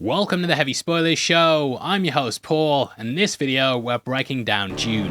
Welcome to the Heavy Spoilers Show. I'm your host Paul, and in this video we're breaking down Dune.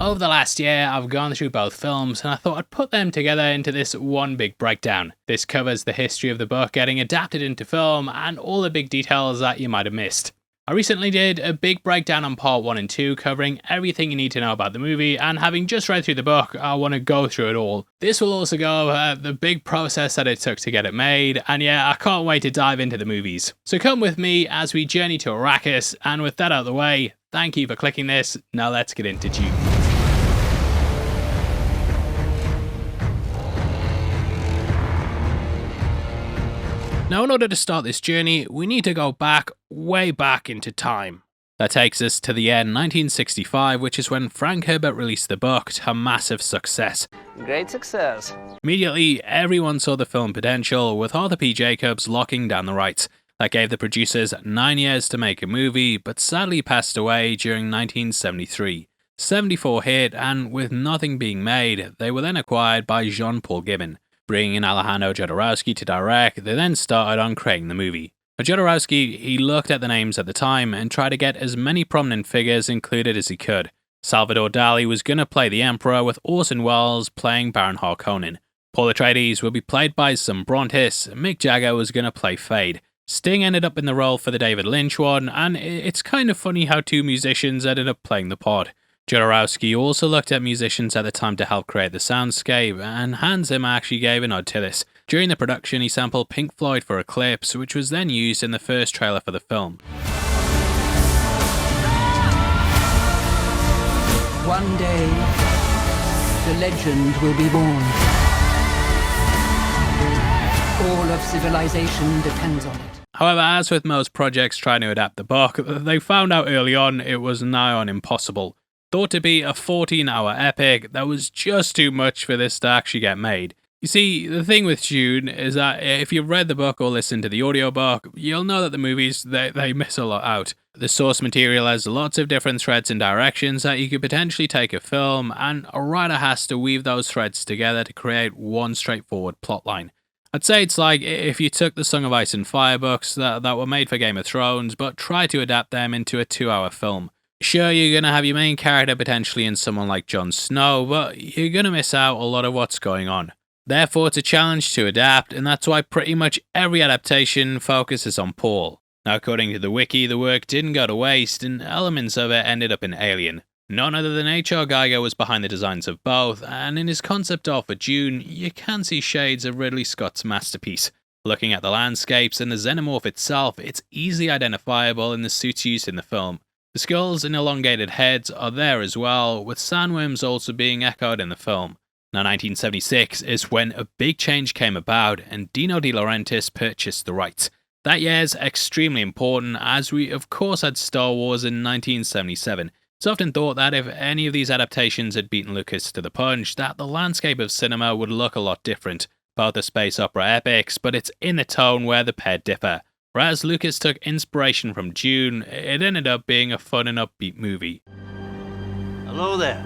Over the last year I've gone through both films and I thought I'd put them together into this one big breakdown. This covers the history of the book getting adapted into film and all the big details that you might have missed. I recently did a big breakdown on part 1 and 2 covering everything you need to know about the movie, and having just read through the book, I want to go through it all. This will also go over the big process that it took to get it made, and yeah, I can't wait to dive into the movies. So come with me as we journey to Arrakis, and with that out of the way, thank you for clicking this, now let's get into Dune. Now, in order to start this journey, we need to go back, way back into time. That takes us to the year 1965, which is when Frank Herbert released the book to massive success. Great success. Immediately, everyone saw the film potential, with Arthur P. Jacobs locking down the rights. That gave the producers 9 years to make a movie, but sadly passed away during 1973. 74 hit, and with nothing being made, they were then acquired by Jean-Paul Gibbon. Bringing in Alejandro Jodorowsky to direct, they then started on creating the movie. For Jodorowsky, he looked at the names at the time and tried to get as many prominent figures included as he could. Salvador Dali was going to play the Emperor, with Orson Welles playing Baron Harkonnen. Paul Atreides would be played by some Brontis, Mick Jagger was going to play Feyd. Sting ended up in the role for the David Lynch one, and it's kind of funny how two musicians ended up playing the part. Jodorowsky also looked at musicians at the time to help create the soundscape, and Hans Zimmer actually gave a nod to this. During the production, he sampled Pink Floyd for Eclipse, which was then used in the first trailer for the film. One day, the legend will be born. All of civilization depends on it. However, as with most projects trying to adapt the book, they found out early on it was nigh on impossible. Thought to be a 14-hour epic, that was just too much for this to actually get made. You see, the thing with Dune is that if you've read the book or listened to the audiobook, you'll know that the movies, they miss a lot out. The source material has lots of different threads and directions that you could potentially take a film, and a writer has to weave those threads together to create one straightforward plotline. I'd say it's like if you took the Song of Ice and Fire books that were made for Game of Thrones, but tried to adapt them into a 2-hour film. Sure, you're going to have your main character potentially in someone like Jon Snow, but you're going to miss out a lot of what's going on. Therefore, it's a challenge to adapt, and that's why pretty much every adaptation focuses on Paul. Now, according to the wiki, the work didn't go to waste, and elements of it ended up in Alien. None other than H.R. Giger was behind the designs of both, and in his concept art for Dune, you can see shades of Ridley Scott's masterpiece. Looking at the landscapes and the xenomorph itself, it's easily identifiable in the suits used in the film. The skulls and elongated heads are there as well, with sandworms also being echoed in the film. Now 1976 is when a big change came about and Dino De Laurentiis purchased the rights. That year is extremely important as we of course had Star Wars in 1977. It's often thought that if any of these adaptations had beaten Lucas to the punch, that the landscape of cinema would look a lot different. Both are space opera epics, but it's in the tone where the pair differ. Whereas Lucas took inspiration from Dune, it ended up being a fun and upbeat movie. Hello there.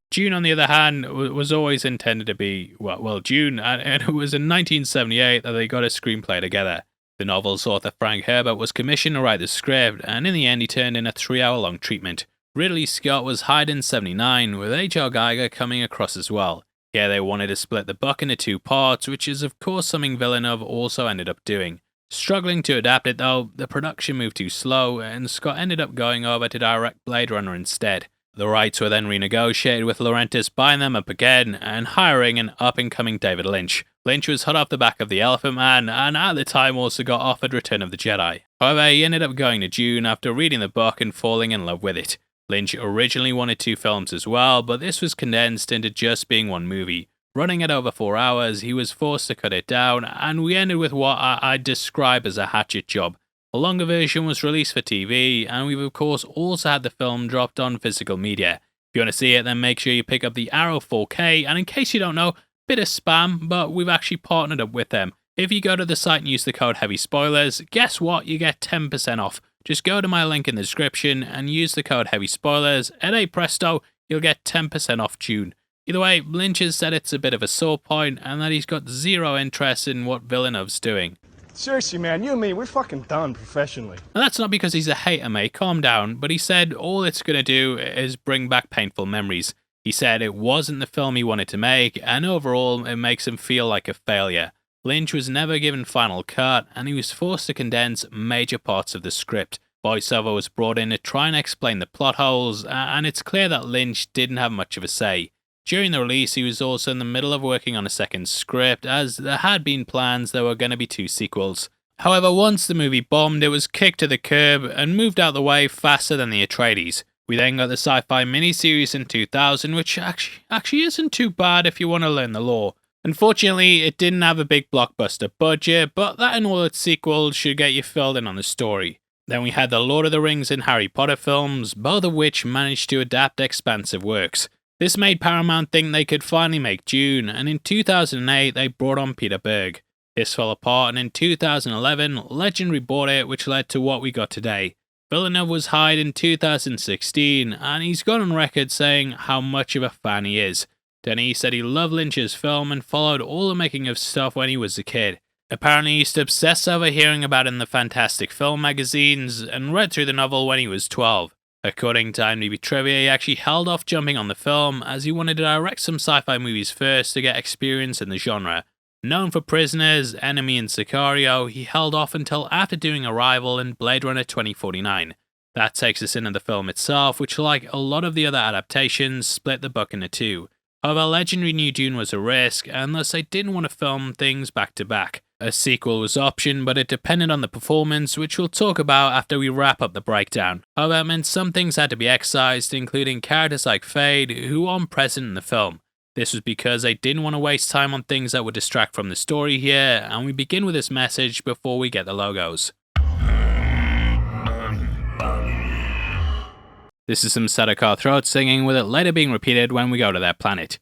Dune, on the other hand, was always intended to be, well, Dune, and it was in 1978 that they got a screenplay together. The novel's author Frank Herbert was commissioned to write the script, and in the end he turned in a 3-hour-long treatment. Ridley Scott was hired in 79, with H.R. Giger coming across as well. Here they wanted to split the book into 2 parts, which is of course something Villeneuve also ended up doing. Struggling to adapt it though, the production moved too slow, and Scott ended up going over to direct Blade Runner instead. The rights were then renegotiated, with Laurentiis buying them up again and hiring an up-and-coming David Lynch. Lynch was hot off the back of The Elephant Man, and at the time also got offered Return of the Jedi. However, he ended up going to Dune after reading the book and falling in love with it. Lynch originally wanted 2 films as well, but this was condensed into just being 1 movie. Running at over 4 hours, he was forced to cut it down, and we ended with what I'd describe as a hatchet job. A longer version was released for TV, and we've of course also had the film dropped on physical media. If you want to see it, then make sure you pick up the Arrow 4K, and in case you don't know, bit of spam, but we've actually partnered up with them. If you go to the site and use the code HEAVYSPOILERS, guess what? You get 10% off. Just go to my link in the description and use the code HEAVYSPOILERS, and hey presto, you'll get 10% off Dune. Either way, Lynch has said it's a bit of a sore point and that he's got zero interest in what Villeneuve's doing. Seriously, man, you and me, we're fucking done professionally. And that's not because he's a hater, mate, calm down, but he said all it's going to do is bring back painful memories. He said it wasn't the film he wanted to make, and overall it makes him feel like a failure. Lynch was never given final cut, and he was forced to condense major parts of the script. Voiceover was brought in to try and explain the plot holes, and it's clear that Lynch didn't have much of a say. During the release, he was also in the middle of working on a second script, as there had been plans there were going to be 2 sequels. However, once the movie bombed, it was kicked to the curb and moved out the way faster than the Atreides. We then got the sci-fi miniseries in 2000, which actually isn't too bad if you want to learn the lore. Unfortunately, it didn't have a big blockbuster budget, but that and all its sequels should get you filled in on the story. Then we had the Lord of the Rings and Harry Potter films, both of which managed to adapt expansive works. This made Paramount think they could finally make Dune, and in 2008 they brought on Peter Berg. This fell apart, and in 2011, Legendary bought it, which led to what we got today. Villeneuve was hired in 2016, and he's gone on record saying how much of a fan he is. Then he said he loved Lynch's film and followed all the making of stuff when he was a kid. Apparently he used to obsess over hearing about it in the Fantastic Film magazines, and read through the novel when he was 12. According to IMDb Trivia, he actually held off jumping on the film as he wanted to direct some sci-fi movies first to get experience in the genre. Known for Prisoners, Enemy and Sicario, he held off until after doing Arrival and Blade Runner 2049. That takes us into the film itself, which like a lot of the other adaptations, split the book into 2. However, Legendary knew Dune was a risk, and thus they didn't want to film things back to back. A sequel was option, but it depended on the performance, which we'll talk about after we wrap up the breakdown. However, it meant some things had to be excised, including characters like Feyd, who aren't present in the film. This was because they didn't want to waste time on things that would distract from the story here, and we begin with this message before we get the logos. This is some Sardaukar throat singing, with it later being repeated when we go to their planet.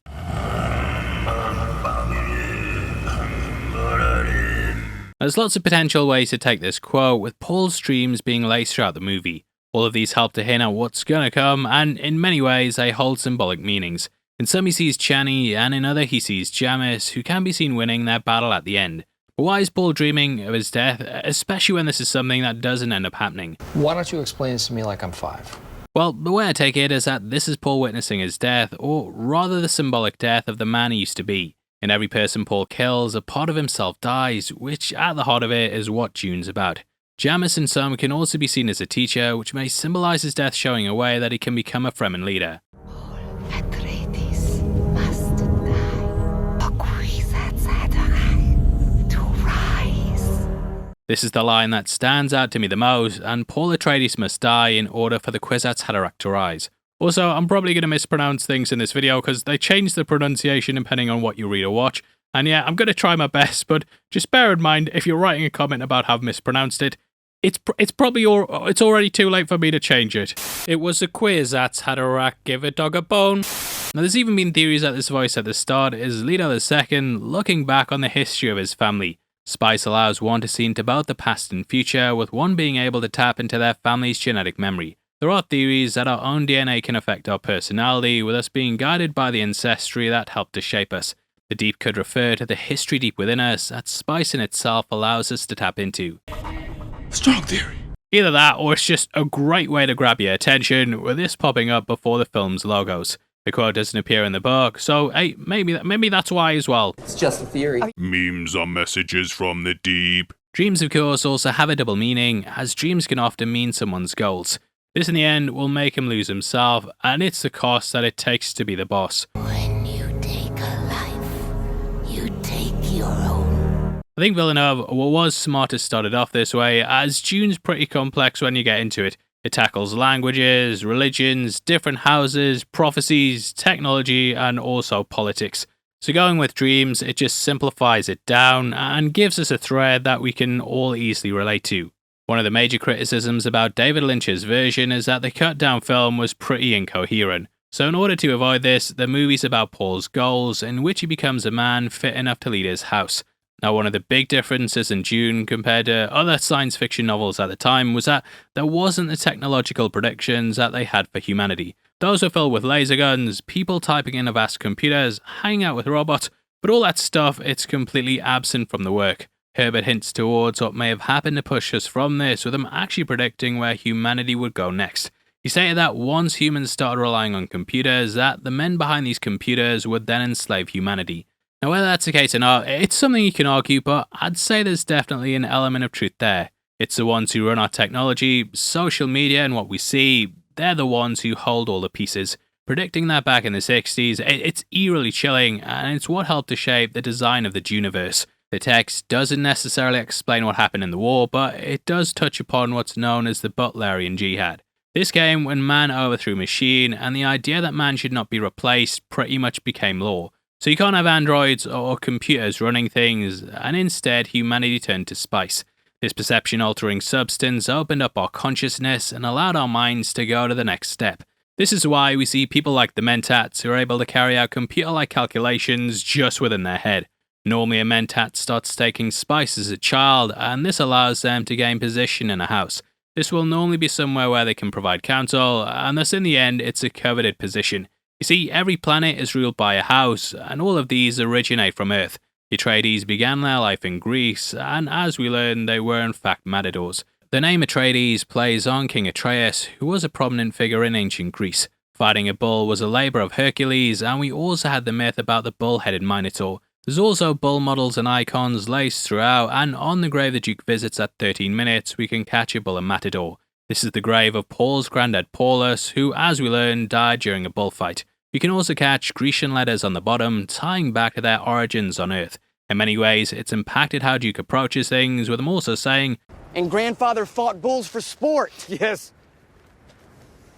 There's lots of potential ways to take this quote, with Paul's dreams being laced throughout the movie. All of these help to hint at what's gonna come, and in many ways they hold symbolic meanings. In some he sees Chani, and in other he sees Jamis, who can be seen winning their battle at the end. But why is Paul dreaming of his death, especially when this is something that doesn't end up happening? Why don't you explain this to me like I'm 5? Well, the way I take it is that this is Paul witnessing his death, or rather the symbolic death of the man he used to be. In every person Paul kills, a part of himself dies, which at the heart of it is what Dune's about. Jamis in some can also be seen as a teacher, which may symbolize his death, showing a way that he can become a Fremen leader. Atreides must die. To rise. This is the line that stands out to me the most, and Paul Atreides must die in order for the Kwisatz Haderach to rise. Also, I'm probably going to mispronounce things in this video because they change the pronunciation depending on what you read or watch. And yeah, I'm going to try my best, but just bear in mind if you're writing a comment about how I've mispronounced it, it's already too late for me to change it. It was a Kwisatz Haderach, give a dog a bone. Now there's even been theories that this voice at the start is Leto II looking back on the history of his family. Spice allows one to see into both the past and future, with one being able to tap into their family's genetic memory. There are theories that our own DNA can affect our personality, with us being guided by the ancestry that helped to shape us. The deep could refer to the history deep within us that Spice in itself allows us to tap into. Strong theory. Either that, or it's just a great way to grab your attention, with this popping up before the film's logos. The quote doesn't appear in the book, so hey, maybe that's why as well. It's just a theory. Memes are messages from the deep. Dreams, of course, also have a double meaning, as dreams can often mean someone's goals. This in the end will make him lose himself, and it's the cost that it takes to be the boss. When you take a life, you take your own. I think Villeneuve was smart to start it off this way, as Dune's pretty complex when you get into it. It tackles languages, religions, different houses, prophecies, technology, and also politics. So going with dreams, it just simplifies it down and gives us a thread that we can all easily relate to. One of the major criticisms about David Lynch's version is that the cut-down film was pretty incoherent. So in order to avoid this, the movie's about Paul's goals, in which he becomes a man fit enough to lead his house. Now, one of the big differences in Dune compared to other science fiction novels at the time was that there wasn't the technological predictions that they had for humanity. Those were filled with laser guns, people typing in vast computers, hanging out with robots, but all that stuff, it's completely absent from the work. Herbert hints towards what may have happened to push us from this, with him actually predicting where humanity would go next. He stated that once humans started relying on computers, that the men behind these computers would then enslave humanity. Now, whether that's the case or not, it's something you can argue, but I'd say there's definitely an element of truth there. It's the ones who run our technology, social media, and what we see. They're the ones who hold all the pieces. Predicting that back in the 60s, it's eerily chilling, and it's what helped to shape the design of the Duneverse. The text doesn't necessarily explain what happened in the war, but it does touch upon what's known as the Butlerian Jihad. This came when man overthrew machine, and the idea that man should not be replaced pretty much became law. So you can't have androids or computers running things, and instead humanity turned to spice. This perception-altering substance opened up our consciousness and allowed our minds to go to the next step. This is why we see people like the Mentats who are able to carry out computer-like calculations just within their head. Normally a Mentat starts taking spice as a child, and this allows them to gain position in a house. This will normally be somewhere where they can provide counsel, and thus in the end it's a coveted position. You see, every planet is ruled by a house, and all of these originate from Earth. The Atreides began their life in Greece, and as we learn, they were in fact matadors. The name Atreides plays on King Atreus, who was a prominent figure in ancient Greece. Fighting a bull was a labour of Hercules, and we also had the myth about the bull-headed Minotaur. There's also bull models and icons laced throughout, and on the grave the Duke visits at 13 minutes, we can catch a bull and matador. This is the grave of Paul's granddad Paulus, who, as we learn, died during a bullfight. You can also catch Grecian letters on the bottom, tying back to their origins on Earth. In many ways, it's impacted how Duke approaches things, with him also saying, "And grandfather fought bulls for sport." Yes.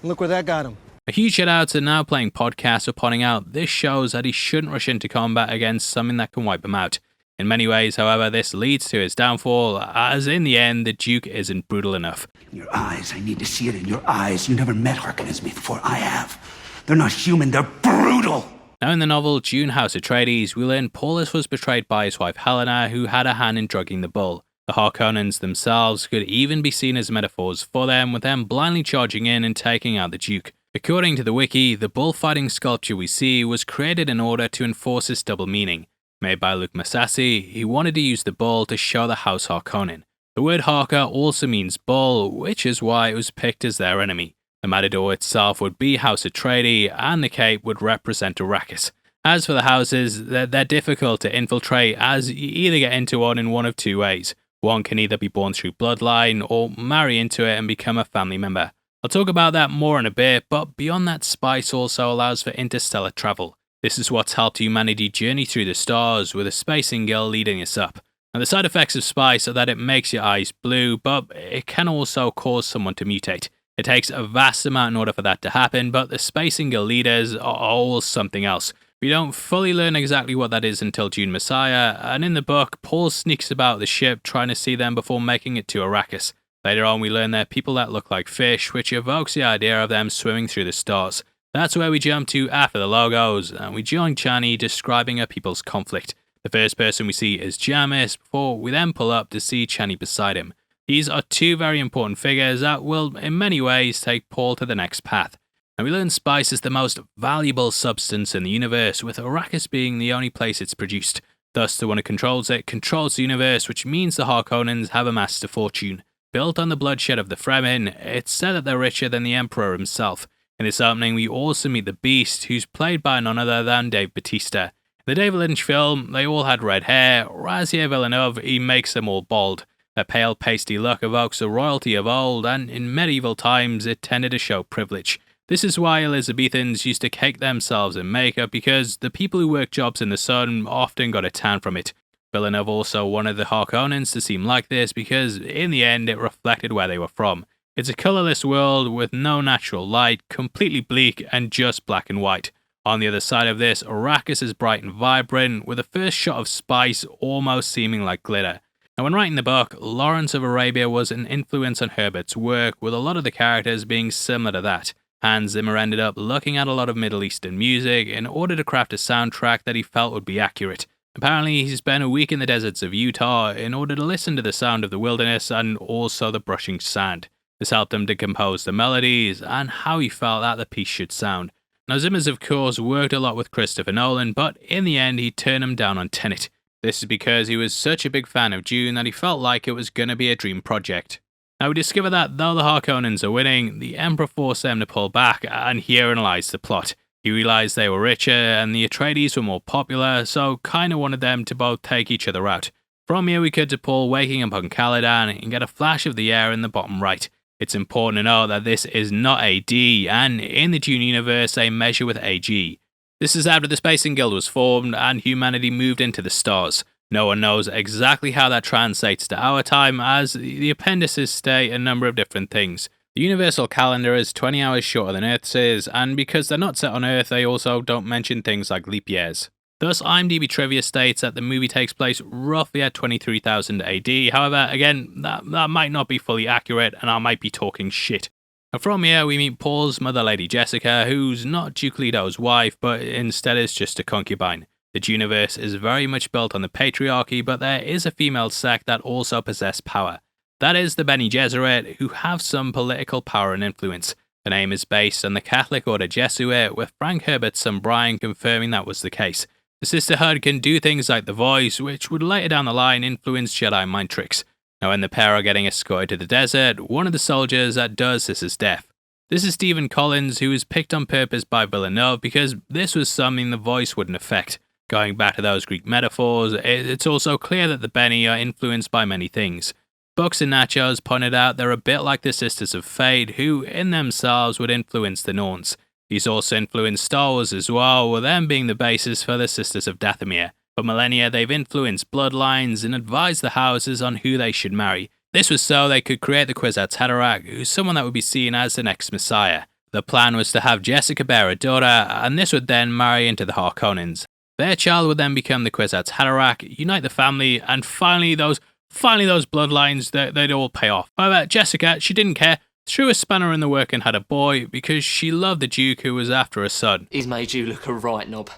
Look where that got him. A huge shout out to Now Playing Podcast for pointing out this shows that he shouldn't rush into combat against something that can wipe him out. In many ways, however, this leads to his downfall, as in the end, the Duke isn't brutal enough. In your eyes, I need to see it in your eyes. You never met Harkonnens before. I have. They're not human, they're brutal! Now in the novel Dune House Atreides, we learn Paulus was betrayed by his wife Helena, who had a hand in drugging the bull. The Harkonnens themselves could even be seen as metaphors for them, with them blindly charging in and taking out the Duke. According to the wiki, the bullfighting sculpture we see was created in order to enforce this double meaning. Made by Luc Massassi, he wanted to use the bull to show the House Harkonnen. The word Harka also means bull, which is why it was picked as their enemy. The Matador itself would be House Atreides, and the cape would represent Arrakis. As for the houses, they're difficult to infiltrate, as you either get into one in one of two ways. One can either be born through bloodline, or marry into it and become a family member. I'll talk about that more in a bit, but beyond that, spice also allows for interstellar travel. This is what's helped humanity journey through the stars, with a spacing gull leading us up. Now the side effects of spice are that it makes your eyes blue, but it can also cause someone to mutate. It takes a vast amount in order for that to happen, but the spacing gull leaders are all something else. We don't fully learn exactly what that is until Dune Messiah, and in the book, Paul sneaks about the ship trying to see them before making it to Arrakis. Later on, we learn they're people that look like fish, which evokes the idea of them swimming through the stars. That's where we jump to after the logos, and we join Chani describing her people's conflict. The first person we see is Jamis, before we then pull up to see Chani beside him. These are two very important figures that will, in many ways, take Paul to the next path. And we learn spice is the most valuable substance in the universe, with Arrakis being the only place it's produced. Thus, the one who controls it controls the universe, which means the Harkonnens have amassed a fortune. Built on the bloodshed of the Fremen, it's said that they're richer than the Emperor himself. In this opening, we also meet the Beast, who's played by none other than Dave Bautista. In the David Lynch film, they all had red hair, whereas here Villeneuve, he makes them all bald. Their pale, pasty look evokes the royalty of old, and in medieval times, it tended to show privilege. This is why Elizabethans used to cake themselves in makeup, because the people who worked jobs in the sun often got a tan from it. Villeneuve also wanted the Harkonnens to seem like this because, in the end, it reflected where they were from. It's a colourless world with no natural light, completely bleak and just black and white. On the other side of this, Arrakis is bright and vibrant, with the first shot of spice almost seeming like glitter. Now, when writing the book, Lawrence of Arabia was an influence on Herbert's work, with a lot of the characters being similar to that. Hans Zimmer ended up looking at a lot of Middle Eastern music in order to craft a soundtrack that he felt would be accurate. Apparently, he spent a week in the deserts of Utah in order to listen to the sound of the wilderness and also the brushing sand. This helped him to compose the melodies and how he felt that the piece should sound. Now Zimmer's of course worked a lot with Christopher Nolan, but in the end he turned him down on Tenet. This is because he was such a big fan of Dune that he felt like it was going to be a dream project. Now we discover that though the Harkonnens are winning, the Emperor forced them to pull back, and herein lies the plot. He realised they were richer and the Atreides were more popular, so kinda wanted them to both take each other out. From here we cut to Paul waking up on Caladan and get a flash of the air in the bottom right. It's important to note that this is not AD, and in the Dune universe they measure with AG. This is after the Spacing Guild was formed and humanity moved into the stars. No one knows exactly how that translates to our time, as the appendices state a number of different things. The universal calendar is 20 hours shorter than Earth's is, and because they're not set on Earth, they also don't mention things like leap years. Thus, IMDb trivia states that the movie takes place roughly at 23,000 AD. However, again, that might not be fully accurate, and I might be talking shit. And from here, we meet Paul's mother, Lady Jessica, who's not Duke Leto's wife, but instead is just a concubine. The universe is very much built on the patriarchy, but there is a female sect that also possess power. That is the Bene Gesserit, who have some political power and influence. The name is based on the Catholic Order Jesuit, with Frank Herbert's son Brian confirming that was the case. The Sisterhood can do things like the Voice, which would later down the line influence Jedi mind tricks. Now when the pair are getting escorted to the desert, one of the soldiers that does this is deaf. This is Stephen Collins, who was picked on purpose by Villeneuve because this was something the Voice wouldn't affect. Going back to those Greek metaphors, it's also clear that the Bene are influenced by many things. Books and Nachos pointed out they're a bit like the Sisters of Feyd, who in themselves would influence the Norns. These also influenced Star Wars as well, with them being the basis for the Sisters of Dathomir. For millennia, they've influenced bloodlines and advised the houses on who they should marry. This was so they could create the Kwisatz Haderach, who's someone that would be seen as the next Messiah. The plan was to have Jessica bear a daughter, and this would then marry into the Harkonnens. Their child would then become the Kwisatz Haderach, unite the family, and finally those bloodlines, they'd all pay off. However, Jessica, she didn't care, threw a spanner in the work and had a boy because she loved the Duke who was after a son. He's made you look a right knob.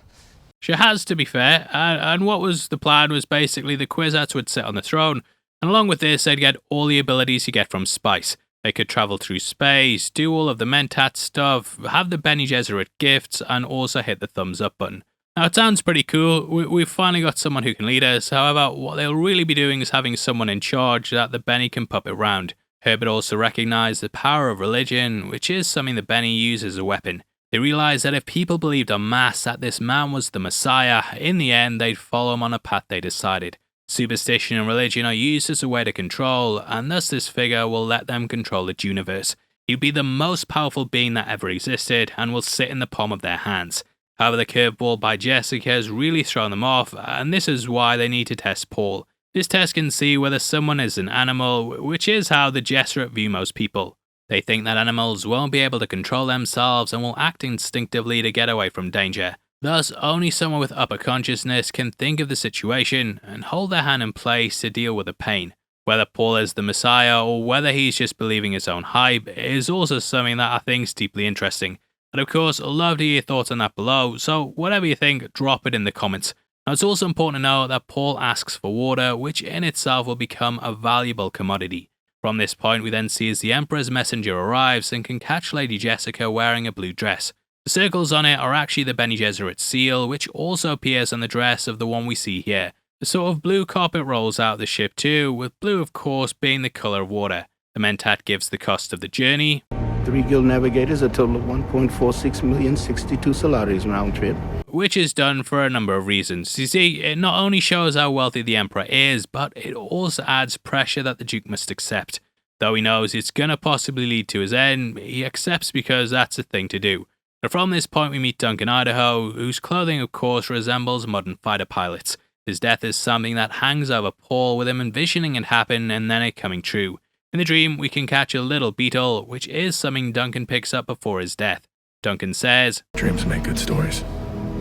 She has, to be fair, and what was the plan was basically the Kwisatz would sit on the throne, and along with this they'd get all the abilities you get from Spice. They could travel through space, do all of the Mentat stuff, have the Bene Gesserit gifts, and also hit the thumbs up button. Now it sounds pretty cool, we've finally got someone who can lead us, however what they'll really be doing is having someone in charge that the Bene can puppet round. Herbert also recognised the power of religion, which is something the Bene use as a weapon. They realised that if people believed en masse that this man was the Messiah, in the end they'd follow him on a path they decided. Superstition and religion are used as a way to control, and thus this figure will let them control the universe. He'll be the most powerful being that ever existed, and will sit in the palm of their hands. However, the curveball by Jessica has really thrown them off, and this is why they need to test Paul. This test can see whether someone is an animal, which is how the Gesserit view most people. They think that animals won't be able to control themselves and will act instinctively to get away from danger. Thus, only someone with upper consciousness can think of the situation and hold their hand in place to deal with the pain. Whether Paul is the Messiah or whether he's just believing his own hype is also something that I think is deeply interesting. And of course, I'd love to hear your thoughts on that below, so whatever you think, drop it in the comments. Now it's also important to know that Paul asks for water, which in itself will become a valuable commodity. From this point we then see as the Emperor's messenger arrives and can catch Lady Jessica wearing a blue dress. The circles on it are actually the Bene Gesserit seal, which also appears on the dress of the one we see here. The sort of blue carpet rolls out the ship too, with blue of course being the colour of water. The Mentat gives the cost of the journey. 3 guild navigators, a total of 1.46 million, 62 salaries round trip. Which is done for a number of reasons. You see, it not only shows how wealthy the Emperor is, but it also adds pressure that the Duke must accept. Though he knows it's gonna possibly lead to his end, he accepts because that's the thing to do. Now from this point we meet Duncan Idaho, whose clothing of course resembles modern fighter pilots. His death is something that hangs over Paul, with him envisioning it happen and then it coming true. In the dream, we can catch a little beetle, which is something Duncan picks up before his death. Duncan says, "Dreams make good stories,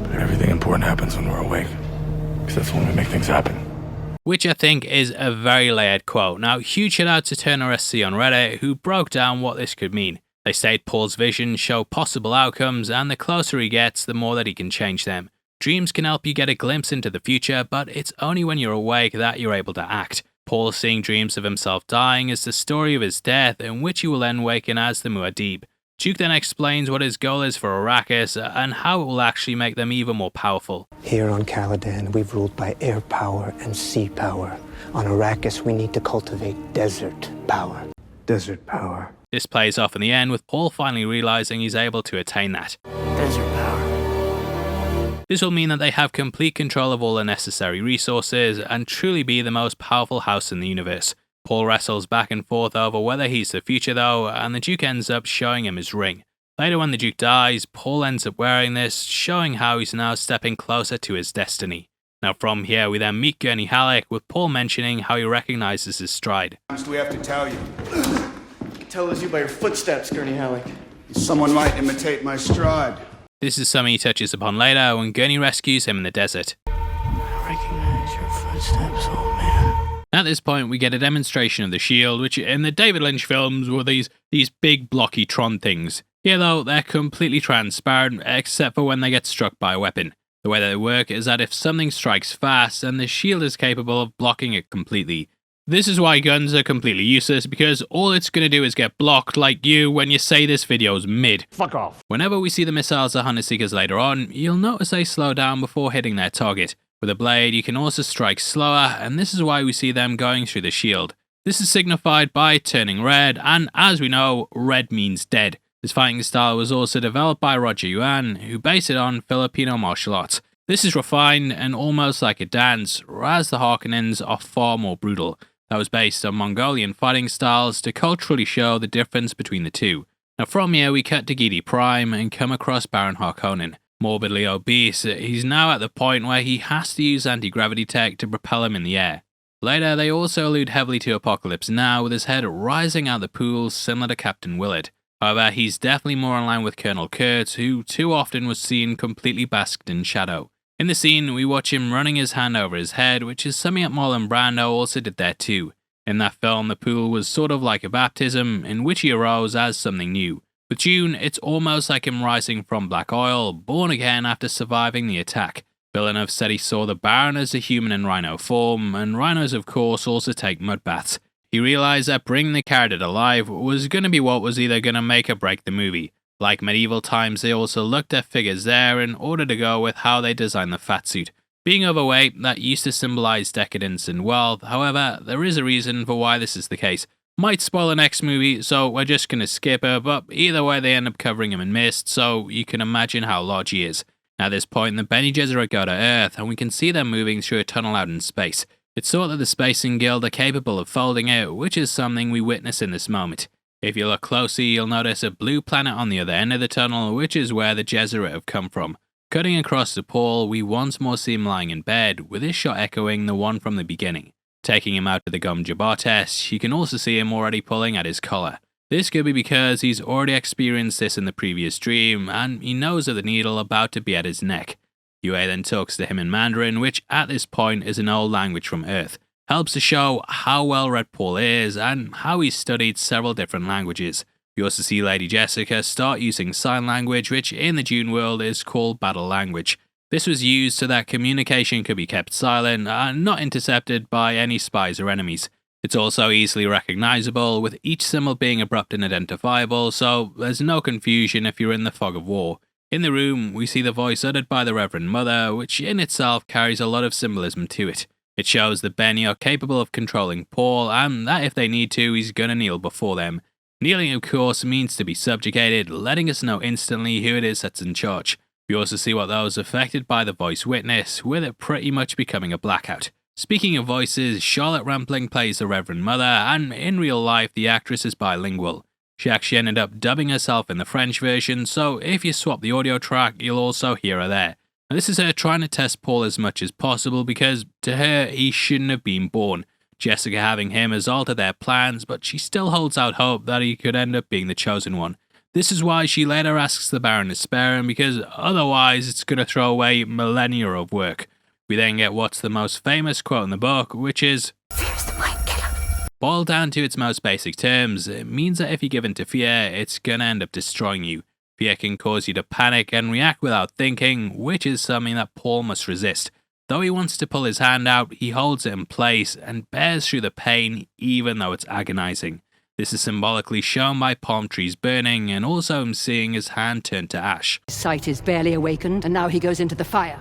but everything important happens when we're awake, because that's when we make things happen." Which I think is a very layered quote. Now, huge shout out to Turner SC on Reddit, who broke down what this could mean. They state Paul's visions show possible outcomes, and the closer he gets, the more that he can change them. Dreams can help you get a glimpse into the future, but it's only when you're awake that you're able to act. Paul seeing dreams of himself dying is the story of his death, in which he will then waken as the Muad'Dib. Duke then explains what his goal is for Arrakis and how it will actually make them even more powerful. Here on Caladan, we've ruled by air power and sea power. On Arrakis, we need to cultivate desert power. Desert power. This plays off in the end, with Paul finally realizing he's able to attain that. Desert power. This will mean that they have complete control of all the necessary resources and truly be the most powerful house in the universe. Paul wrestles back and forth over whether he's the future though, and the Duke ends up showing him his ring. Later when the Duke dies, Paul ends up wearing this, showing how he's now stepping closer to his destiny. Now from here we then meet Gurney Halleck, with Paul mentioning how he recognizes his stride. Do we have to tell you? Tell us you by your footsteps, Gurney Halleck. Someone might imitate my stride. This is something he touches upon later when Gurney rescues him in the desert. I recognize your footsteps, old man. At this point, we get a demonstration of the shield, which in the David Lynch films were these big blocky Tron things. Here though, they're completely transparent, except for when they get struck by a weapon. The way that they work is that if something strikes fast, then the shield is capable of blocking it completely. This is why guns are completely useless, because all it's going to do is get blocked like you when you say this video's mid. Fuck off. Whenever we see the missiles or Hunter Seekers later on, you'll notice they slow down before hitting their target. With a blade, you can also strike slower, and this is why we see them going through the shield. This is signified by turning red, and as we know, red means dead. This fighting style was also developed by Roger Yuan, who based it on Filipino martial arts. This is refined and almost like a dance, whereas the Harkonnens are far more brutal. That was based on Mongolian fighting styles to culturally show the difference between the two. Now from here we cut to Giedi Prime and come across Baron Harkonnen. Morbidly obese, he's now at the point where he has to use anti-gravity tech to propel him in the air. Later, they also allude heavily to Apocalypse Now, with his head rising out of the pool similar to Captain Willard. However, he's definitely more in line with Colonel Kurtz, who too often was seen completely basked in shadow. In the scene, we watch him running his hand over his head, which is something that Marlon Brando also did there too. In that film, the pool was sort of like a baptism, in which he arose as something new. With Dune, it's almost like him rising from black oil, born again after surviving the attack. Villeneuve said he saw the Baron as a human in rhino form, and rhinos of course also take mud baths. He realised that bringing the character to life was going to be what was either going to make or break the movie. Like medieval times, they also looked at figures there in order to go with how they designed the fat suit. Being overweight, that used to symbolise decadence and wealth, however, there is a reason for why this is the case. Might spoil the next movie, so we're just going to skip it, but either way they end up covering him in mist, so you can imagine how large he is. At this point, the Bene Gesserit go to Earth, and we can see them moving through a tunnel out in space. It's thought that the Spacing Guild are capable of folding it, which is something we witness in this moment. If you look closely, you'll notice a blue planet on the other end of the tunnel, which is where the Gesserit have come from. Cutting across the Paul, we once more see him lying in bed, with this shot echoing the one from the beginning. Taking him out to the Gom Jabbar test, you can also see him already pulling at his collar. This could be because he's already experienced this in the previous dream, and he knows of the needle about to be at his neck. Yue then talks to him in Mandarin, which at this point is an old language from Earth. Helps to show how well read Paul is, and how he's studied several different languages. We also see Lady Jessica start using sign language, which in the Dune world is called battle language. This was used so that communication could be kept silent and not intercepted by any spies or enemies. It's also easily recognizable, with each symbol being abrupt and identifiable, so there's no confusion if you're in the fog of war. In the room, we see the voice uttered by the Reverend Mother, which in itself carries a lot of symbolism to it. It shows that Benny are capable of controlling Paul, and that if they need to, he's gonna kneel before them. Kneeling, of course, means to be subjugated, letting us know instantly who it is that's in charge. We also see what those affected by the voice witness, with it pretty much becoming a blackout. Speaking of voices, Charlotte Rampling plays the Reverend Mother, and in real life the actress is bilingual. She actually ended up dubbing herself in the French version, so if you swap the audio track, you'll also hear her there. Now, this is her trying to test Paul as much as possible, because to her, he shouldn't have been born. Jessica having him has altered their plans, but she still holds out hope that he could end up being the chosen one. This is why she later asks the Baron to spare him, because otherwise it's going to throw away millennia of work. We then get what's the most famous quote in the book, which is, "Fear's the mind killer." Boiled down to its most basic terms, it means that if you give in to fear, it's going to end up destroying you. Fear can cause you to panic and react without thinking, which is something that Paul must resist. Though he wants to pull his hand out, he holds it in place and bears through the pain even though it's agonizing. This is symbolically shown by palm trees burning and also him seeing his hand turn to ash. His sight is barely awakened, and now he goes into the fire.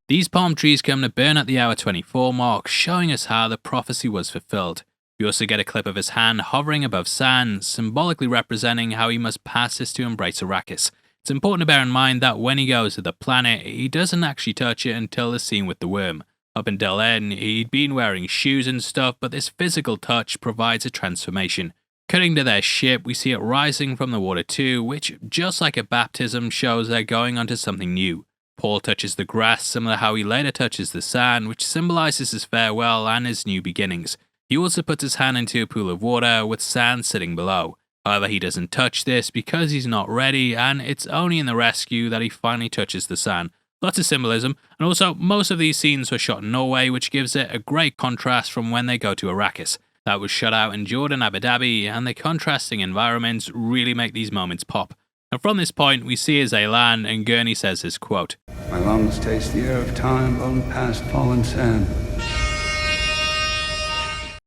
These palm trees come to burn at the hour 24 mark, showing us how the prophecy was fulfilled. We also get a clip of his hand hovering above sand, symbolically representing how he must pass this to embrace Arrakis. It's important to bear in mind that when he goes to the planet, he doesn't actually touch it until the scene with the worm. Up until then, he'd been wearing shoes and stuff, but this physical touch provides a transformation. Cutting to their ship, we see it rising from the water too, which, just like a baptism, shows they're going onto something new. Paul touches the grass, similar to how he later touches the sand, which symbolizes his farewell and his new beginnings. He also puts his hand into a pool of water with sand sitting below. However, he doesn't touch this because he's not ready, and it's only in the rescue that he finally touches the sand. Lots of symbolism, and also most of these scenes were shot in Norway, which gives it a great contrast from when they go to Arrakis. That was shot out in Jordan, Abu Dhabi, and the contrasting environments really make these moments pop. And from this point, we see as they land, and Gurney says his quote, My lungs taste the air of time blown past fallen sand.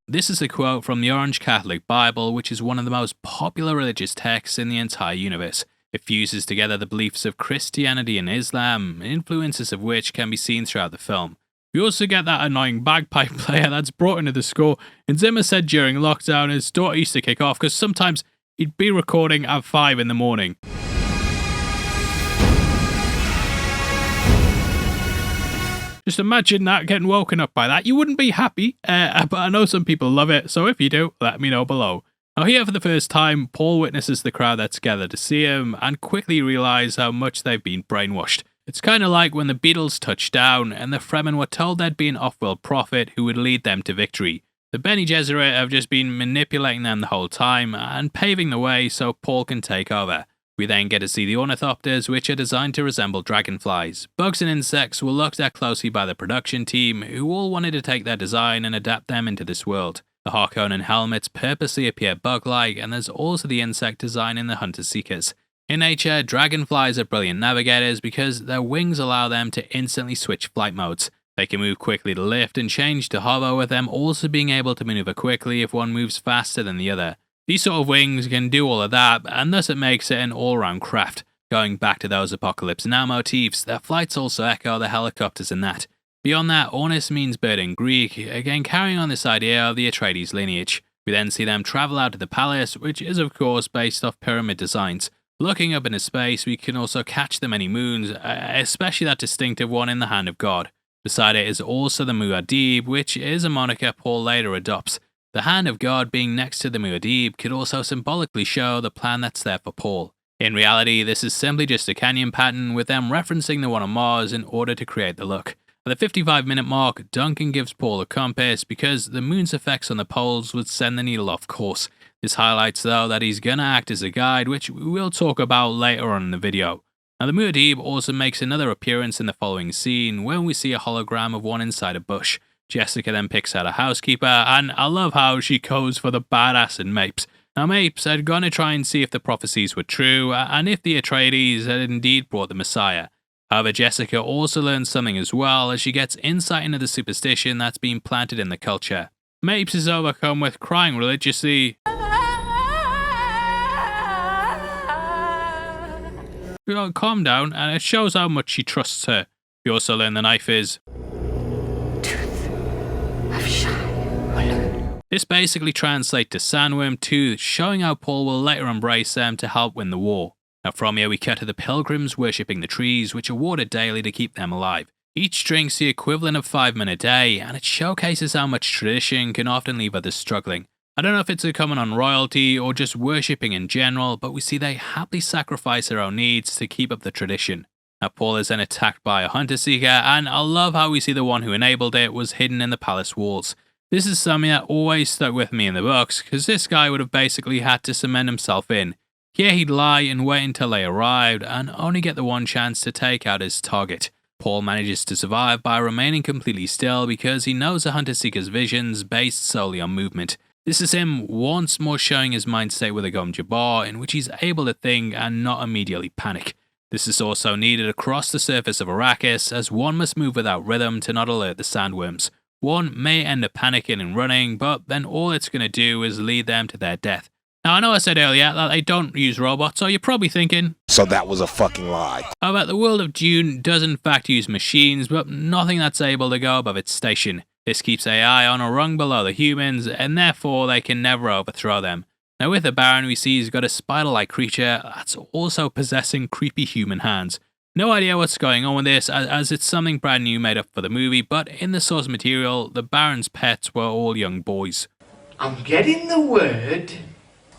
This is a quote from the Orange Catholic Bible, which is one of the most popular religious texts in the entire universe. It fuses together the beliefs of Christianity and Islam, influences of which can be seen throughout the film. We also get that annoying bagpipe player that's brought into the score, and Zimmer said during lockdown his daughter used to kick off because sometimes he'd be recording at 5 in the morning. Just imagine that, getting woken up by that. You wouldn't be happy, but I know some people love it, so if you do, let me know below. Now here for the first time, Paul witnesses the crowd that's gathered to see him and quickly realises how much they've been brainwashed. It's kind of like when the Beatles touched down and the Fremen were told there'd be an off-world prophet who would lead them to victory. The Bene Gesserit have just been manipulating them the whole time and paving the way so Paul can take over. We then get to see the ornithopters, which are designed to resemble dragonflies. Bugs and insects were looked at closely by the production team, who all wanted to take their design and adapt them into this world. The Harkonnen helmets purposely appear bug-like, and there's also the insect design in the Hunter-Seekers. In nature, dragonflies are brilliant navigators because their wings allow them to instantly switch flight modes. They can move quickly to lift and change to hover, with them also being able to maneuver quickly if one moves faster than the other. These sort of wings can do all of that, and thus it makes it an all-round craft. Going back to those Apocalypse Now motifs, their flights also echo the helicopters in that. Beyond that, Ornis means bird in Greek, again carrying on this idea of the Atreides lineage. We then see them travel out to the palace, which is of course based off pyramid designs. Looking up into space, we can also catch the many moons, especially that distinctive one in the Hand of God. Beside it is also the Muad'Dib, which is a moniker Paul later adopts. The Hand of God being next to the Muad'Dib could also symbolically show the plan that's there for Paul. In reality, this is simply just a canyon pattern, with them referencing the one on Mars in order to create the look. At the 55-minute mark, Duncan gives Paul a compass because the moon's effects on the poles would send the needle off course. This highlights though that he's gonna act as a guide, which we will talk about later on in the video. Now the Muad'Dib also makes another appearance in the following scene, when we see a hologram of one inside a bush. Jessica then picks out a housekeeper, and I love how she goes for the badass in Mapes. Now Mapes had gone to try and see if the prophecies were true, and if the Atreides had indeed brought the Messiah. However, Jessica also learns something as well, as she gets insight into the superstition that's been planted in the culture. Mapes is overcome with crying religiously. Calm down, and it shows how much she trusts her. We also learn the knife is This basically translates to Sandworm Tooth, showing how Paul will later embrace them to help win the war. Now from here we cut to the pilgrims worshipping the trees, which are watered daily to keep them alive. Each drink's the equivalent of 5 men a day, and it showcases how much tradition can often leave others struggling. I don't know if it's a comment on royalty or just worshipping in general, but we see they happily sacrifice their own needs to keep up the tradition. Now Paul is then attacked by a Hunter-Seeker, and I love how we see the one who enabled it was hidden in the palace walls. This is something that always stuck with me in the books, because this guy would have basically had to cement himself in. Here he'd lie and wait until they arrived, and only get the one chance to take out his target. Paul manages to survive by remaining completely still because he knows the Hunter-Seeker's visions based solely on movement. This is him once more showing his mind state with a Gom Jabbar, in which he's able to think and not immediately panic. This is also needed across the surface of Arrakis, as one must move without rhythm to not alert the sandworms. One may end up panicking and running, but then all it's going to do is lead them to their death. Now, I know I said earlier that they don't use robots, so you're probably thinking, so that was a fucking lie. I bet the world of Dune does in fact use machines, but nothing that's able to go above its station. This keeps AI on a rung below the humans, and therefore they can never overthrow them. Now with the Baron, we see he's got a spider-like creature that's also possessing creepy human hands. No idea what's going on with this, as it's something brand new made up for the movie, but in the source material, the Baron's pets were all young boys. I'm getting the word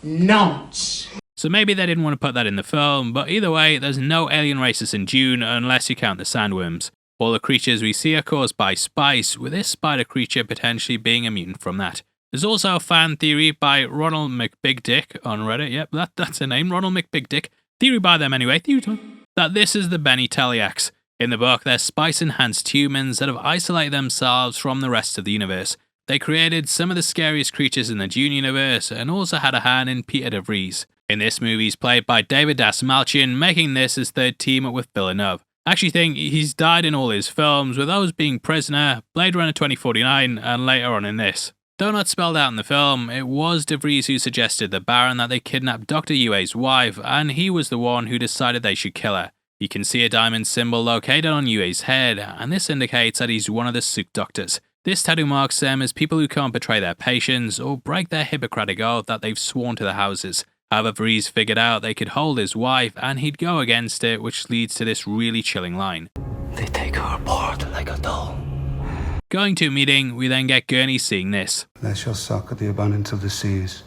nonce. So maybe they didn't want to put that in the film, but either way, there's no alien races in Dune unless you count the sandworms. All the creatures we see are caused by spice, with this spider creature potentially being immune from that. There's also a fan theory by Ronald McBigdick on Reddit, yep, that's her name, Ronald McBigdick, theory by them anyway, theory time, that this is the Bene Teliacs. In the book, they're spice-enhanced humans that have isolated themselves from the rest of the universe. They created some of the scariest creatures in the Dune universe, and also had a hand in Peter de Vries. In this movie, he's played by David Dastmalchian, making this his third team up with Villeneuve. I actually think he's died in all his films, with those being Prisoner, Blade Runner 2049, and later on in this. Though not spelled out in the film, it was de Vries who suggested the Baron that they kidnap Dr. Yue's wife, and he was the one who decided they should kill her. You can see a diamond symbol located on Yue's head, and this indicates that he's one of the Suk Doctors. This tattoo marks them as people who can't betray their patients or break their Hippocratic oath that they've sworn to the houses. However, Vries figured out they could hold his wife, and he'd go against it, which leads to this really chilling line. They take her apart like a doll. Going to a meeting, we then get Gurney seeing this. They shall suck at the abundance of the seas,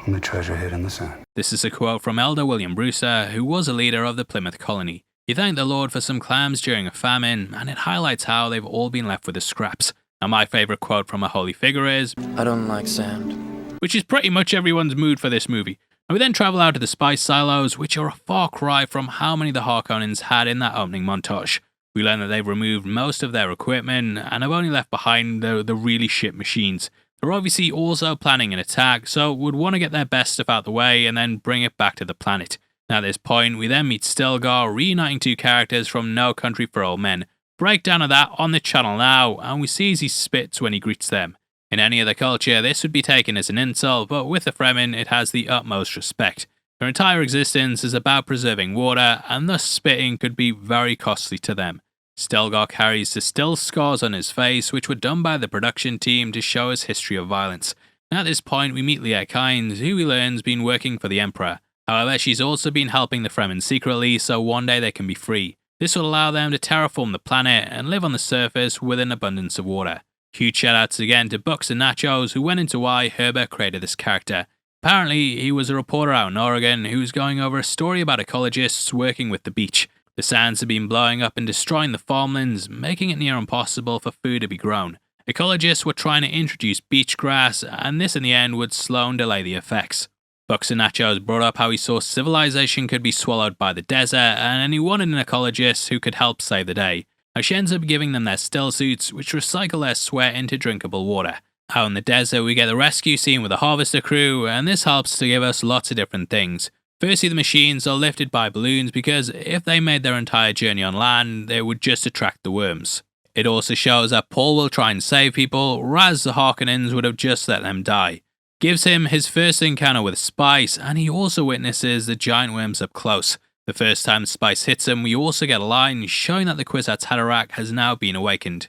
and the treasure hid in the sand. This is a quote from Elder William Brewster, who was a leader of the Plymouth colony. He thanked the Lord for some clams during a famine, and it highlights how they've all been left with the scraps. Now my favourite quote from a holy figure is, I don't like sand. Which is pretty much everyone's mood for this movie. And we then travel out to the spice silos, which are a far cry from how many the Harkonnens had in that opening montage. We learn that they've removed most of their equipment and have only left behind the really shit machines. They're obviously also planning an attack, so would want to get their best stuff out the way and then bring it back to the planet. Now at this point, we then meet Stilgar, reuniting two characters from No Country for Old Men. Breakdown of that on the channel now, and we see as he spits when he greets them. In any other culture, this would be taken as an insult, but with the Fremen, it has the utmost respect. Their entire existence is about preserving water, and thus spitting could be very costly to them. Stilgar carries the still scars on his face, which were done by the production team to show his history of violence. And at this point, we meet Leah Kynes, who we learn has been working for the Emperor. However, she's also been helping the Fremen secretly, so one day they can be free. This will allow them to terraform the planet and live on the surface with an abundance of water. Huge shoutouts again to Bucks and Nachos, who went into why Herbert created this character. Apparently, he was a reporter out in Oregon who was going over a story about ecologists working with the beach. The sands have been blowing up and destroying the farmlands, making it near impossible for food to be grown. Ecologists were trying to introduce beach grass, and this in the end would slow and delay the effects. Bucks and Nachos brought up how he saw civilization could be swallowed by the desert, and he wanted an ecologist who could help save the day. Now she ends up giving them their still suits, which recycle their sweat into drinkable water. Out in the desert, we get the rescue scene with the harvester crew, and this helps to give us lots of different things. Firstly, the machines are lifted by balloons because if they made their entire journey on land, they would just attract the worms. It also shows that Paul will try and save people, whereas the Harkonnens would have just let them die. Gives him his first encounter with Spice, and he also witnesses the giant worms up close. The first time Spice hits him, we also get a line showing that the Kwisatz Haderach has now been awakened.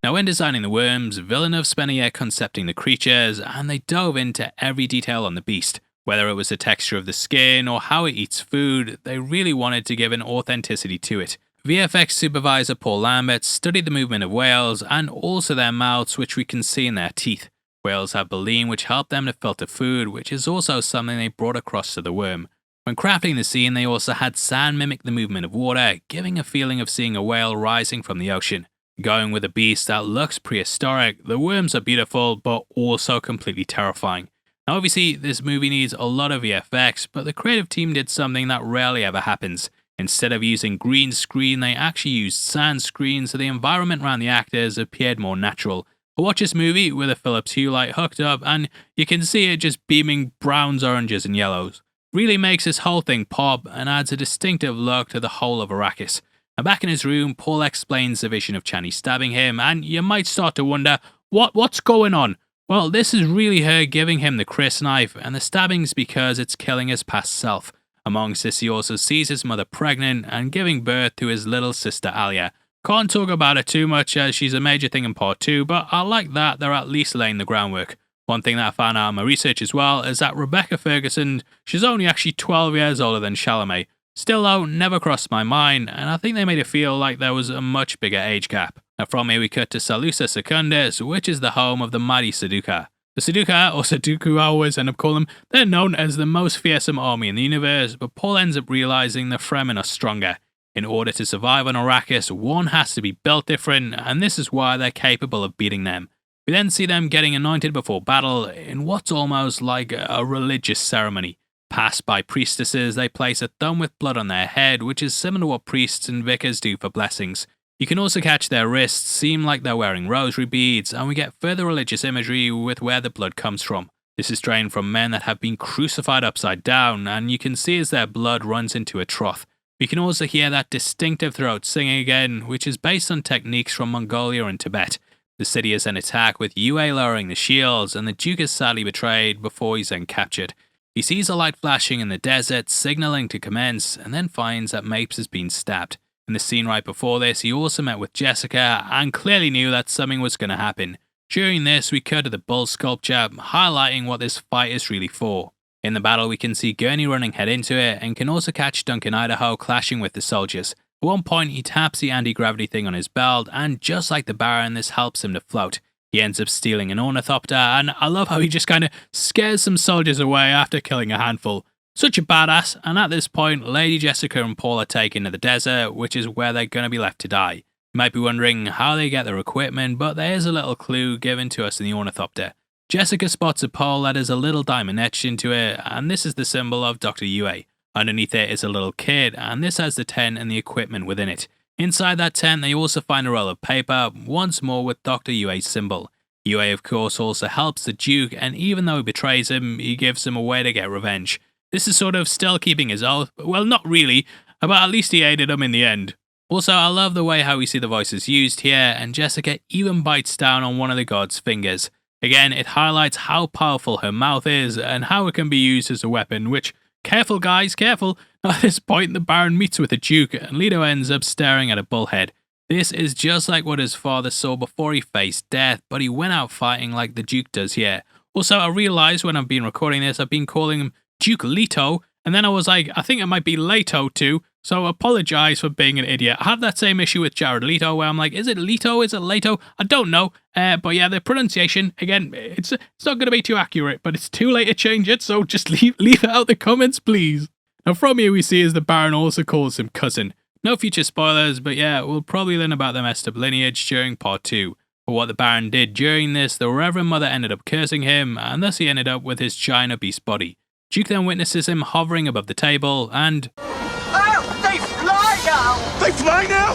Now when designing the worms, Villeneuve spent a year concepting the creatures, and they dove into every detail on the beast. Whether it was the texture of the skin or how it eats food, they really wanted to give an authenticity to it. VFX supervisor Paul Lambert studied the movement of whales and also their mouths, which we can see in their teeth. Whales have baleen, which help them to filter food, which is also something they brought across to the worm. When crafting the scene, they also had sand mimic the movement of water, giving a feeling of seeing a whale rising from the ocean. Going with a beast that looks prehistoric, the worms are beautiful, but also completely terrifying. Now obviously, this movie needs a lot of VFX, but the creative team did something that rarely ever happens. Instead of using green screen, they actually used sand screen, so the environment around the actors appeared more natural. I watch this movie with a Philips Hue light hooked up, and you can see it just beaming browns, oranges, and yellows. Really makes this whole thing pop and adds a distinctive look to the whole of Arrakis. And back in his room, Paul explains the vision of Chani stabbing him, and you might start to wonder, what's going on? Well, this is really her giving him the Chris knife, and the stabbing's because it's killing his past self. Amongst this, he also sees his mother pregnant and giving birth to his little sister Alia. Can't talk about it too much as she's a major thing in part 2, but I like that they're at least laying the groundwork. One thing that I found out in my research as well is that Rebecca Ferguson, she's only actually 12 years older than Chalamet. Still though, never crossed my mind, and I think they made it feel like there was a much bigger age gap. Now from here we cut to Salusa Secundus, which is the home of the mighty Suduka. The Suduka, or Sudoku I always end up calling them, they're known as the most fearsome army in the universe, but Paul ends up realising the Fremen are stronger. In order to survive on Arrakis, one has to be built different, and this is why they're capable of beating them. We then see them getting anointed before battle in what's almost like a religious ceremony. Passed by priestesses, they place a thumb with blood on their head, which is similar to what priests and vicars do for blessings. You can also catch their wrists seem like they're wearing rosary beads, and we get further religious imagery with where the blood comes from. This is drained from men that have been crucified upside down, and you can see as their blood runs into a trough. We can also hear that distinctive throat singing again, which is based on techniques from Mongolia and Tibet. The city is then attacked with Yue lowering the shields, and the Duke is sadly betrayed before he's then captured. He sees a light flashing in the desert, signalling to commence, and then finds that Mapes has been stabbed. In the scene right before this, he also met with Jessica, and clearly knew that something was going to happen. During this, we cut to the bull sculpture, highlighting what this fight is really for. In the battle, we can see Gurney running head into it, and can also catch Duncan Idaho clashing with the soldiers. At one point, he taps the anti-gravity thing on his belt, and just like the Baron, this helps him to float. He ends up stealing an ornithopter, and I love how he just kind of scares some soldiers away after killing a handful. Such a badass, and at this point, Lady Jessica and Paul are taken to the desert, which is where they're going to be left to die. You might be wondering how they get their equipment, but there is a little clue given to us in the ornithopter. Jessica spots a pole that has a little diamond etched into it, and this is the symbol of Dr. Yue. Underneath it is a little kid, and this has the tent and the equipment within it. Inside that tent, they also find a roll of paper, once more with Dr. Yue's symbol. Yue, of course, also helps the Duke, and even though he betrays him, he gives him a way to get revenge. This is sort of still keeping his oath. Well, not really, but at least he aided him in the end. Also, I love the way how we see the voices used here, and Jessica even bites down on one of the god's fingers. Again, it highlights how powerful her mouth is, and how it can be used as a weapon, which, careful guys, careful. At this point, the Baron meets with the Duke, and Leto ends up staring at a bullhead. This is just like what his father saw before he faced death, but he went out fighting like the Duke does here. Also, I realised when I've been recording this, I've been calling him Duke Leto, and then I was like, I think it might be Leto too, so apologise for being an idiot. I have that same issue with Jared Leto, where I'm like, is it Leto, is it Leto? I don't know, but yeah, the pronunciation, again, it's not going to be too accurate, but it's too late to change it, so just leave it out the comments, please. Now from here we see as the Baron also calls him cousin. No future spoilers, but yeah, we'll probably learn about the messed up lineage during part 2. But what the Baron did during this, the Reverend Mother ended up cursing him, and thus he ended up with his giant obese body. Duke then witnesses him hovering above the table, and... Oh, they fly now! They fly now!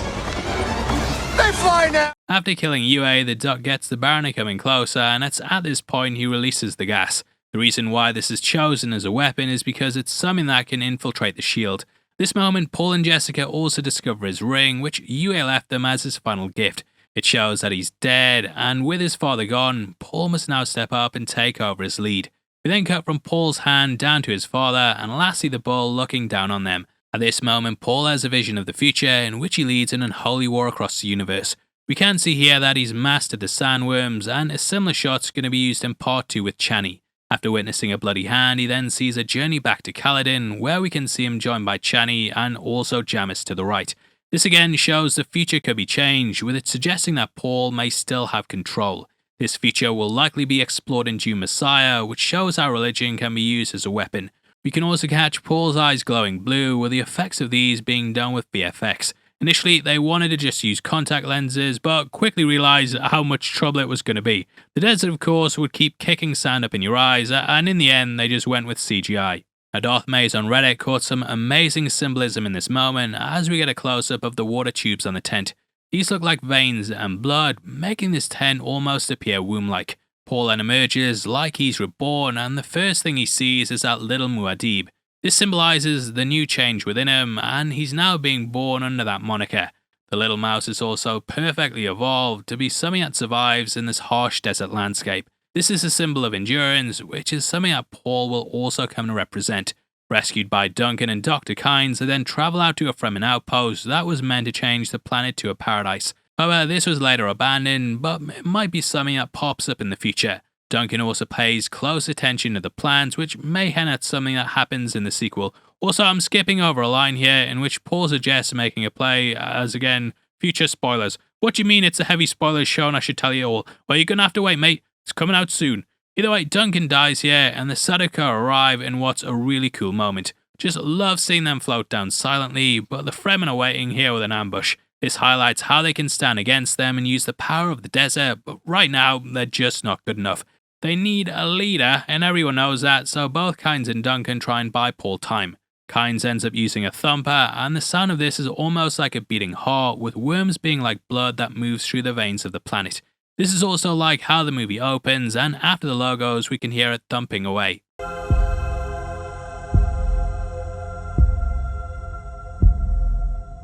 They fly now! After killing Yue, the Duck gets the Baron coming closer, and it's at this point he releases the gas. The reason why this is chosen as a weapon is because it's something that can infiltrate the shield. This moment, Paul and Jessica also discover his ring, which Yue left them as his final gift. It shows that he's dead, and with his father gone, Paul must now step up and take over his lead. We then cut from Paul's hand down to his father, and lastly the bull looking down on them. At this moment, Paul has a vision of the future in which he leads an unholy war across the universe. We can see here that he's mastered the sandworms, and a similar shot's going to be used in part 2 with Chani. After witnessing a bloody hand, he then sees a journey back to Kaladin, where we can see him joined by Chani and also Jamis to the right. This again shows the future could be changed, with it suggesting that Paul may still have control. This feature will likely be explored in Dune Messiah, which shows how religion can be used as a weapon. We can also catch Paul's eyes glowing blue, with the effects of these being done with VFX. Initially, they wanted to just use contact lenses, but quickly realised how much trouble it was going to be. The desert, of course, would keep kicking sand up in your eyes, and in the end, they just went with CGI. Now, Darth Maze on Reddit caught some amazing symbolism in this moment, as we get a close-up of the water tubes on the tent. These look like veins and blood, making this tent almost appear womb-like. Paul then emerges like he's reborn, and the first thing he sees is that little Muad'Dib. This symbolizes the new change within him, and he's now being born under that moniker. The little mouse is also perfectly evolved to be something that survives in this harsh desert landscape. This is a symbol of endurance, which is something that Paul will also come to represent. Rescued by Duncan and Dr. Kynes, they then travel out to a Fremen outpost that was meant to change the planet to a paradise. However, this was later abandoned, but it might be something that pops up in the future. Duncan also pays close attention to the plans, which may hint at something that happens in the sequel. Also, I'm skipping over a line here in which Paul suggests making a play, as again, future spoilers. What do you mean it's a heavy spoilers show and I should tell you all? Well, you're gonna have to wait, mate. It's coming out soon. Either way, Duncan dies here, and the Sadako arrive in what's a really cool moment. Just love seeing them float down silently, but the Fremen are waiting here with an ambush. This highlights how they can stand against them and use the power of the desert, but right now, they're just not good enough. They need a leader, and everyone knows that, so both Kynes and Duncan try and buy Paul time. Kynes ends up using a thumper, and the sound of this is almost like a beating heart, with worms being like blood that moves through the veins of the planet. This is also like how the movie opens, and after the logos we can hear it thumping away.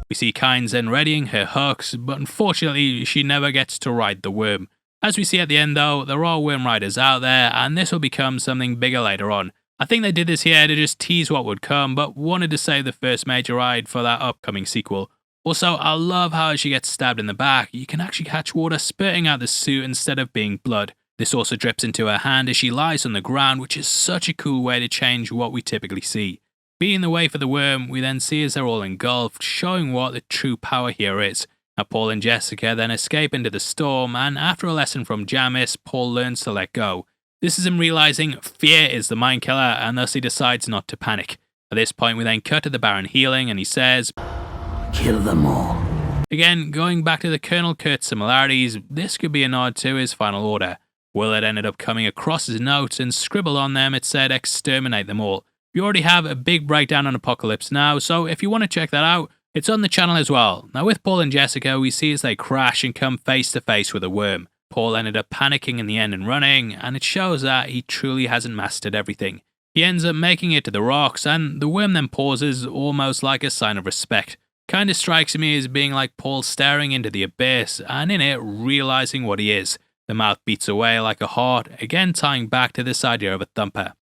We see Kynes then readying her hooks, but unfortunately she never gets to ride the worm. As we see at the end though, there are worm riders out there, and this will become something bigger later on. I think they did this here to just tease what would come, but wanted to save the first major ride for that upcoming sequel. Also, I love how as she gets stabbed in the back, you can actually catch water spurting out the suit instead of being blood. This also drips into her hand as she lies on the ground, which is such a cool way to change what we typically see. Being the way for the worm, we then see as they're all engulfed, showing what the true power here is. Now Paul and Jessica then escape into the storm, and after a lesson from Jamis, Paul learns to let go. This is him realizing fear is the mind killer, and thus he decides not to panic. At this point we then cut to the Baron healing, and he says, "Kill them all." Again, going back to the Colonel Kurt similarities, this could be a nod to his final order. Willard ended up coming across his notes and scribbled on them it said exterminate them all. We already have a big breakdown on Apocalypse Now, so if you want to check that out, it's on the channel as well. Now with Paul and Jessica, we see as they crash and come face to face with a worm. Paul ended up panicking in the end and running, and it shows that he truly hasn't mastered everything. He ends up making it to the rocks, and the worm then pauses almost like a sign of respect. Kinda strikes me as being like Paul staring into the abyss, and in it realizing what he is. The mouth beats away like a heart, again tying back to this idea of a thumper.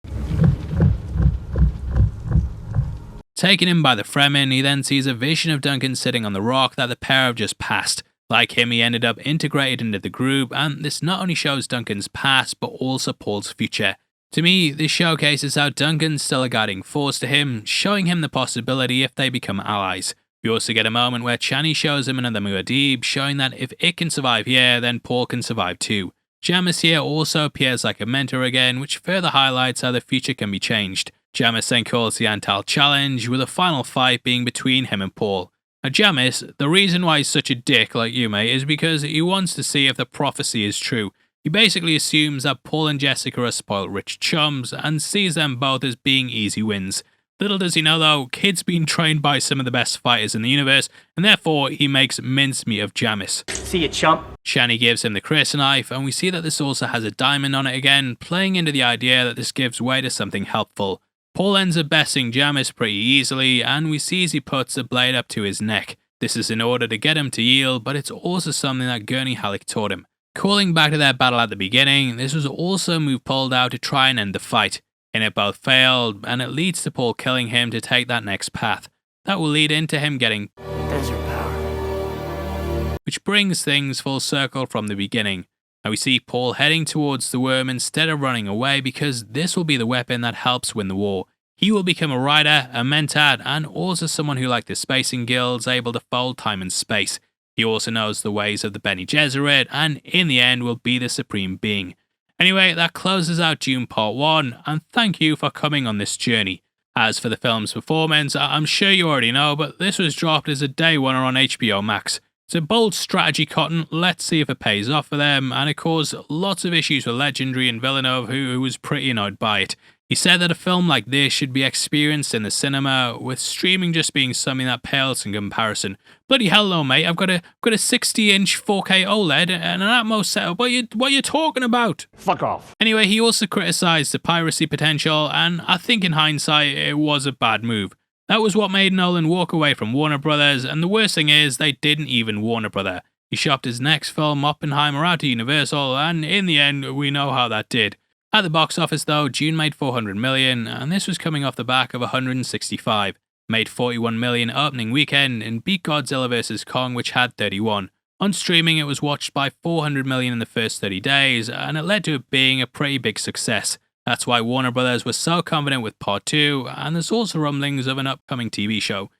Taken in by the Fremen, he then sees a vision of Duncan sitting on the rock that the pair have just passed. Like him, he ended up integrated into the group, and this not only shows Duncan's past, but also Paul's future. To me, this showcases how Duncan's still a guiding force to him, showing him the possibility if they become allies. We also get a moment where Chani shows him another Muad'Dib, showing that if it can survive here, then Paul can survive too. Jamis here also appears like a mentor again, which further highlights how the future can be changed. Jamis then calls the Antal challenge, with a final fight being between him and Paul. Now Jamis, the reason why he's such a dick like you mate is because he wants to see if the prophecy is true. He basically assumes that Paul and Jessica are spoiled rich chums and sees them both as being easy wins. Little does he know though, Kid's been trained by some of the best fighters in the universe, and therefore he makes mincemeat of Jamis. See ya, chump. Chani gives him the crisp knife, and we see that this also has a diamond on it again, playing into the idea that this gives way to something helpful. Paul ends up besting Jamis pretty easily, and we see as he puts the blade up to his neck. This is in order to get him to yield, but it's also something that Gurney Halleck taught him. Calling back to their battle at the beginning, this was also a move pulled out to try and end the fight. In it both failed, and it leads to Paul killing him to take that next path. That will lead into him getting desert power, which brings things full circle from the beginning. Now we see Paul heading towards the worm instead of running away, because this will be the weapon that helps win the war. He will become a rider, a mentad, and also someone who, like the Spacing Guild's, able to fold time and space. He also knows the ways of the Bene Gesserit, and in the end will be the supreme being. Anyway, that closes out Dune Part 1, and thank you for coming on this journey. As for the film's performance, I'm sure you already know, but this was dropped as a day oneer on HBO Max. It's a bold strategy, Cotton. Let's see if it pays off for them, and it caused lots of issues with Legendary and Villeneuve, who was pretty annoyed by it. He said that a film like this should be experienced in the cinema, with streaming just being something that pales in comparison. Bloody hell no, mate, I've got a 60-inch 4K OLED and an Atmos setup. What you talking about? Fuck off. Anyway, he also criticised the piracy potential, and I think in hindsight it was a bad move. That was what made Nolan walk away from Warner Brothers, and the worst thing is they didn't even Warner Brother. He shopped his next film, Oppenheimer, out to Universal, and in the end, we know how that did. At the box office though, Dune made $400 million, and this was coming off the back of $165. Made $41 million opening weekend, and beat Godzilla vs. Kong, which had $31. On streaming, it was watched by $400 million in the first 30 days, and it led to it being a pretty big success. That's why Warner Brothers was so confident with Part 2, and there's also rumblings of an upcoming TV show.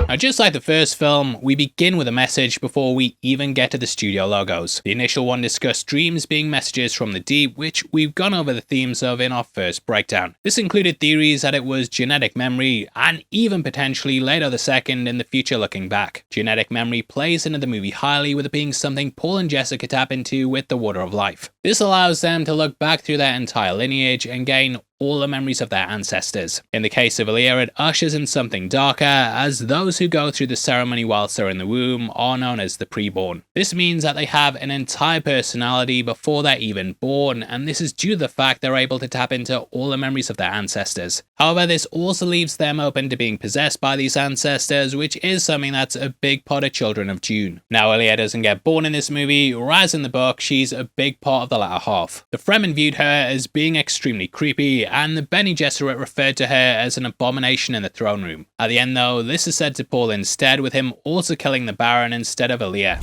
Now, just like the first film, we begin with a message before we even get to the studio logos. The initial one discussed dreams being messages from the deep, which we've gone over the themes of in our first breakdown. This included theories that it was genetic memory, and even potentially Leto II in the future looking back. Genetic memory plays into the movie highly, with it being something Paul and Jessica tap into with the Water of Life. This allows them to look back through their entire lineage and gain all the memories of their ancestors. In the case of Alia, it ushers in something darker, as those who go through the ceremony whilst they're in the womb are known as the preborn. This means that they have an entire personality before they're even born, and this is due to the fact they're able to tap into all the memories of their ancestors. However, this also leaves them open to being possessed by these ancestors, which is something that's a big part of Children of Dune. Now, Alia doesn't get born in this movie, whereas in the book, she's a big part of the latter half. The Fremen viewed her as being extremely creepy, and the Bene Gesserit referred to her as an abomination in the throne room. At the end though, this is said to Paul instead, with him also killing the Baron instead of Alia.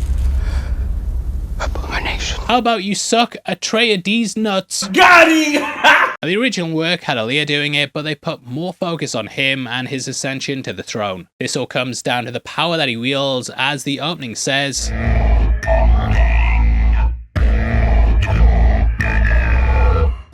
Abomination. How about you suck Atreides nuts? Got him! The original work had Alia doing it, but they put more focus on him and his ascension to the throne. This all comes down to the power that he wields, as the opening says.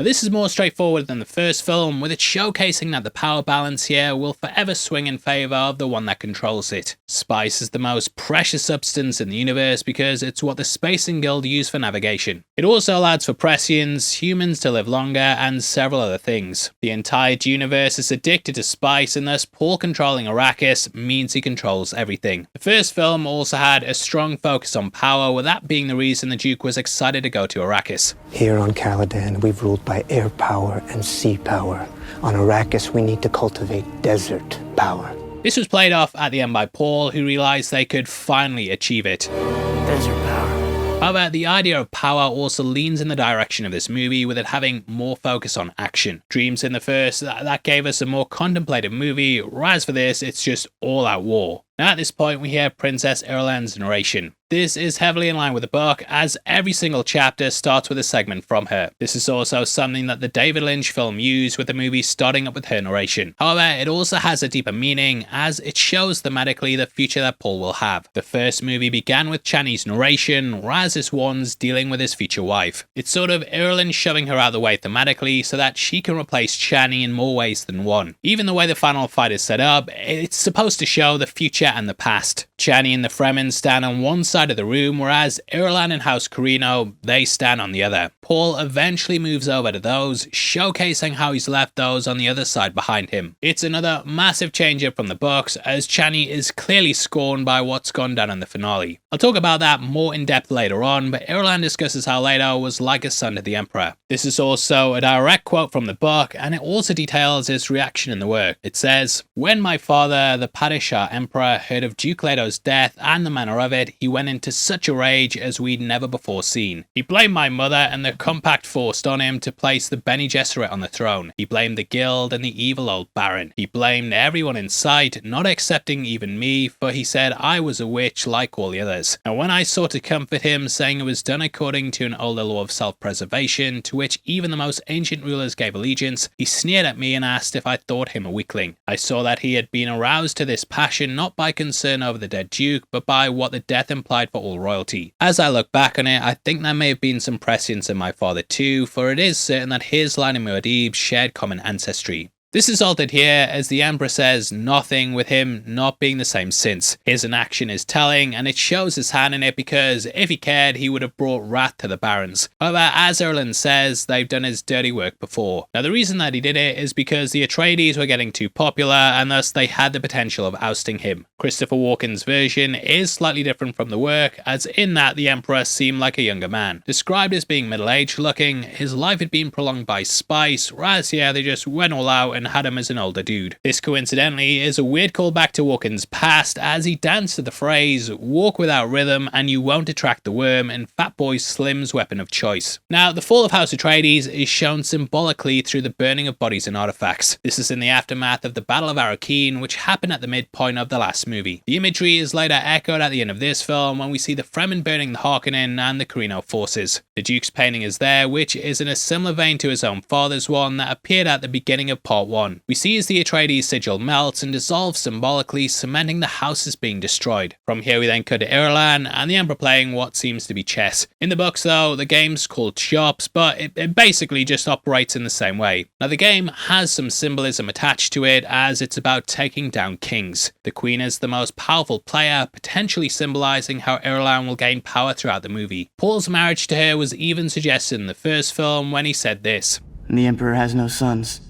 Now, this is more straightforward than the first film, with it showcasing that the power balance here will forever swing in favour of the one that controls it. Spice is the most precious substance in the universe because it's what the Spacing Guild use for navigation. It also allows for prescience, humans to live longer, and several other things. The entire universe is addicted to spice, and thus Paul controlling Arrakis means he controls everything. The first film also had a strong focus on power, with that being the reason the Duke was excited to go to Arrakis. Here on Caladan, we've ruled by air power and sea power. On Arrakis, we need to cultivate desert power. This was played off at the end by Paul, who realised they could finally achieve it. Desert power. However, the idea of power also leans in the direction of this movie, with it having more focus on action. Dreams in the first, that gave us a more contemplative movie, whereas for this, it's just all-out war. Now at this point, we hear Princess Irulan's narration. This is heavily in line with the book, as every single chapter starts with a segment from her. This is also something that the David Lynch film used, with the movie starting up with her narration. However, it also has a deeper meaning, as it shows thematically the future that Paul will have. The first movie began with Chani's narration, whereas this one's dealing with his future wife. It's sort of Irulan shoving her out of the way thematically so that she can replace Chani in more ways than one. Even the way the final fight is set up, it's supposed to show the future and the past. Chani and the Fremen stand on one side of the room, whereas Irulan and House Corrino, they stand on the other. Paul eventually moves over to those, showcasing how he's left those on the other side behind him. It's another massive change up from the books, as Chani is clearly scorned by what's gone down in the finale. I'll talk about that more in depth later on, but Irulan discusses how Leto was like a son to the Emperor. This is also a direct quote from the book, and it also details his reaction in the work. It says, "When my father, the Padishah Emperor, heard of Duke Leto's death and the manner of it, he went into such a rage as we'd never before seen. He blamed my mother and the compact forced on him to place the Bene Gesserit on the throne. He blamed the guild and the evil old Baron. He blamed everyone in sight, not excepting even me, for he said I was a witch like all the others. And when I sought to comfort him, saying it was done according to an older law of self-preservation, to which even the most ancient rulers gave allegiance, he sneered at me and asked if I thought him a weakling. I saw that he had been aroused to this passion not by concern over the dead Duke, but by what the death implied for all royalty. As I look back on it, I think there may have been some prescience in my father too, for it is certain that his line of Muad'Dib shared common ancestry." This is altered here as the Emperor says nothing, with him not being the same since. His inaction is telling, and it shows his hand in it because if he cared, he would have brought wrath to the barons. However, as Erlen says, they've done his dirty work before. Now the reason that he did it is because the Atreides were getting too popular, and thus they had the potential of ousting him. Christopher Walken's version is slightly different from the work, as in that the Emperor seemed like a younger man. Described as being middle-aged looking, his life had been prolonged by spice, whereas here they just went all out and had him as an older dude. This coincidentally is a weird callback to Walken's past, as he danced to the phrase "walk without rhythm and you won't attract the worm" in Fatboy Slim's weapon of choice. Now, the fall of House Atreides is shown symbolically through the burning of bodies and artifacts. This is in the aftermath of the Battle of Arrakis, which happened at the midpoint of the last movie. The imagery is later echoed at the end of this film when we see the Fremen burning the Harkonnen and the Carino forces. The Duke's painting is there, which is in a similar vein to his own father's one that appeared at the beginning of Part 1. We see as the Atreides sigil melts and dissolves symbolically, cementing the house as being destroyed. From here we then cut to Irulan and the Emperor playing what seems to be chess. In the books though, the game's called Shops, but it basically just operates in the same way. Now the game has some symbolism attached to it, as it's about taking down kings. The Queen is the most powerful player, potentially symbolizing how Irulan will gain power throughout the movie. Paul's marriage to her was even suggested in the first film when he said this: "And the Emperor has no sons,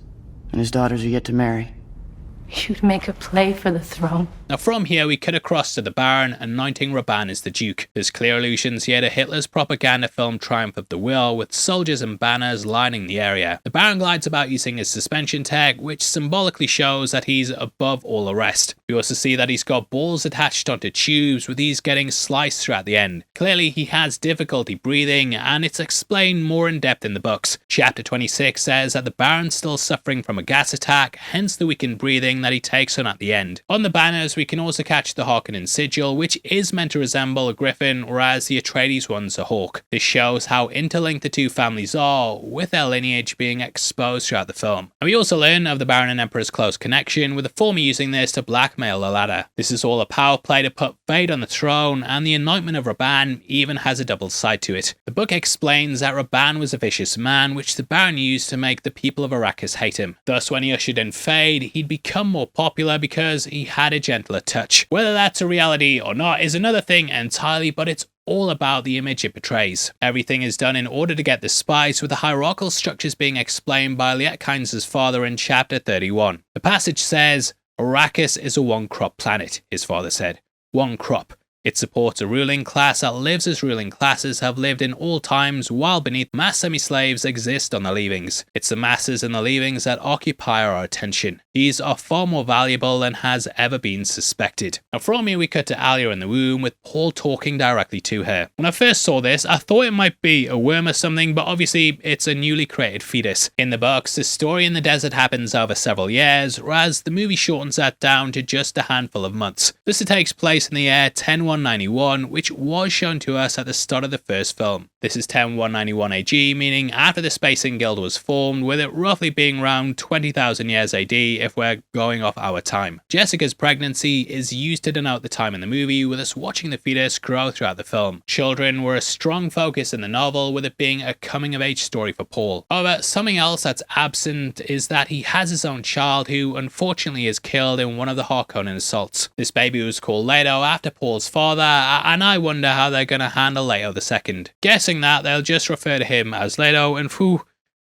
and his daughters are yet to marry. You'd make a play for the throne." Now from here we cut across to the Baron anointing Rabban as the Duke. There's clear allusions here to Hitler's propaganda film Triumph of the Will, with soldiers and banners lining the area. The Baron glides about using his suspension tech, which symbolically shows that he's above all the rest. We also see that he's got balls attached onto tubes, with these getting sliced throughout the end. Clearly he has difficulty breathing, and it's explained more in depth in the books. Chapter 26 says that the Baron's still suffering from a gas attack, hence the weakened breathing that he takes on at the end. On the banners we can also catch the Harkonnen sigil, which is meant to resemble a griffin, whereas the Atreides one's a hawk. This shows how interlinked the two families are, with their lineage being exposed throughout the film. And we also learn of the Baron and Emperor's close connection, with the former using this to blackmail the latter. This is all a power play to put Feyd on the throne, and the anointment of Rabban even has a double side to it. The book explains that Rabban was a vicious man, which the Baron used to make the people of Arrakis hate him. Thus when he ushered in Feyd, he'd become more popular because he had a gentler touch. Whether that's a reality or not is another thing entirely, but it's all about the image it portrays. Everything is done in order to get the spice, with the hierarchical structures being explained by Liet Kynes' father in chapter 31. The passage says, "Arrakis is a one-crop planet," his father said. One crop. It supports a ruling class that lives as ruling classes have lived in all times, while beneath mass semi-slaves exist on the leavings. It's the masses and the leavings that occupy our attention. These are far more valuable than has ever been suspected. Now from here we cut to Alia in the womb, with Paul talking directly to her. When I first saw this, I thought it might be a worm or something, but obviously it's a newly created fetus. In the books, the story in the desert happens over several years, whereas the movie shortens that down to just a handful of months. This takes place in the year 10191, which was shown to us at the start of the first film. This is 10191 AG, meaning after the Spacing Guild was formed, with it roughly being around 20,000 years AD if we're going off our time. Jessica's pregnancy is used to denote the time in the movie, with us watching the fetus grow throughout the film. Children were a strong focus in the novel, with it being a coming-of-age story for Paul. However, something else that's absent is that he has his own child who unfortunately is killed in one of the Harkonnen assaults. This baby was called Leto after Paul's father, and I wonder how they're going to handle Leto II. Guessing that they'll just refer to him as Leto, and whew,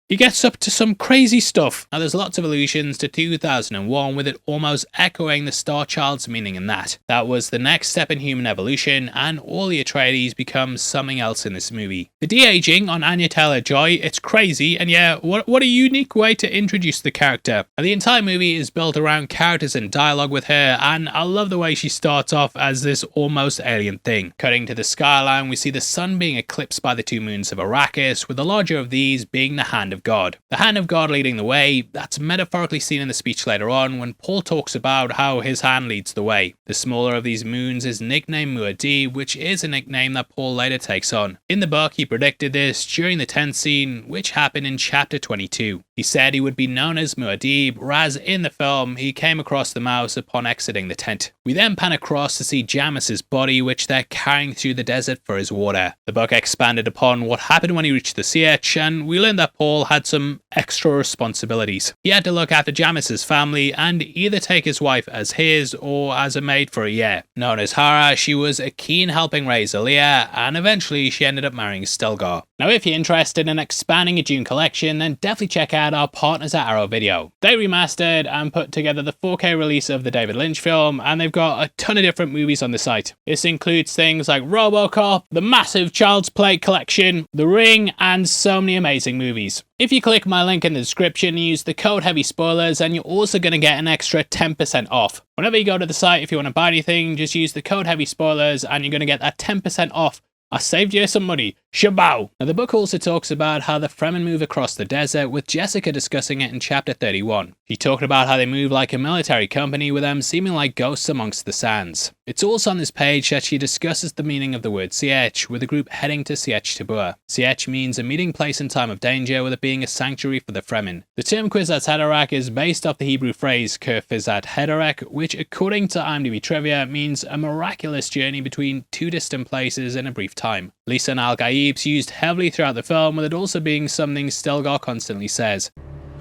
he gets up to some crazy stuff. Now there's lots of allusions to 2001, with it almost echoing the Star Child's meaning in that. That was the next step in human evolution, and all the Atreides become something else in this movie. The de-aging on Anya Taylor-Joy, it's crazy, and yeah, what a unique way to introduce the character. And the entire movie is built around characters and dialogue with her, and I love the way she starts off as this almost alien thing. Cutting to the skyline, we see the sun being eclipsed by the two moons of Arrakis, with the larger of these being the Hand of God. The Hand of God leading the way, that's metaphorically seen in the speech later on when Paul talks about how his hand leads the way. The smaller of these moons is nicknamed Muad'Dib, which is a nickname that Paul later takes on. In the book, he predicted this during the tent scene, which happened in chapter 22. He said he would be known as Muad'Dib, whereas in the film, he came across the mouse upon exiting the tent. We then pan across to see Jamis's body, which they're carrying through the desert for his water. The book expanded upon what happened when he reached the Sietch, and we learned that Paul had some extra responsibilities. He had to look after Jamis's family and either take his wife as his or as a maid for a year. Known as Hara, she was a keen helping raise Alia, and eventually she ended up marrying Stilgar. Now if you're interested in expanding a Dune collection, then definitely check out our partners at Arrow Video. They remastered and put together the 4K release of the David Lynch film, and they've got a ton of different movies on the site. This includes things like RoboCop, the massive Child's Play collection, The Ring, and so many amazing movies. If you click my link in the description and use the code HEAVYSpoilers, and you're also going to get an extra 10% off. Whenever you go to the site, if you want to buy anything, just use the code HEAVYSpoilers and you're going to get that 10% off. I saved you some money. Shabao! Now the book also talks about how the Fremen move across the desert, with Jessica discussing it in chapter 31. She talked about how they move like a military company, with them seeming like ghosts amongst the sands. It's also on this page that she discusses the meaning of the word Sietch, with the group heading to Sietch Tabua. Sietch means a meeting place in time of danger, with it being a sanctuary for the Fremen. The term Kwisatz Haderach is based off the Hebrew phrase Kwisatz Haderach, which according to IMDb trivia means a miraculous journey between two distant places in a brief time. Lisan al-Gaib's used heavily throughout the film, with it also being something Stilgar constantly says.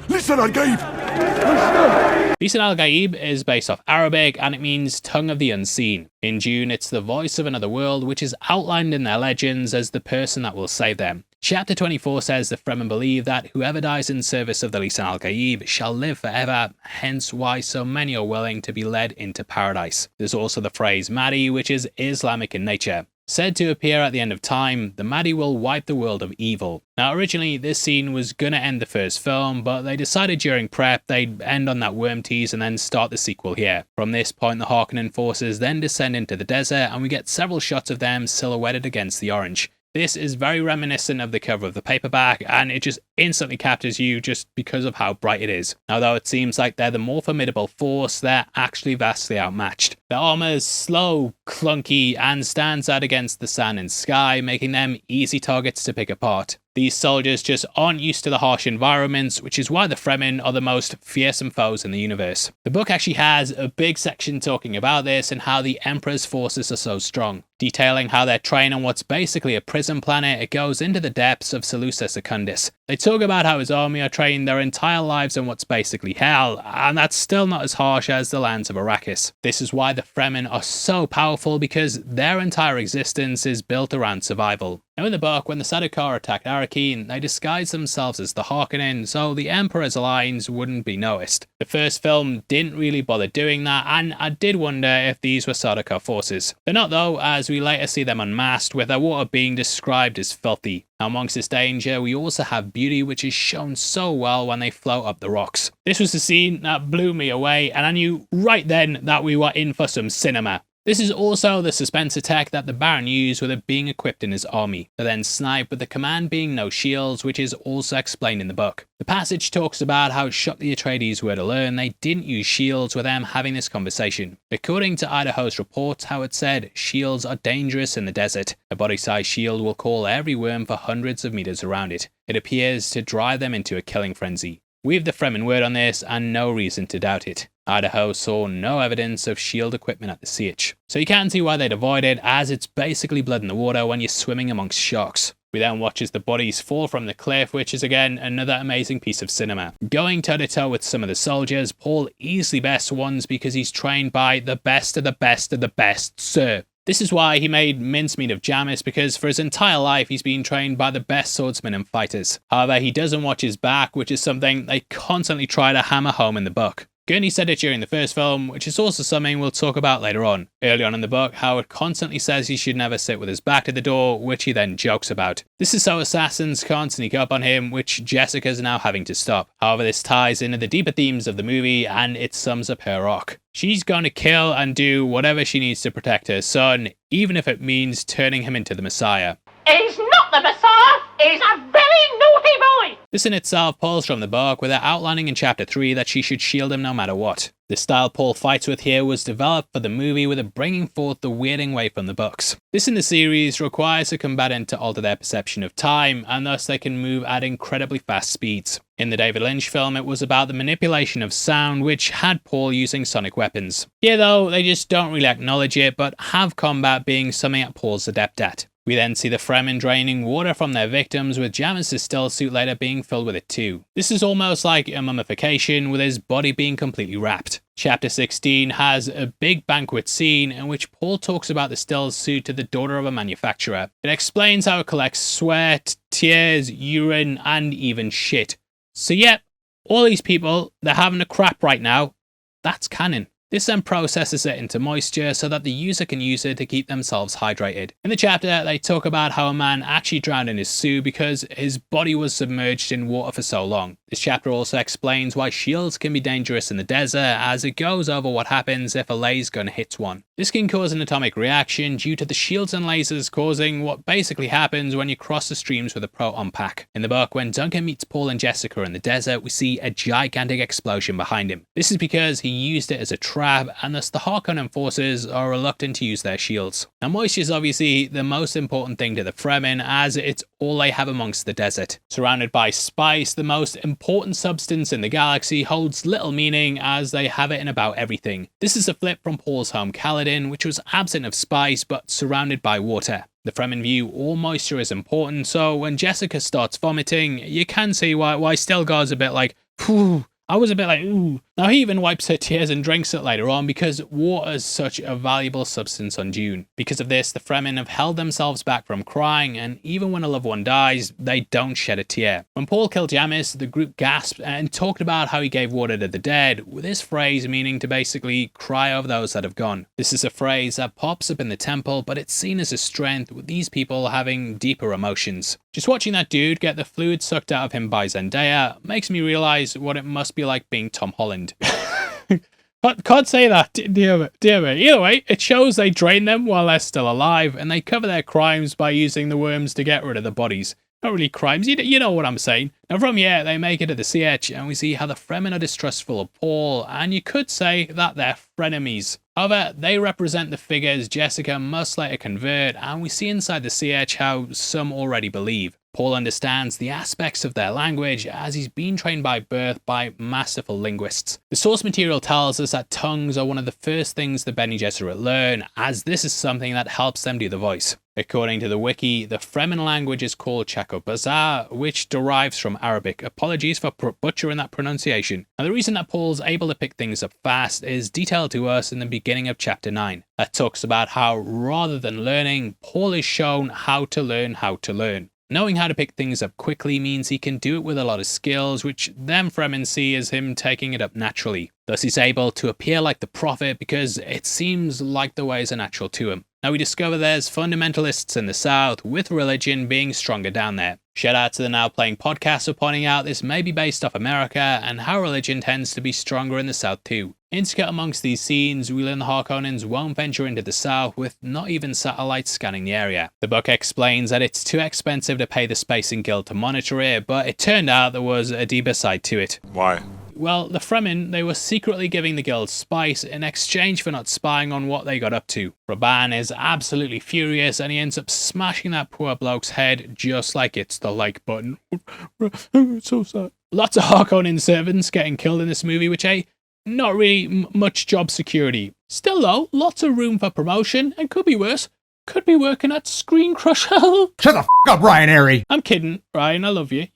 Lisan al-Gaib! Lisan al-Gaib is based off Arabic, and it means tongue of the unseen. In Dune, it's the voice of another world, which is outlined in their legends as the person that will save them. Chapter 24 says the Fremen believe that whoever dies in service of the Lisan al-Gaib shall live forever, hence why so many are willing to be led into paradise. There's also the phrase Mahdi, which is Islamic in nature. Said to appear at the end of time, the Mahdi will wipe the world of evil. Now originally this scene was gonna end the first film, but they decided during prep they'd end on that worm tease and then start the sequel here. From this point the Harkonnen forces then descend into the desert, and we get several shots of them silhouetted against the orange. This is very reminiscent of the cover of the paperback, and it just instantly captures you just because of how bright it is. Now though it seems like they're the more formidable force, they're actually vastly outmatched. Their armor is slow, clunky, and stands out against the sand and sky, making them easy targets to pick apart. These soldiers just aren't used to the harsh environments, which is why the Fremen are the most fearsome foes in the universe. The book actually has a big section talking about this and how the Emperor's forces are so strong. Detailing how they're trained on what's basically a prison planet, it goes into the depths of Seleucus Secundus. They talk about how his army are trained their entire lives on what's basically hell, and that's still not as harsh as the lands of Arrakis. This is why the Fremen are so powerful, because their entire existence is built around survival. Now in the book, when the Sardaukar attacked Arrakis, they disguised themselves as the Harkonnen, so the Emperor's lines wouldn't be noticed. The first film didn't really bother doing that, and I did wonder if these were Sardaukar forces. They're not though, as we later see them unmasked, with their water being described as filthy. Now amongst this danger, we also have beauty, which is shown so well when they float up the rocks. This was the scene that blew me away, and I knew right then that we were in for some cinema. This is also the suspense attack that the Baron used, with it being equipped in his army. They then snipe, with the command being no shields, which is also explained in the book. The passage talks about how shocked the Atreides were to learn they didn't use shields, with them having this conversation. According to Idaho's reports, how it said, shields are dangerous in the desert. A body-sized shield will call every worm for hundreds of meters around it. It appears to drive them into a killing frenzy. We have the Fremen word on this, and no reason to doubt it. Idaho saw no evidence of shield equipment at the Sietch, so you can see why they'd avoid it, as it's basically blood in the water when you're swimming amongst sharks. We then watch as the bodies fall from the cliff, which is again another amazing piece of cinema. Going toe to toe with some of the soldiers, Paul easily best ones because he's trained by the best of the best of the best, sir. This is why he made mincemeat of Jamis, because for his entire life he's been trained by the best swordsmen and fighters. However, he doesn't watch his back, which is something they constantly try to hammer home in the book. Gurney said it during the first film, which is also something we'll talk about later on. Early on in the book, Howard constantly says he should never sit with his back to the door, which he then jokes about. This is so assassins can't sneak up on him, which Jessica's now having to stop. However, this ties into the deeper themes of the movie, and it sums up her arc. She's going to kill and do whatever she needs to protect her son, even if it means turning him into the Messiah. He's not the Messiah! is a very naughty boy! This in itself pulls from the book, with it outlining in chapter 3 that she should shield him no matter what. The style Paul fights with here was developed for the movie, with it bringing forth the weirding way from the books. This in the series requires a combatant to alter their perception of time, and thus they can move at incredibly fast speeds. In the David Lynch film, it was about the manipulation of sound, which had Paul using sonic weapons. Here though, they just don't really acknowledge it, but have combat being something that Paul's adept at. We then see the Fremen draining water from their victims, with Jamis' still suit later being filled with it too. This is almost like a mummification, with his body being completely wrapped. Chapter 16 has a big banquet scene in which Paul talks about the still suit to the daughter of a manufacturer. It explains how it collects sweat, tears, urine, and even shit. So yep, all these people, they're having a crap right now. That's canon. This then processes it into moisture so that the user can use it to keep themselves hydrated. In the chapter, they talk about how a man actually drowned in his suit because his body was submerged in water for so long. This chapter also explains why shields can be dangerous in the desert, as it goes over what happens if a laser gun hits one. This can cause an atomic reaction due to the shields and lasers causing what basically happens when you cross the streams with a proton pack. In the book, when Duncan meets Paul and Jessica in the desert, we see a gigantic explosion behind him. This is because he used it as a trap, and thus the Harkonnen forces are reluctant to use their shields. Now moisture is obviously the most important thing to the Fremen, as it's all they have amongst the desert. Surrounded by spice, the most important substance in the galaxy holds little meaning, as they have it in about everything. This is a flip from Paul's home Caladan, which was absent of spice but surrounded by water. The Fremen view all moisture is important, so when Jessica starts vomiting, you can see why Stilgar's a bit like, phew. I was a bit like, ooh. Now he even wipes her tears and drinks it later on, because water is such a valuable substance on Dune. Because of this, the Fremen have held themselves back from crying, and even when a loved one dies, they don't shed a tear. When Paul killed Jamis, the group gasped and talked about how he gave water to the dead, with this phrase meaning to basically cry over those that have gone. This is a phrase that pops up in the temple, but it's seen as a strength, with these people having deeper emotions. Just watching that dude get the fluid sucked out of him by Zendaya makes me realize what it must be like being Tom Holland. Can't say that, dear me. Either way, it shows they drain them while they're still alive, and they cover their crimes by using the worms to get rid of the bodies. Not really crimes, you know what I'm saying. Now from here, they make it to the Sietch, and we see how the Fremen are distrustful of Paul, and you could say that they're frenemies. However, they represent the figures Jessica must later convert, and we see inside the Sietch how some already believe. Paul understands the aspects of their language, as he's been trained by birth by masterful linguists. The source material tells us that tongues are one of the first things the Bene Gesserit learn, as this is something that helps them do the voice. According to the wiki, the Fremen language is called Chakobazar, which derives from Arabic. Apologies for butchering that pronunciation. And the reason that Paul's able to pick things up fast is detailed to us in the beginning of chapter 9. That talks about how, rather than learning, Paul is shown how to learn how to learn. Knowing how to pick things up quickly means he can do it with a lot of skills, which them Fremen see as him taking it up naturally. Thus he's able to appear like the prophet because it seems like the ways are natural to him. Now we discover there's fundamentalists in the south, with religion being stronger down there. Shout out to the Now Playing podcast for pointing out this may be based off America, and how religion tends to be stronger in the south too. Intricate amongst these scenes, we learn the Harkonnens won't venture into the south, with not even satellites scanning the area. The book explains that it's too expensive to pay the Spacing Guild to monitor it, but it turned out there was a deeper side to it. Why? Well, the Fremen, they were secretly giving the guild spice in exchange for not spying on what they got up to. Raban is absolutely furious, and he ends up smashing that poor bloke's head just like it's the like button. It's so sad. Lots of Harkonnen servants getting killed in this movie, which not really much job security. Still though, lots of room for promotion, and could be worse. Could be working at Screen Crusher. Shut the f*** up, Ryan Airy. I'm kidding, Ryan, I love you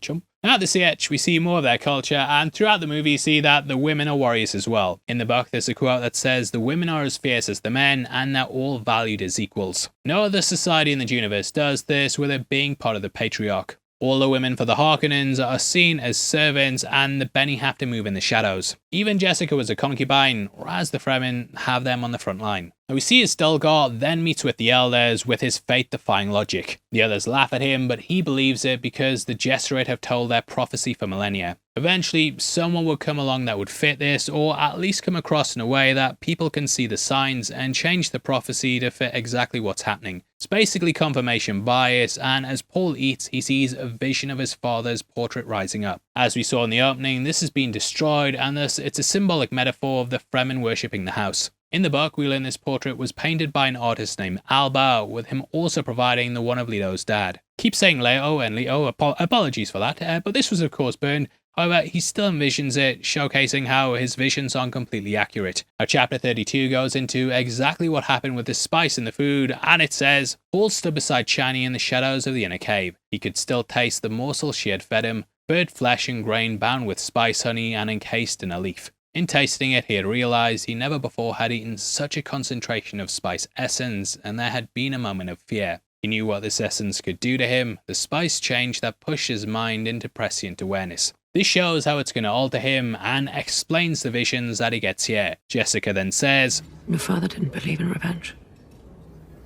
chump. At the Sietch, we see more of their culture, and throughout the movie see that the women are warriors as well. In the book, there's a quote that says, "The women are as fierce as the men, and they're all valued as equals." No other society in the universe does this, with it being part of the patriarch. All the women for the Harkonnens are seen as servants, and the Bene have to move in the shadows. Even Jessica was a concubine, whereas the Fremen have them on the front line. Now we see as Stilgar then meets with the elders with his fate-defying logic. The others laugh at him, but he believes it because the Gesserit have told their prophecy for millennia. Eventually, someone would come along that would fit this, or at least come across in a way that people can see the signs and change the prophecy to fit exactly what's happening. It's basically confirmation bias, and as Paul eats, he sees a vision of his father's portrait rising up. As we saw in the opening, this has been destroyed, and thus it's a symbolic metaphor of the Fremen worshipping the house. In the book, we learn this portrait was painted by an artist named Alba, with him also providing the one of Leo's dad. Keep saying Leo and Leo, apologies for that, but this was of course burned. However, he still envisions it, showcasing how his visions aren't completely accurate. Now, chapter 32 goes into exactly what happened with the spice in the food, and it says, Paul stood beside Chani in the shadows of the inner cave. He could still taste the morsel she had fed him, bird flesh and grain bound with spice honey and encased in a leaf. In tasting it, he had realized he never before had eaten such a concentration of spice essence, and there had been a moment of fear. He knew what this essence could do to him, the spice change that pushed his mind into prescient awareness. This shows how it's going to alter him and explains the visions that he gets here. Jessica then says, Your father didn't believe in revenge.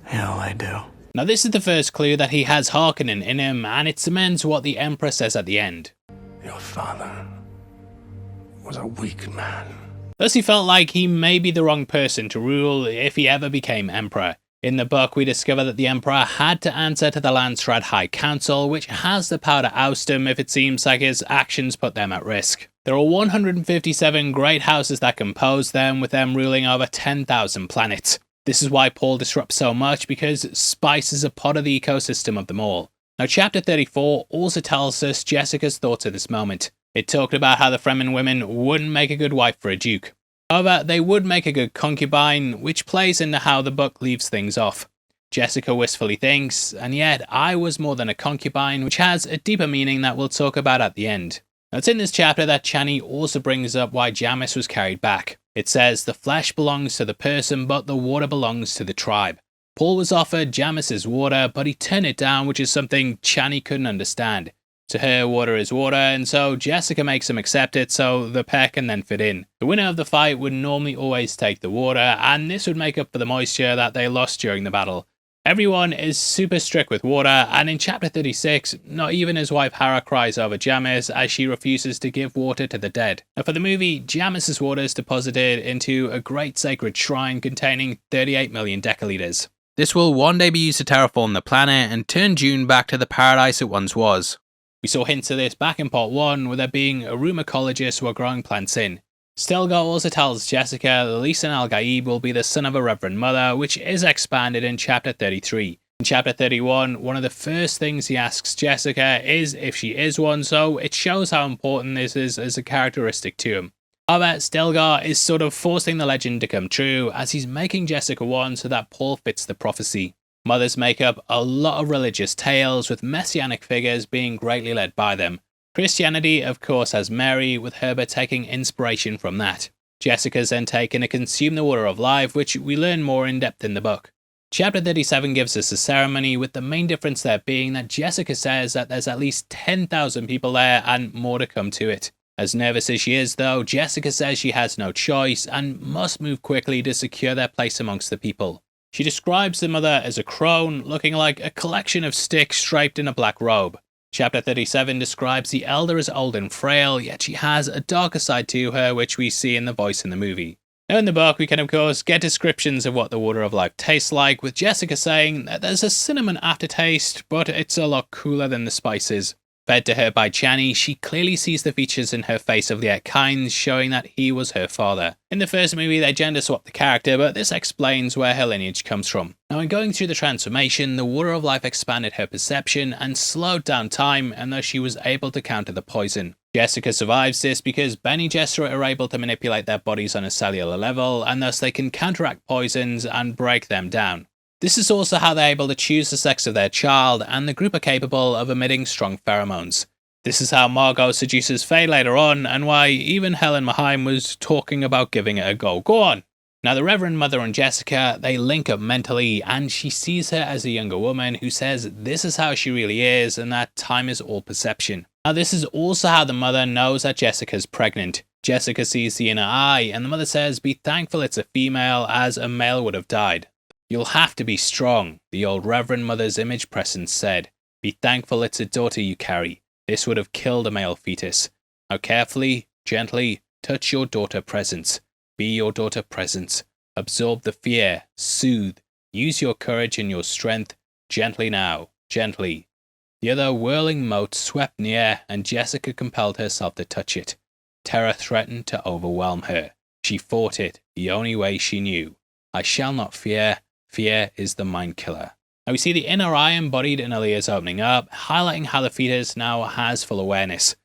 Hell, I do. Now this is the first clue that he has Harkonnen in him, and it cements what the Emperor says at the end. Your father was a weak man. Thus he felt like he may be the wrong person to rule if he ever became Emperor. In the book, we discover that the Emperor had to answer to the Landsraad High Council, which has the power to oust him if it seems like his actions put them at risk. There are 157 great houses that compose them, with them ruling over 10,000 planets. This is why Paul disrupts so much, because spice is a part of the ecosystem of them all. Now, chapter 34 also tells us Jessica's thoughts at this moment. It talked about how the Fremen women wouldn't make a good wife for a duke. However, they would make a good concubine, which plays into how the book leaves things off. Jessica wistfully thinks, and yet I was more than a concubine, which has a deeper meaning that we'll talk about at the end. Now, it's in this chapter that Chani also brings up why Jamis was carried back. It says the flesh belongs to the person, but the water belongs to the tribe. Paul was offered Jamis's water, but he turned it down, which is something Chani couldn't understand. To her, water is water, and so Jessica makes him accept it so the pair can then fit in. The winner of the fight would normally always take the water, and this would make up for the moisture that they lost during the battle. Everyone is super strict with water, and in chapter 36, not even his wife Hera cries over Jamis as she refuses to give water to the dead. Now for the movie, Jamis's water is deposited into a great sacred shrine containing 38 million decaliters. This will one day be used to terraform the planet and turn Dune back to the paradise it once was. We saw hints of this back in part 1, with there being a room ecologist who are growing plants in. Stilgar also tells Jessica that Lisan al-Gaib will be the son of a reverend mother, which is expanded in chapter 33. In chapter 31, one of the first things he asks Jessica is if she is one, so it shows how important this is as a characteristic to him. However, Stilgar is sort of forcing the legend to come true, as he's making Jessica one so that Paul fits the prophecy. Mothers make up a lot of religious tales, with messianic figures being greatly led by them. Christianity, of course, has Mary, with Herbert taking inspiration from that. Jessica's then taken to consume the water of life, which we learn more in depth in the book. Chapter 37 gives us a ceremony, with the main difference there being that Jessica says that there's at least 10,000 people there and more to come to it. As nervous as she is though, Jessica says she has no choice and must move quickly to secure their place amongst the people. She describes the mother as a crone, looking like a collection of sticks draped in a black robe. Chapter 37 describes the elder as old and frail, yet she has a darker side to her, which we see in the voice in the movie. Now in the book, we can of course get descriptions of what the water of life tastes like, with Jessica saying that there's a cinnamon aftertaste, but it's a lot cooler than the spices. Fed to her by Chani, she clearly sees the features in her face of Liet Kynes, showing that he was her father. In the first movie, they gender swap the character, but this explains where her lineage comes from. Now in going through the transformation, the water of life expanded her perception and slowed down time, and thus she was able to counter the poison. Jessica survives this because Bene Gesserit are able to manipulate their bodies on a cellular level, and thus they can counteract poisons and break them down. This is also how they're able to choose the sex of their child, and the group are capable of emitting strong pheromones. This is how Margot seduces Feyd later on, and why even Helen Maheim was talking about giving it a go. Go on! Now the Reverend Mother and Jessica, they link up mentally, and she sees her as a younger woman who says this is how she really is, and that time is all perception. Now this is also how the mother knows that Jessica's pregnant. Jessica sees the inner eye, and the mother says, "Be thankful it's a female, as a male would have died." "You'll have to be strong," the old Reverend Mother's image presence said. "Be thankful it's a daughter you carry. This would have killed a male fetus. Now carefully, gently, touch your daughter presence. Be your daughter presence. Absorb the fear, soothe, use your courage and your strength. Gently now, gently." The other whirling mote swept near, and Jessica compelled herself to touch it. Terror threatened to overwhelm her. She fought it the only way she knew. "I shall not fear. Fear is the mind killer." Now we see the inner eye embodied in Alia's opening up, highlighting how the fetus now has full awareness.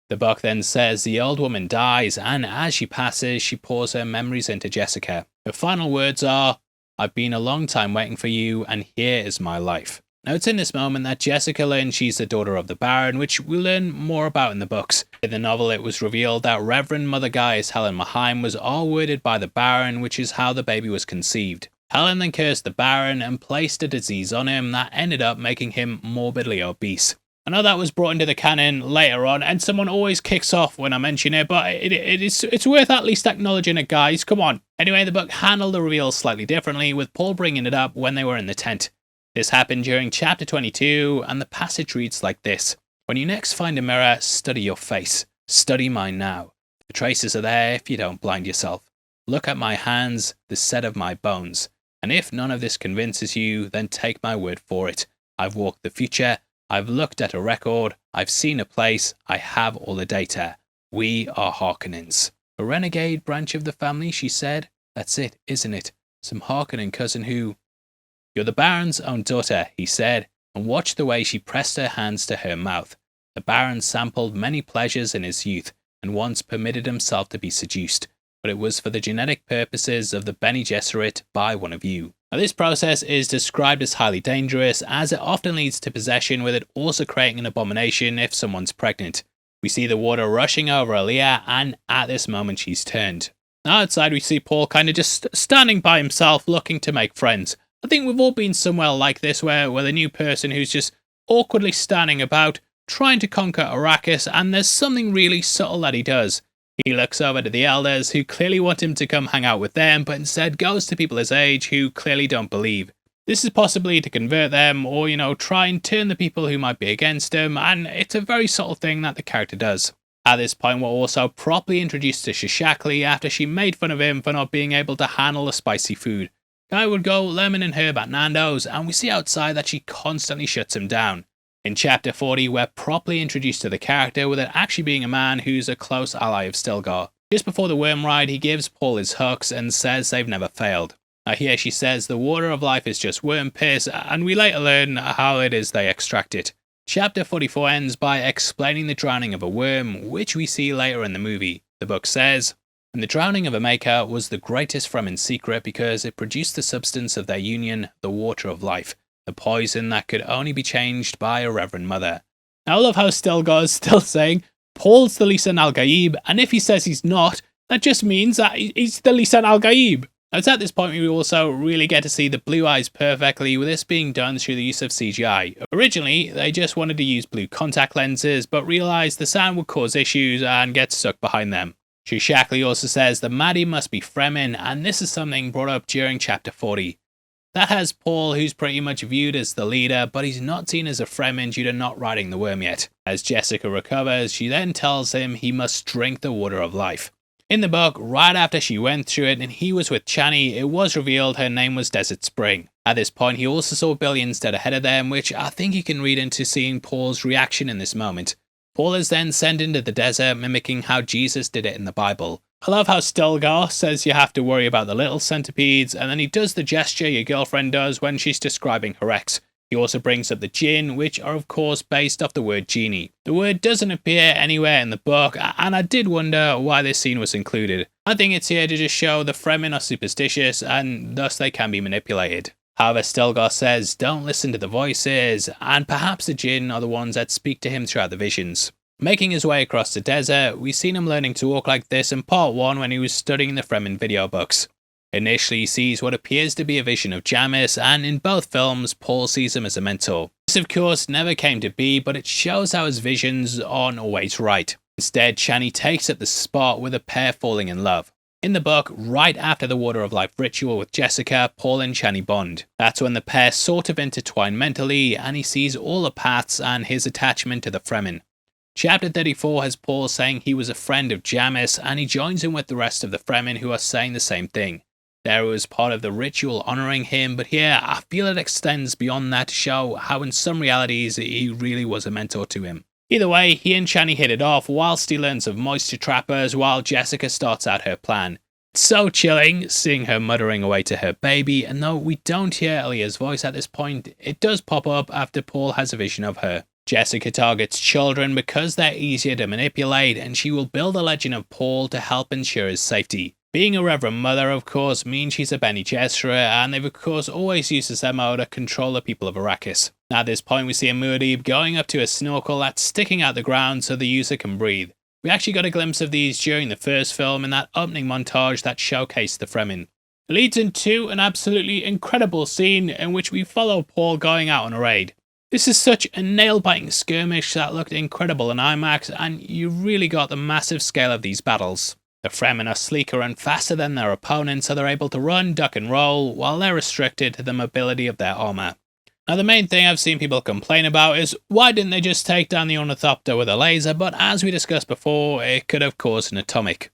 The book then says the old woman dies, and as she passes, she pours her memories into Jessica. Her final words are, "I've been a long time waiting for you, and here is my life." Now it's in this moment that Jessica learns she's the daughter of the Baron, which we'll learn more about in the books. In the novel, it was revealed that Reverend Mother Gaius Helen Maheim was all worded by the Baron, which is how the baby was conceived. Helen then cursed the Baron and placed a disease on him that ended up making him morbidly obese. I know that was brought into the canon later on, and someone always kicks off when I mention it, but it's worth at least acknowledging it, guys. Come on. Anyway, the book handled the reveal slightly differently, with Paul bringing it up when they were in the tent. This happened during chapter 22, and the passage reads like this. "When you next find a mirror, study your face. Study mine now. The traces are there if you don't blind yourself. Look at my hands, the set of my bones. And if none of this convinces you, then take my word for it. I've walked the future. I've looked at a record. I've seen a place. I have all the data. We are Harkonnens." "A renegade branch of the family," she said. "That's it, isn't it? Some Harkonnen cousin who—" "You're the Baron's own daughter," he said, and watched the way she pressed her hands to her mouth. The Baron sampled many pleasures in his youth, and once permitted himself to be seduced, but it was for the genetic purposes of the Bene Gesserit by one of you. Now, this process is described as highly dangerous, as it often leads to possession, with it also creating an abomination if someone's pregnant. We see the water rushing over Alia, and at this moment she's turned. Now outside we see Paul kind of just standing by himself, looking to make friends. I think we've all been somewhere like this, where the new person who's just awkwardly standing about, trying to conquer Arrakis, and there's something really subtle that he does. He looks over to the elders, who clearly want him to come hang out with them, but instead goes to people his age who clearly don't believe. This is possibly to convert them, or, try and turn the people who might be against him, and it's a very subtle thing that the character does. At this point, we're also properly introduced to Shishakli after she made fun of him for not being able to handle the spicy food. Guy would go lemon and herb at Nando's, and we see outside that she constantly shuts him down. In chapter 40, we're properly introduced to the character, with it actually being a man who's a close ally of Stilgar. Just before the worm ride, he gives Paul his hooks and says they've never failed. Now here she says the water of life is just worm piss, and we later learn how it is they extract it. Chapter 44 ends by explaining the drowning of a worm, which we see later in the movie. The book says, "And the drowning of a maker was the greatest Fremen's secret, because it produced the substance of their union, the water of life. The poison that could only be changed by a Reverend Mother." Now I love how Stilgar is still saying Paul's the Lisan al-Gaib, and if he says he's not, that just means that he's the Lisan al-Gaib. Now it's at this point we also really get to see the blue eyes perfectly, with this being done through the use of CGI. Originally, they just wanted to use blue contact lenses, but realised the sound would cause issues and get stuck behind them. Shishakli also says the Mahdi must be Fremen, and this is something brought up during chapter 40. That has Paul, who's pretty much viewed as the leader, but he's not seen as a Fremen due to not riding the worm yet. As Jessica recovers, she then tells him he must drink the water of life. In the book, right after she went through it and he was with Chani, it was revealed her name was Desert Spring. At this point, he also saw billions dead ahead of them, which I think you can read into seeing Paul's reaction in this moment. Paul is then sent into the desert, mimicking how Jesus did it in the Bible. I love how Stilgar says you have to worry about the little centipedes, and then he does the gesture your girlfriend does when she's describing her ex. He also brings up the jinn, which are of course based off the word genie. The word doesn't appear anywhere in the book, and I did wonder why this scene was included. I think it's here to just show the Fremen are superstitious, and thus they can be manipulated. However, Stilgar says don't listen to the voices, and perhaps the jinn are the ones that speak to him throughout the visions. Making his way across the desert, we've seen him learning to walk like this in part 1 when he was studying the Fremen video books. Initially he sees what appears to be a vision of Jamis, and in both films Paul sees him as a mentor. This of course never came to be, but it shows how his visions aren't always right. Instead, Chani takes up the spot with the pair falling in love. In the book, right after the Water of Life ritual with Jessica, Paul and Chani bond. That's when the pair sort of intertwine mentally, and he sees all the paths and his attachment to the Fremen. Chapter 34 has Paul saying he was a friend of Jamis, and he joins in with the rest of the Fremen who are saying the same thing. There was part of the ritual honouring him, but here I feel it extends beyond that to show how in some realities he really was a mentor to him. Either way, he and Chani hit it off whilst he learns of moisture trappers while Jessica starts out her plan. It's so chilling seeing her muttering away to her baby, and though we don't hear Alia's voice at this point, it does pop up after Paul has a vision of her. Jessica targets children because they're easier to manipulate, and she will build a legend of Paul to help ensure his safety. Being a Reverend Mother, of course, means she's a Bene Gesserit, and they've of course always used this MO to control the people of Arrakis. At this point we see a Muad'Dib going up to a snorkel that's sticking out the ground so the user can breathe. We actually got a glimpse of these during the first film in that opening montage that showcased the Fremen. It leads into an absolutely incredible scene in which we follow Paul going out on a raid. This is such a nail-biting skirmish that looked incredible in Imax, and you really got the massive scale of these battles. The Fremen are sleeker and faster than their opponents, so they're able to run, duck and roll, while they're restricted to the mobility of their armour. Now the main thing I've seen people complain about is why didn't they just take down the Ornithopter with a laser, but as we discussed before, it could have caused an atomic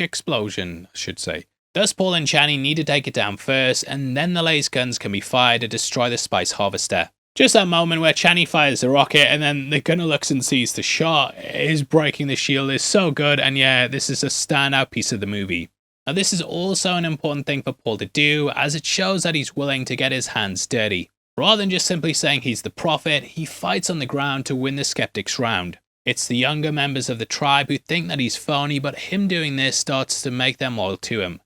explosion, I should say. Thus Paul and Chani need to take it down first, and then the laser guns can be fired to destroy the spice harvester. Just that moment where Chani fires the rocket and then the gunner looks and sees the shot, his breaking the shield is so good, and yeah, this is a standout piece of the movie. Now this is also an important thing for Paul to do, as it shows that he's willing to get his hands dirty. Rather than just simply saying he's the prophet, he fights on the ground to win the skeptics round. It's the younger members of the tribe who think that he's phony, but him doing this starts to make them loyal to him.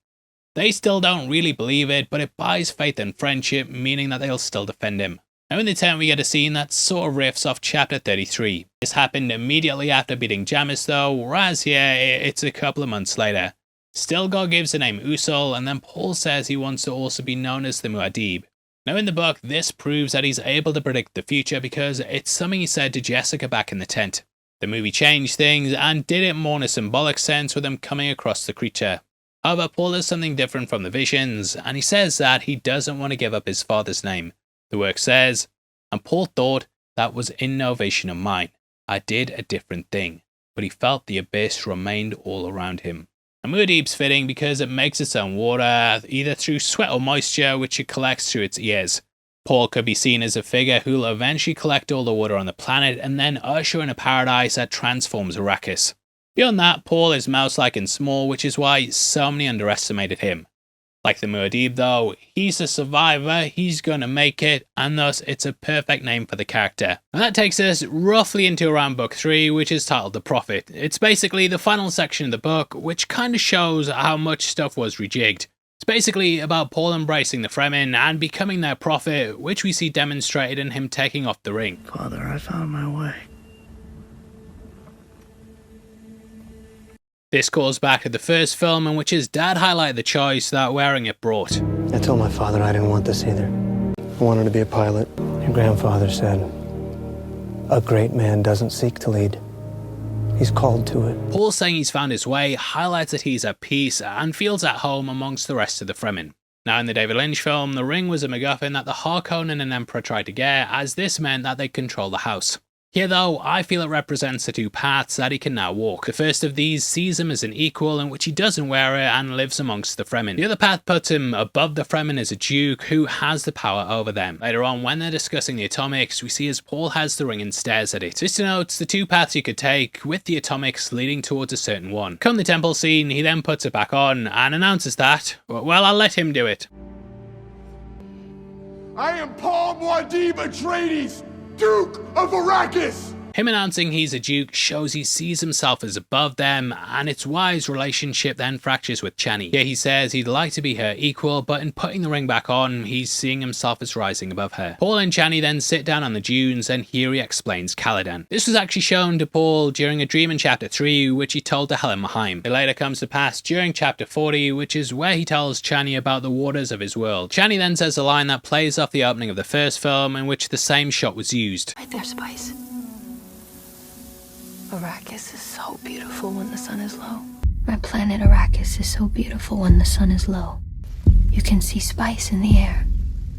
They still don't really believe it, but it buys faith and friendship, meaning that they'll still defend him. Now in the tent we get a scene that sort of riffs off chapter 33. This happened immediately after beating Jamis though, whereas here it's a couple of months later. Stilgar gives the name Usul, and then Paul says he wants to also be known as the Muad'Dib. Now in the book this proves that he's able to predict the future because it's something he said to Jessica back in the tent. The movie changed things and did it more in a symbolic sense with him coming across the creature. However, Paul has something different from the visions, and he says that he doesn't want to give up his father's name. The work says, and Paul thought that was in no vision of mine. I did a different thing, but he felt the abyss remained all around him. A Muad'Dib's fitting because it makes its own water, either through sweat or moisture, which it collects through its ears. Paul could be seen as a figure who'll eventually collect all the water on the planet and then usher in a paradise that transforms Arrakis. Beyond that, Paul is mouse-like and small, which is why so many underestimated him. Like the Muad'Dib though, he's a survivor, he's gonna make it, and thus it's a perfect name for the character. And that takes us roughly into around book 3, which is titled The Prophet. It's basically the final section of the book, which kind of shows how much stuff was rejigged. It's basically about Paul embracing the Fremen and becoming their prophet, which we see demonstrated in him taking off the ring. Father, I found my way. This calls back to the first film in which his dad highlighted the choice that wearing it brought. I told my father I didn't want this either. I wanted to be a pilot. Your grandfather said, a great man doesn't seek to lead. He's called to it. Paul saying he's found his way highlights that he's at peace and feels at home amongst the rest of the Fremen. Now in the David Lynch film, the ring was a MacGuffin that the Harkonnen and Emperor tried to get, as this meant that they control the house. Here though, I feel it represents the two paths that he can now walk. The first of these sees him as an equal in which he doesn't wear it and lives amongst the Fremen. The other path puts him above the Fremen as a duke who has the power over them. Later on, when they're discussing the atomics, we see as Paul has the ring and stares at it. This denotes the two paths you could take, with the atomics leading towards a certain one. Come the temple scene, he then puts it back on and announces that, well, I'll let him do it. I am Paul Muad'Dib Atreides, Duke of Arrakis! Him announcing he's a duke shows he sees himself as above them, and it's why his relationship then fractures with Chani. Here he says he'd like to be her equal, but in putting the ring back on, he's seeing himself as rising above her. Paul and Chani then sit down on the dunes, and here he explains Caladan. This was actually shown to Paul during a dream in chapter 3, which he told to Helen Mahaim. It later comes to pass during chapter 40, which is where he tells Chani about the waters of his world. Chani then says a line that plays off the opening of the first film, in which the same shot was used. Right there, Spice. Arrakis is so beautiful when the sun is low. My planet Arrakis is so beautiful when the sun is low. You can see spice in the air.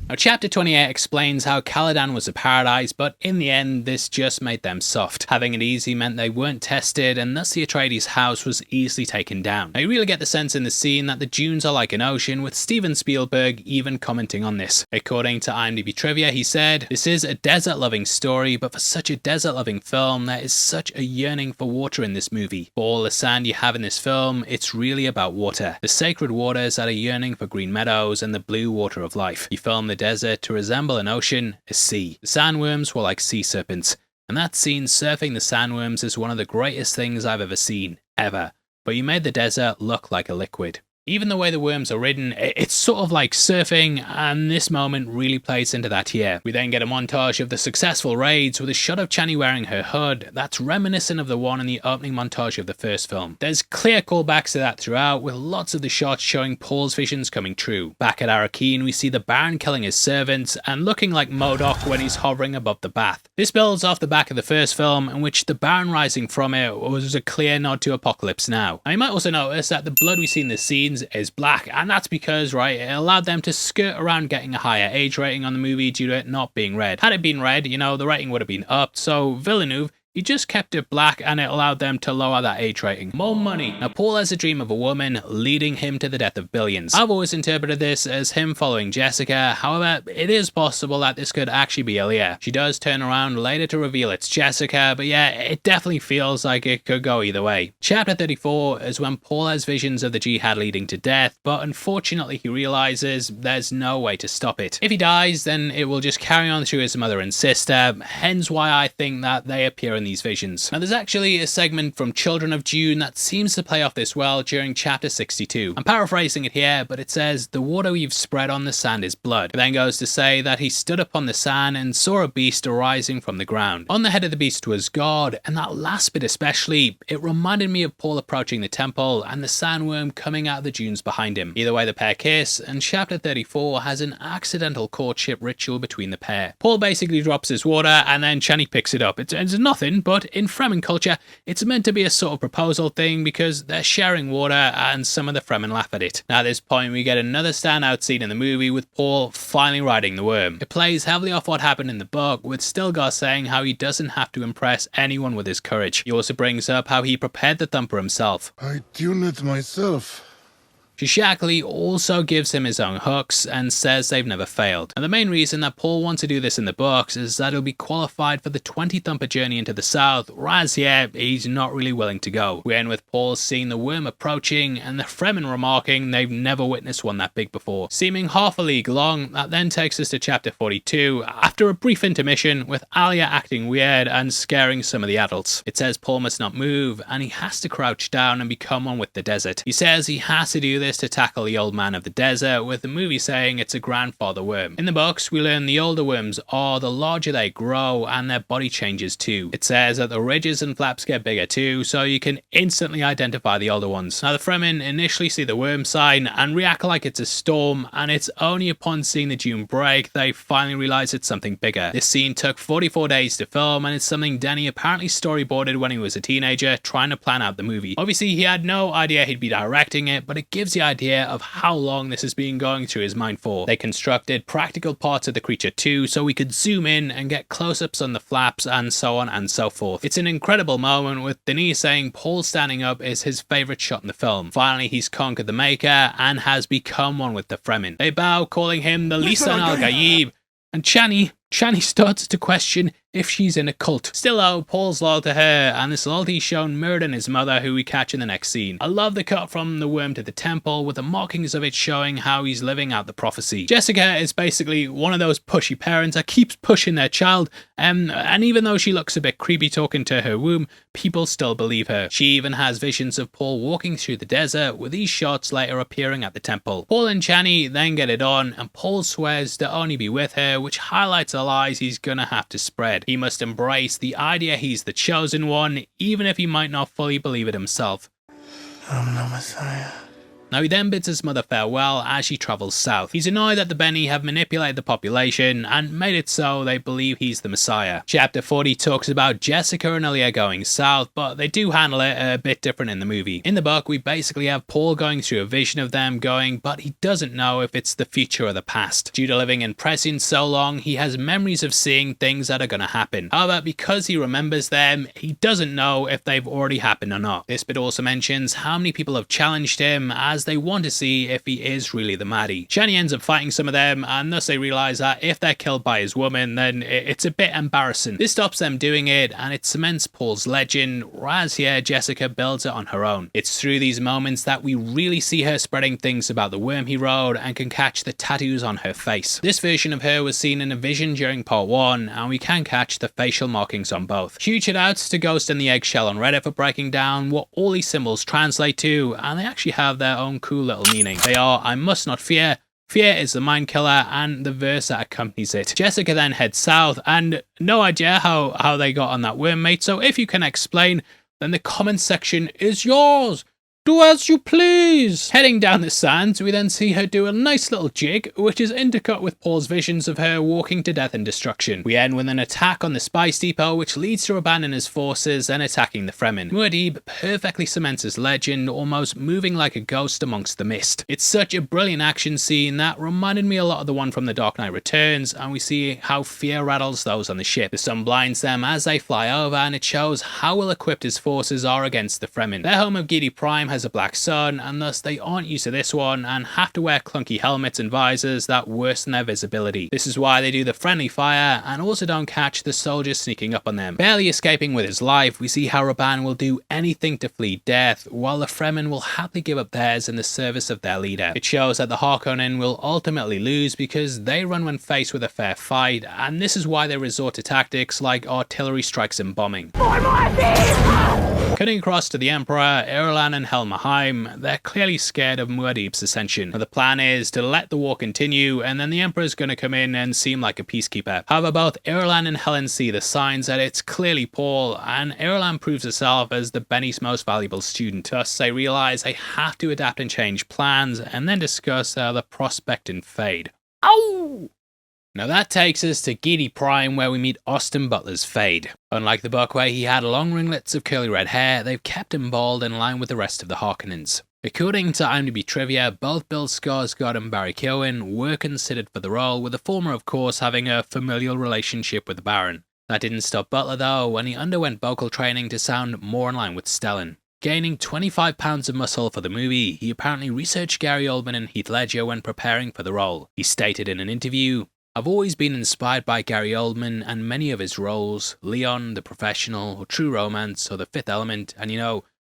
Now, Chapter 28 explains how Caladan was a paradise, but in the end, this just made them soft. Having it easy meant they weren't tested, and thus the Atreides house was easily taken down. Now, you really get the sense in the scene that the dunes are like an ocean, with Steven Spielberg even commenting on this. According to IMDb Trivia, he said, "This is a desert-loving story, but for such a desert-loving film, there is such a yearning for water in this movie. For all the sand you have in this film, it's really about water. The sacred waters that are yearning for green meadows and the blue water of life. You film the desert to resemble an ocean, a sea. The sandworms were like sea serpents, and that scene surfing the sandworms is one of the greatest things I've ever seen, ever. But you made the desert look like a liquid." Even the way the worms are ridden, it's sort of like surfing, and this moment really plays into that here. We then get a montage of the successful raids with a shot of Chani wearing her hood that's reminiscent of the one in the opening montage of the first film. There's clear callbacks to that throughout, with lots of the shots showing Paul's visions coming true. Back at Arrakis, we see the Baron killing his servants and looking like MODOK when he's hovering above the bath. This builds off the back of the first film, in which the Baron rising from it was a clear nod to Apocalypse Now. Now, you might also notice that the blood we see in this scene is black, and that's because, right, it allowed them to skirt around getting a higher age rating on the movie due to it not being red. Had it been red, you know, the rating would have been upped, so Villeneuve, he just kept it black, and it allowed them to lower that age rating. More money. Now, Paul has a dream of a woman leading him to the death of billions. I've always interpreted this as him following Jessica. However, it is possible that this could actually be Alia. She does turn around later to reveal it's Jessica, but yeah, it definitely feels like it could go either way. Chapter 34 is when Paul has visions of the jihad leading to death, but unfortunately he realizes there's no way to stop it. If he dies, then it will just carry on through his mother and sister, hence why I think that they appear in these visions. Now, there's actually a segment from Children of Dune that seems to play off this well during Chapter 62. I'm paraphrasing it here, but it says, "The water we've spread on the sand is blood." It then goes to say that he stood upon the sand and saw a beast arising from the ground. On the head of the beast was God, and that last bit especially, it reminded me of Paul approaching the temple and the sandworm coming out of the dunes behind him. Either way, the pair kiss, and Chapter 34 has an accidental courtship ritual between the pair. Paul basically drops his water, and then Chani picks it up. It's nothing, but in Fremen culture, it's meant to be a sort of proposal thing because they're sharing water and some of the Fremen laugh at it. Now, at this point, we get another standout scene in the movie with Paul finally riding the worm. It plays heavily off what happened in the book, with Stilgar saying how he doesn't have to impress anyone with his courage. He also brings up how he prepared the thumper himself. "I tune it myself." Shishakli also gives him his own hooks and says they've never failed. And the main reason that Paul wants to do this in the books is that he'll be qualified for the 20 thumper journey into the south, whereas here, he's not really willing to go. We end with Paul seeing the worm approaching and the Fremen remarking they've never witnessed one that big before. Seeming half a league long, that then takes us to Chapter 42, after a brief intermission with Alia acting weird and scaring some of the adults. It says Paul must not move, and he has to crouch down and become one with the desert. He says he has to do this to tackle the old man of the desert, with the movie saying it's a grandfather worm. In the books, we learn the older worms are, the larger they grow, and their body changes too. It says that the ridges and flaps get bigger too, so you can instantly identify the older ones. Now, the Fremen initially see the worm sign and react like it's a storm, and it's only upon seeing the dune break they finally realize it's something bigger. This scene took 44 days to film, and it's something Denny apparently storyboarded when he was a teenager trying to plan out the movie. Obviously, he had no idea he'd be directing it, but it gives the idea of how long this has been going through his mind for. They constructed practical parts of the creature too, so we could zoom in and get close-ups on the flaps and so on and so forth. It's an incredible moment, with Denis saying Paul standing up is his favourite shot in the film. Finally, he's conquered the Maker and has become one with the Fremen. They bow, calling him the Lisan al-Gaib, and Chani starts to question if she's in a cult. Still though, Paul's loyal to her, and this loyalty is shown mirrored in his mother, who we catch in the next scene. I love the cut from the worm to the temple, with the markings of it showing how he's living out the prophecy. Jessica is basically one of those pushy parents that keeps pushing their child, and even though she looks a bit creepy talking to her womb, people still believe her. She even has visions of Paul walking through the desert, with these shots later appearing at the temple. Paul and Chani then get it on, and Paul swears to only be with her, which highlights the lies he's gonna have to spread. He must embrace the idea he's the chosen one, even if he might not fully believe it himself. I'm no Messiah. Now he then bids his mother farewell as she travels south. He's annoyed that the Benny have manipulated the population and made it so they believe he's the Messiah. Chapter 40 talks about Jessica and Alia going south, but they do handle it a bit different in the movie. In the book, we basically have Paul going through a vision of them going, but he doesn't know if it's the future or the past. Due to living in prescient so long, he has memories of seeing things that are going to happen. However, because he remembers them, he doesn't know if they've already happened or not. This bit also mentions how many people have challenged him as they want to see if he is really the Maddie. Chani ends up fighting some of them, and thus they realise that if they're killed by his woman, then it's a bit embarrassing. This stops them doing it, and it cements Paul's legend, whereas here Jessica builds it on her own. It's through these moments that we really see her spreading things about the worm he rode and can catch the tattoos on her face. This version of her was seen in a vision during part 1, and we can catch the facial markings on both. Huge shoutouts to Ghost and the Eggshell on Reddit for breaking down what all these symbols translate to, and they actually have their own cool little meaning. They are, I must not fear, fear is the mind killer, and the verse that accompanies it. Jessica then heads south, and no idea how they got on that worm, mate, so if you can explain, then the comment section is yours. Do as you please! Heading down the sands, we then see her do a nice little jig, which is intercut with Paul's visions of her walking to death and destruction. We end with an attack on the spice depot, which leads to abandon his forces and attacking the Fremen. Muad'Dib perfectly cements his legend, almost moving like a ghost amongst the mist. It's such a brilliant action scene that reminded me a lot of the one from The Dark Knight Returns, and we see how fear rattles those on the ship. The sun blinds them as they fly over, and it shows how well equipped his forces are against the Fremen. Their home of Gidi Prime has a black sun, and thus they aren't used to this one and have to wear clunky helmets and visors that worsen their visibility. This is why they do the friendly fire and also don't catch the soldiers sneaking up on them. Barely escaping with his life, we see how Rabban will do anything to flee death, while the Fremen will happily give up theirs in the service of their leader. It shows that the Harkonnen will ultimately lose because they run when faced with a fair fight, and this is why they resort to tactics like artillery strikes and bombing. Cutting across to the Emperor, Irulan and Helmheim, they're clearly scared of Muad'Dib's ascension. Now, the plan is to let the war continue, and then the Emperor's going to come in and seem like a peacekeeper. However, both Irulan and Helen see the signs that it's clearly Paul, and Irulan proves herself as the Benny's most valuable student. Thus, they realise they have to adapt and change plans, and then discuss the prospect in Feyd. Ow! Now that takes us to Gidi Prime, where we meet Austin Butler's Feyd. Unlike the book where he had long ringlets of curly red hair, they've kept him bald in line with the rest of the Harkonnens. According to IMDb trivia, both Bill Skarsgård and Barry Keoghan were considered for the role, with the former of course having a familial relationship with the Baron. That didn't stop Butler though, when he underwent vocal training to sound more in line with Stellan. Gaining 25 pounds of muscle for the movie, he apparently researched Gary Oldman and Heath Ledger when preparing for the role. He stated in an interview, "I've always been inspired by Gary Oldman and many of his roles, Leon, The Professional, or True Romance, or The Fifth Element, and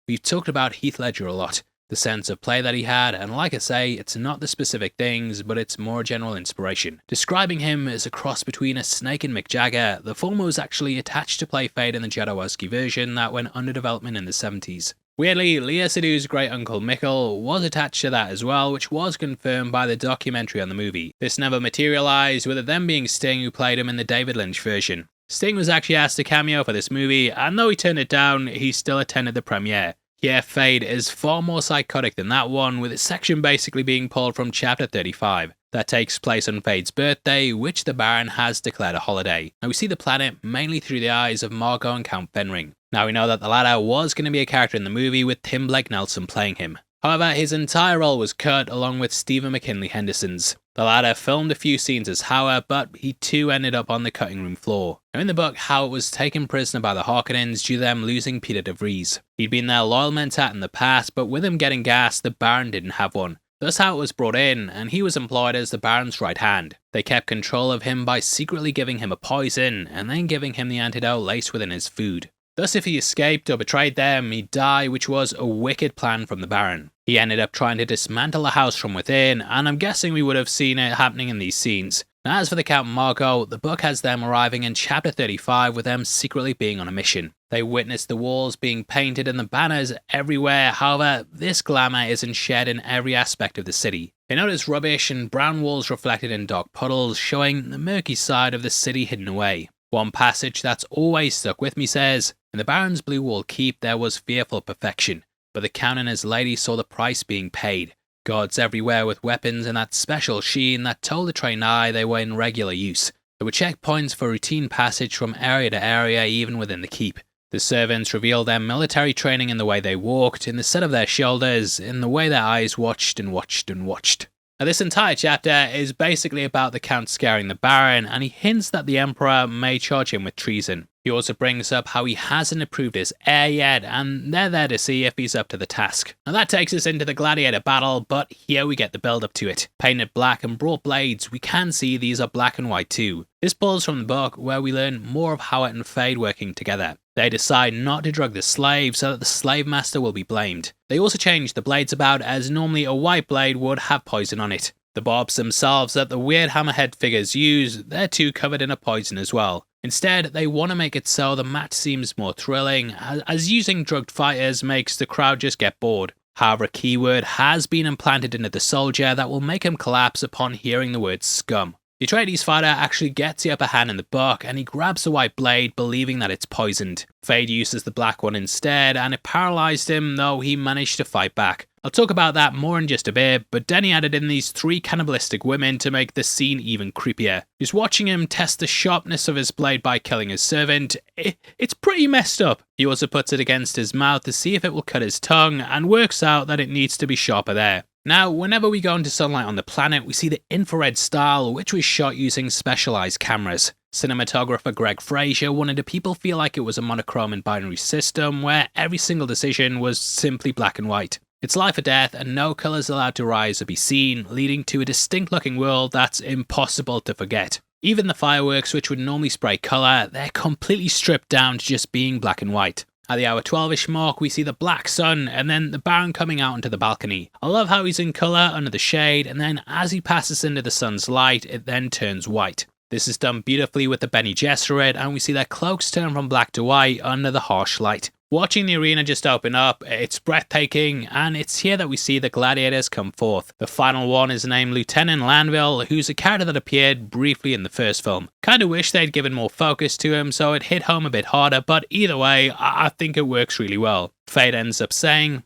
we've talked about Heath Ledger a lot, the sense of play that he had, and like I say, it's not the specific things, but it's more general inspiration." Describing him as a cross between a Snake and Mick Jagger, the former was actually attached to play Feyd in the Jodorowsky version that went under development in the 70s. Weirdly, Léa Seydoux' great uncle Mikkel was attached to that as well, which was confirmed by the documentary on the movie. This never materialised, with it then being Sting who played him in the David Lynch version. Sting was actually asked to cameo for this movie, and though he turned it down, he still attended the premiere. Yeah, Feyd is far more psychotic than that one, with its section basically being pulled from chapter 35. That takes place on Feyd's birthday, which the Baron has declared a holiday. Now we see the planet mainly through the eyes of Margot and Count Fenring. Now we know that the latter was going to be a character in the movie with Tim Blake Nelson playing him. However, his entire role was cut along with Stephen McKinley Henderson's. The latter filmed a few scenes as Howard, but he too ended up on the cutting room floor. Now in the book, Howard was taken prisoner by the Harkonnens due to them losing Peter de Vries. He'd been their loyal mentat in the past, but with him getting gas, the Baron didn't have one. Thus Howard was brought in, and he was employed as the Baron's right hand. They kept control of him by secretly giving him a poison, and then giving him the antidote laced within his food. Thus if he escaped or betrayed them, he'd die, which was a wicked plan from the Baron. He ended up trying to dismantle the house from within, and I'm guessing we would have seen it happening in these scenes. Now as for the Count and Margot, the book has them arriving in chapter 35 with them secretly being on a mission. They witness the walls being painted and the banners everywhere, however, this glamour isn't shared in every aspect of the city. They notice rubbish and brown walls reflected in dark puddles, showing the murky side of the city hidden away. One passage that's always stuck with me says, "In the Baron's blue wall keep there was fearful perfection, but the Count and his lady saw the price being paid. Guards everywhere with weapons and that special sheen that told the trained eye they were in regular use. There were checkpoints for routine passage from area to area even within the keep. The servants revealed their military training in the way they walked, in the set of their shoulders, in the way their eyes watched and watched and watched. Now, this entire chapter is basically about the Count scaring the Baron, and he hints that the Emperor may charge him with treason. He also brings up how he hasn't approved his heir yet, and they're there to see if he's up to the task. Now that takes us into the gladiator battle, but here we get the build up to it. Painted black and brought blades, we can see these are black and white too. This pulls from the book where we learn more of Howard and Feyd working together. They decide not to drug the slave so that the slave master will be blamed. They also change the blades about, as normally a white blade would have poison on it. The barbs themselves that the weird hammerhead figures use, they're too covered in a poison as well. Instead, they want to make it so the match seems more thrilling, as using drugged fighters makes the crowd just get bored. However, a keyword has been implanted into the soldier that will make him collapse upon hearing the word scum. The Atreides fighter actually gets the upper hand in the book, and he grabs the white blade, believing that it's poisoned. Feyd uses the black one instead, and it paralyzed him, though he managed to fight back. I'll talk about that more in just a bit, but Denny added in these 3 cannibalistic women to make the scene even creepier. Just watching him test the sharpness of his blade by killing his servant, it's pretty messed up. He also puts it against his mouth to see if it will cut his tongue, and works out that it needs to be sharper there. Now, whenever we go into sunlight on the planet, we see the infrared style, which was shot using specialized cameras. Cinematographer Greg Fraser wanted the people feel like it was a monochrome and binary system where every single decision was simply black and white. It's life or death, and no colours allowed to rise or be seen, leading to a distinct looking world that's impossible to forget. Even the fireworks, which would normally spray colour, they're completely stripped down to just being black and white. At the hour 12ish mark, we see the black sun, and then the Baron coming out onto the balcony. I love how he's in colour under the shade, and then as he passes into the sun's light, it then turns white. This is done beautifully with the Bene Gesserit, and we see their cloaks turn from black to white under the harsh light. Watching the arena just open up, it's breathtaking, and it's here that we see the gladiators come forth. The final one is named Lieutenant Lanville, who's a character that appeared briefly in the first film. Kinda wish they'd given more focus to him so it hit home a bit harder, but either way, I think it works really well. Feyd ends up saying,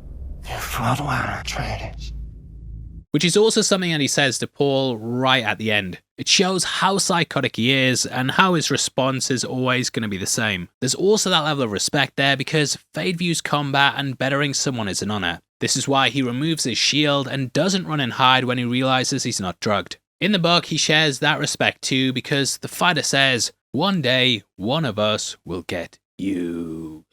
"You fought well, Atreides," which is also something that he says to Paul right at the end. It shows how psychotic he is and how his response is always going to be the same. There's also that level of respect there because Feyd views combat and bettering someone is an honour. This is why he removes his shield and doesn't run and hide when he realises he's not drugged. In the book, he shares that respect too because the fighter says, "One day, one of us will get you."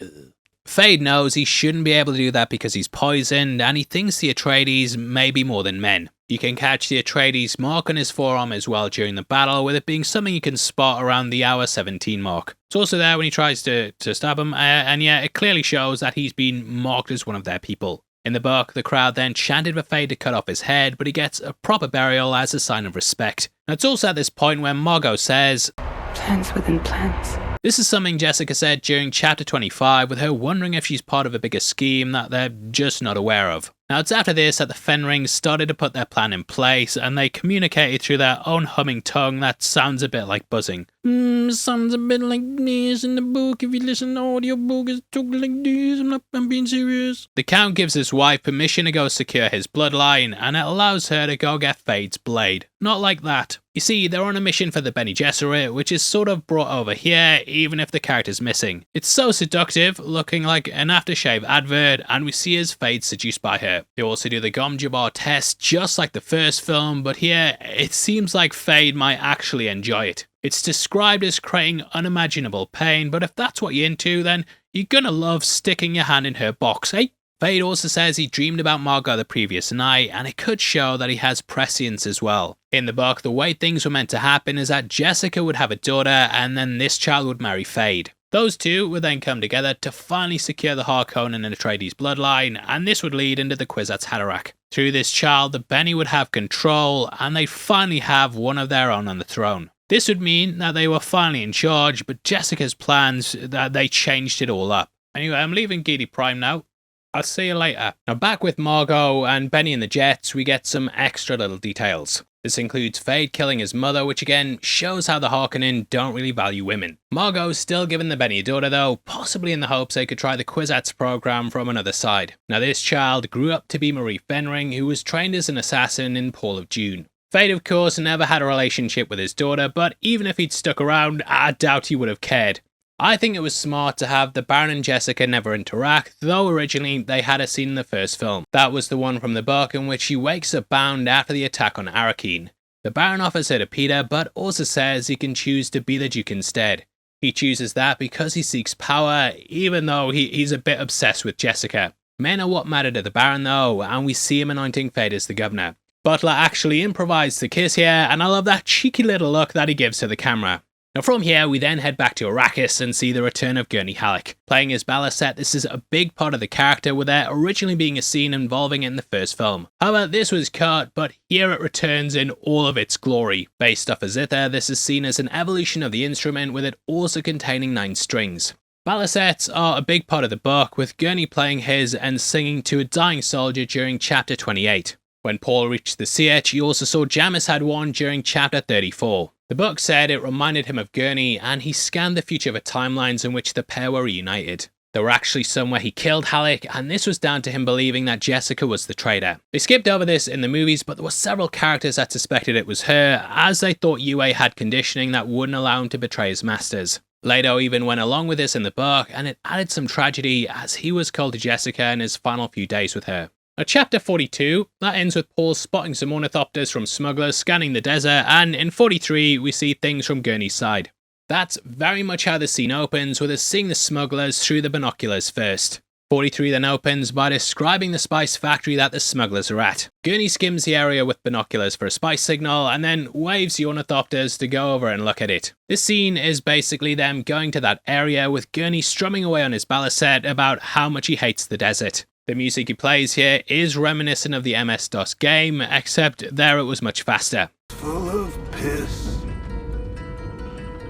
Feyd knows he shouldn't be able to do that because he's poisoned, and he thinks the Atreides may be more than men. You can catch the Atreides mark on his forearm as well during the battle, with it being something you can spot around the hour 17 mark. It's also there when he tries to stab him, and yeah, it clearly shows that he's been marked as one of their people. In the book, the crowd then chanted for Feyd to cut off his head, but he gets a proper burial as a sign of respect. Now, it's also at this point where Margot says, "Plans within plans." This is something Jessica said during chapter 25, with her wondering if she's part of a bigger scheme that they're just not aware of. Now, it's after this that the Fenrings started to put their plan in place, and they communicated through their own humming tongue that sounds a bit like buzzing. Sounds a bit like this in the book. If you listen to audiobook, it's talking like this. I'm being serious. The Count gives his wife permission to go secure his bloodline, and it allows her to go get Feyd's blade. Not like that. You see, they're on a mission for the Bene Gesserit, which is sort of brought over here, even if the character's missing. It's so seductive, looking like an aftershave advert, and we see as Feyd seduced by her. They also do the Gom Jabbar test, just like the first film, but here, it seems like Feyd might actually enjoy it. It's described as creating unimaginable pain, but if that's what you're into, then you're gonna love sticking your hand in her box, eh? Feyd also says he dreamed about Margot the previous night, and it could show that he has prescience as well. In the book, the way things were meant to happen is that Jessica would have a daughter, and then this child would marry Feyd. Those two would then come together to finally secure the Harkonnen and Atreides bloodline, and this would lead into the Kwisatz Haderach. Through this child, the Bene would have control, and they'd finally have one of their own on the throne. This would mean that they were finally in charge, but Jessica's plans, that they changed it all up. Anyway, I'm leaving Geely Prime now. I'll see you later. Now back with Margot and Benny in the jets, we get some extra little details. This includes Feyd killing his mother, which again shows how the Harkonnen don't really value women. Margot's still given the Benny a daughter though, possibly in the hopes they could try the Kwisatz program from another side. Now this child grew up to be Marie Fenring, who was trained as an assassin in Paul of Dune. Feyd of course never had a relationship with his daughter, but even if he'd stuck around, I doubt he would have cared. I think it was smart to have the Baron and Jessica never interact, though originally they had a scene in the first film. That was the one from the book in which he wakes up bound after the attack on Arrakis. The Baron offers her to Peter, but also says he can choose to be the Duke instead. He chooses that because he seeks power, even though he's a bit obsessed with Jessica. Men are what matter to the Baron though, and we see him anointing Feyd as the governor. Butler actually improvised the kiss here, and I love that cheeky little look that he gives to the camera. Now from here, we then head back to Arrakis and see the return of Gurney Halleck. Playing as Balasset, this is a big part of the character, with there originally being a scene involving it in the first film. However, this was cut, but here it returns in all of its glory. Based off of Zither, this is seen as an evolution of the instrument, with it also containing 9 strings. Balassets are a big part of the book, with Gurney playing his and singing to a dying soldier during chapter 28. When Paul reached the Sietch, he also saw Jamis had one during chapter 34. The book said it reminded him of Gurney, and he scanned the future timelines in which the pair were reunited. There were actually some where he killed Halleck, and this was down to him believing that Jessica was the traitor. They skipped over this in the movies, but there were several characters that suspected it was her, as they thought Yue had conditioning that wouldn't allow him to betray his masters. Leto even went along with this in the book, and it added some tragedy as he was cold to Jessica in his final few days with her. Now, chapter 42, that ends with Paul spotting some ornithopters from smugglers scanning the desert, and in 43 we see things from Gurney's side. That's very much how the scene opens, with us seeing the smugglers through the binoculars first. 43 then opens by describing the spice factory that the smugglers are at. Gurney skims the area with binoculars for a spice signal, and then waves the ornithopters to go over and look at it. This scene is basically them going to that area, with Gurney strumming away on his balisette about how much he hates the desert. The music he plays here is reminiscent of the MS-DOS game, except there it was much faster. Full of piss.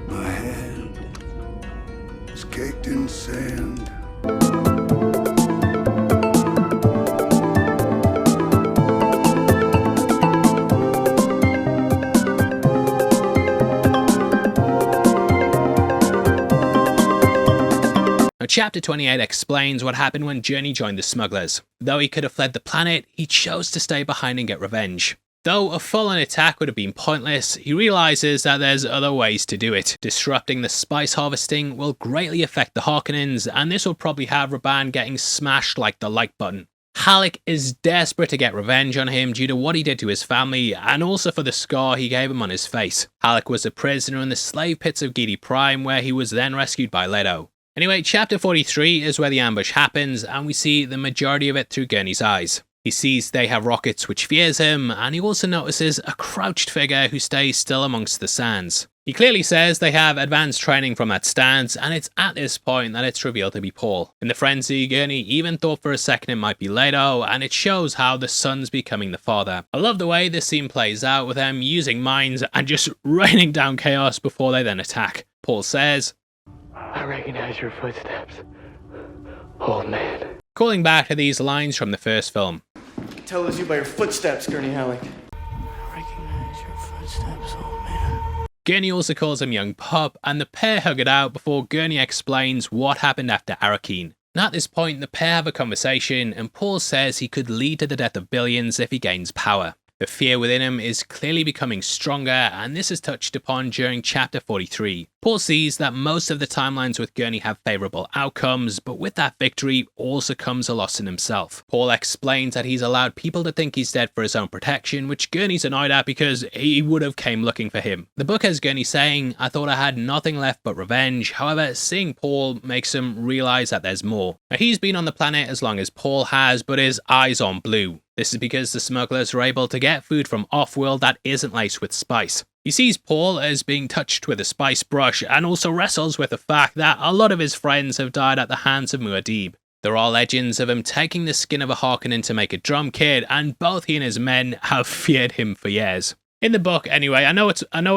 My hand is caked in sand. Now, chapter 28 explains what happened when Gurney joined the smugglers. Though he could have fled the planet, he chose to stay behind and get revenge. Though a full-on attack would have been pointless, he realizes that there's other ways to do it. Disrupting the spice harvesting will greatly affect the Harkonnens, and this will probably have Raban getting smashed like the like button. Halleck is desperate to get revenge on him due to what he did to his family, and also for the scar he gave him on his face. Halleck was a prisoner in the slave pits of Gidi Prime, where he was then rescued by Leto. Anyway, chapter 43 is where the ambush happens, and we see the majority of it through Gurney's eyes. He sees they have rockets, which fears him, and he also notices a crouched figure who stays still amongst the sands. He clearly says they have advanced training from that stance, and it's at this point that it's revealed to be Paul. In the frenzy, Gurney even thought for a second it might be Leto, and it shows how the son's becoming the father. I love the way this scene plays out, with them using mines and just raining down chaos before they then attack. Paul says, I recognize your footsteps, old man. Calling back to these lines from the first film. Tell us you by your footsteps, Gurney Halleck. I recognize your footsteps, old man. Gurney also calls him young pup, and the pair hug it out before Gurney explains what happened after Arrakis. And at this point, the pair have a conversation, and Paul says he could lead to the death of billions if he gains power. The fear within him is clearly becoming stronger, and this is touched upon during chapter 43. Paul sees that most of the timelines with Gurney have favourable outcomes, but with that victory also comes a loss in himself. Paul explains that he's allowed people to think he's dead for his own protection, which Gurney's annoyed at because he would have came looking for him. The book has Gurney saying, I thought I had nothing left but revenge. However, seeing Paul makes him realise that there's more. Now, he's been on the planet as long as Paul has, but his eyes on blue. This is because the smugglers are able to get food from off-world that isn't laced with spice. He sees Paul as being touched with a spice brush, and also wrestles with the fact that a lot of his friends have died at the hands of Muad'Dib. There are legends of him taking the skin of a Harkonnen to make a drum kit, and both he and his men have feared him for years. In the book, anyway, I know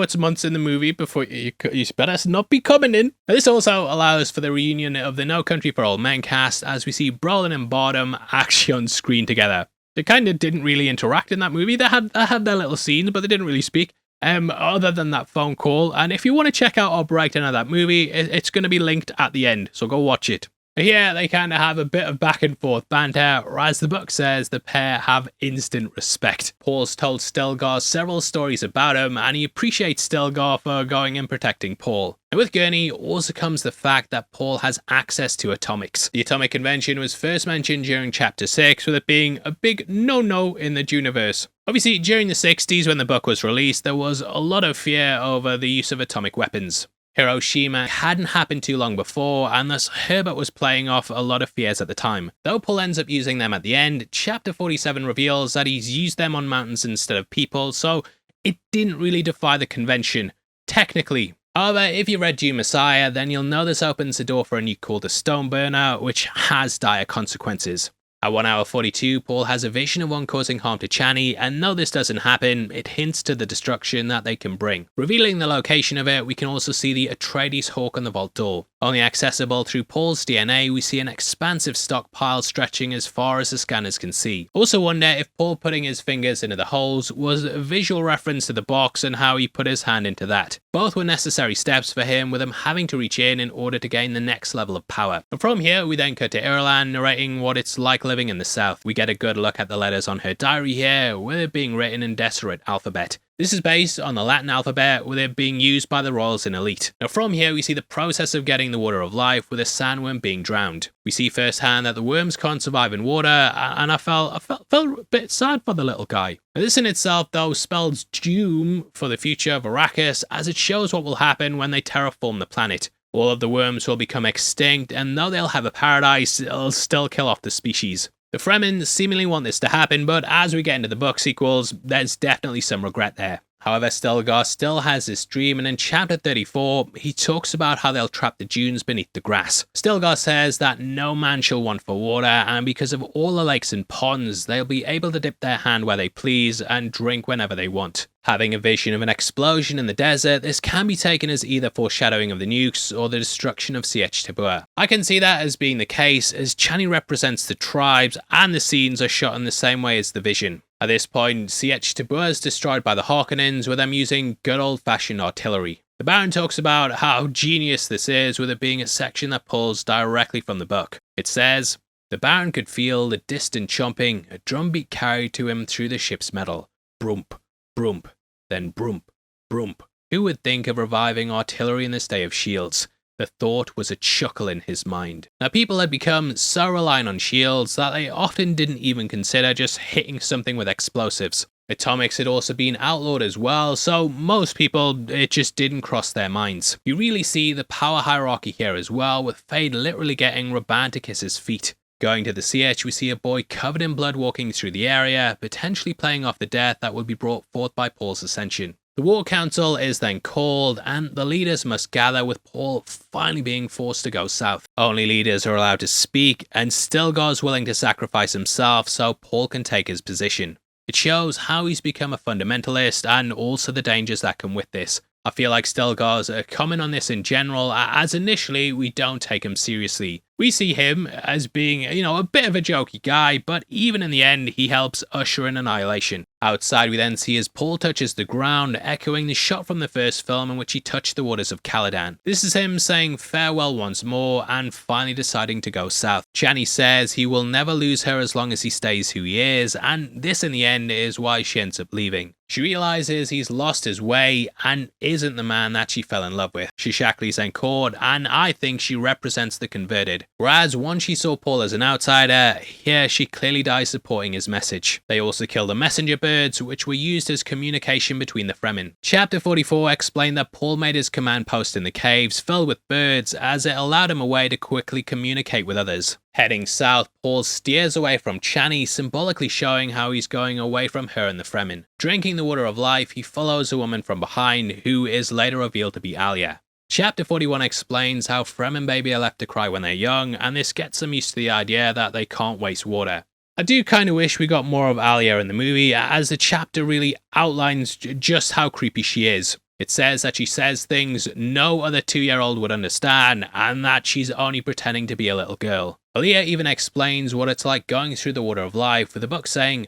it's months in the movie before you better not be coming in. Now, this also allows for the reunion of the No Country for Old Men cast, as we see Brolin and Bardem actually on screen together. They kind of didn't really interact in that movie. They had their little scenes, but they didn't really speak. Other than that phone call. And if you want to check out our breakdown of that movie, it's going to be linked at the end, so go watch it. Here, they kind of have a bit of back and forth banter, or as the book says, the pair have instant respect. Paul's told Stilgar several stories about him, and he appreciates Stilgar for going and protecting Paul. And with Gurney also comes the fact that Paul has access to atomics. The Atomic Convention was first mentioned during Chapter 6, with it being a big no-no in the Duneverse. Obviously, during the 60s when the book was released, there was a lot of fear over the use of atomic weapons. Hiroshima hadn't happened too long before, and thus Herbert was playing off a lot of fears at the time. Though Paul ends up using them at the end, Chapter 47 reveals that he's used them on mountains instead of people, so it didn't really defy the convention, technically. However, if you read Dune Messiah, then you'll know this opens the door for a nuke called the Stone Burner, which has dire consequences. At 1 hour 42, Paul has a vision of one causing harm to Chani, and though this doesn't happen, it hints to the destruction that they can bring. Revealing the location of it, we can also see the Atreides hawk on the vault door. Only accessible through Paul's DNA, we see an expansive stockpile stretching as far as the scanners can see. Also wonder if Paul putting his fingers into the holes was a visual reference to the box and how he put his hand into that. Both were necessary steps for him, with him having to reach in order to gain the next level of power. And from here, we then cut to Irulan narrating what it's like living in the South. We get a good look at the letters on her diary here, with it being written in Deseret alphabet. This is based on the Latin alphabet, with it being used by the royals in Elite. Now from here, we see the process of getting the water of life, with a sandworm being drowned. We see firsthand that the worms can't survive in water, and I felt a bit sad for the little guy. Now, this in itself, though, spells doom for the future of Arrakis, as it shows what will happen when they terraform the planet. All of the worms will become extinct, and though they'll have a paradise, it'll still kill off the species. The Fremen seemingly want this to happen, but as we get into the book sequels, there's definitely some regret there. However, Stilgar still has this dream, and in Chapter 34, he talks about how they'll trap the dunes beneath the grass. Stilgar says that no man shall want for water, and because of all the lakes and ponds, they'll be able to dip their hand where they please and drink whenever they want. Having a vision of an explosion in the desert, this can be taken as either foreshadowing of the nukes or the destruction of Sietch Tabua. I can see that as being the case, as Chani represents the tribes and the scenes are shot in the same way as the vision. At this point, Sietch Tabua is destroyed by the Harkonnens, with them using good old-fashioned artillery. The Baron talks about how genius this is, with it being a section that pulls directly from the book. It says, "The Baron could feel the distant chomping, a drumbeat carried to him through the ship's metal. Brump, brump, then brump, brump. Who would think of reviving artillery in this day of shields? The thought was a chuckle in his mind." Now, people had become so reliant on shields that they often didn't even consider just hitting something with explosives. Atomics had also been outlawed as well, so most people, it just didn't cross their minds. You really see the power hierarchy here as well, with Feyd literally getting Rabban to kiss his feet. Going to the Sietch, we see a boy covered in blood walking through the area, potentially playing off the death that would be brought forth by Paul's ascension. The War Council is then called, and the leaders must gather, with Paul finally being forced to go south. Only leaders are allowed to speak, and Stilgar's willing to sacrifice himself so Paul can take his position. It shows how he's become a fundamentalist, and also the dangers that come with this. I feel like Stilgar's a comment on this in general, as initially we don't take him seriously. We see him as being, a bit of a jokey guy, but even in the end, he helps usher in annihilation. Outside, we then see as Paul touches the ground, echoing the shot from the first film in which he touched the waters of Caladan. This is him saying farewell once more and finally deciding to go south. Chani says he will never lose her as long as he stays who he is, and this in the end is why she ends up leaving. She realizes he's lost his way and isn't the man that she fell in love with. She shackles Zencord, and I think she represents the converted. Whereas once she saw Paul as an outsider, here she clearly dies supporting his message. They also kill the messenger birds, which were used as communication between the Fremen. Chapter 44 explained that Paul made his command post in the caves filled with birds, as it allowed him a way to quickly communicate with others. Heading south, Paul steers away from Chani, symbolically showing how he's going away from her and the Fremen. Drinking the water of life, he follows a woman from behind, who is later revealed to be Alia. Chapter 41 explains how Fremen baby are left to cry when they're young, and this gets them used to the idea that they can't waste water. I do kind of wish we got more of Alia in the movie, as the chapter really outlines just how creepy she is. It says that she says things no other 2-year-old would understand, and that she's only pretending to be a little girl. Alia even explains what it's like going through the water of life, with the book saying,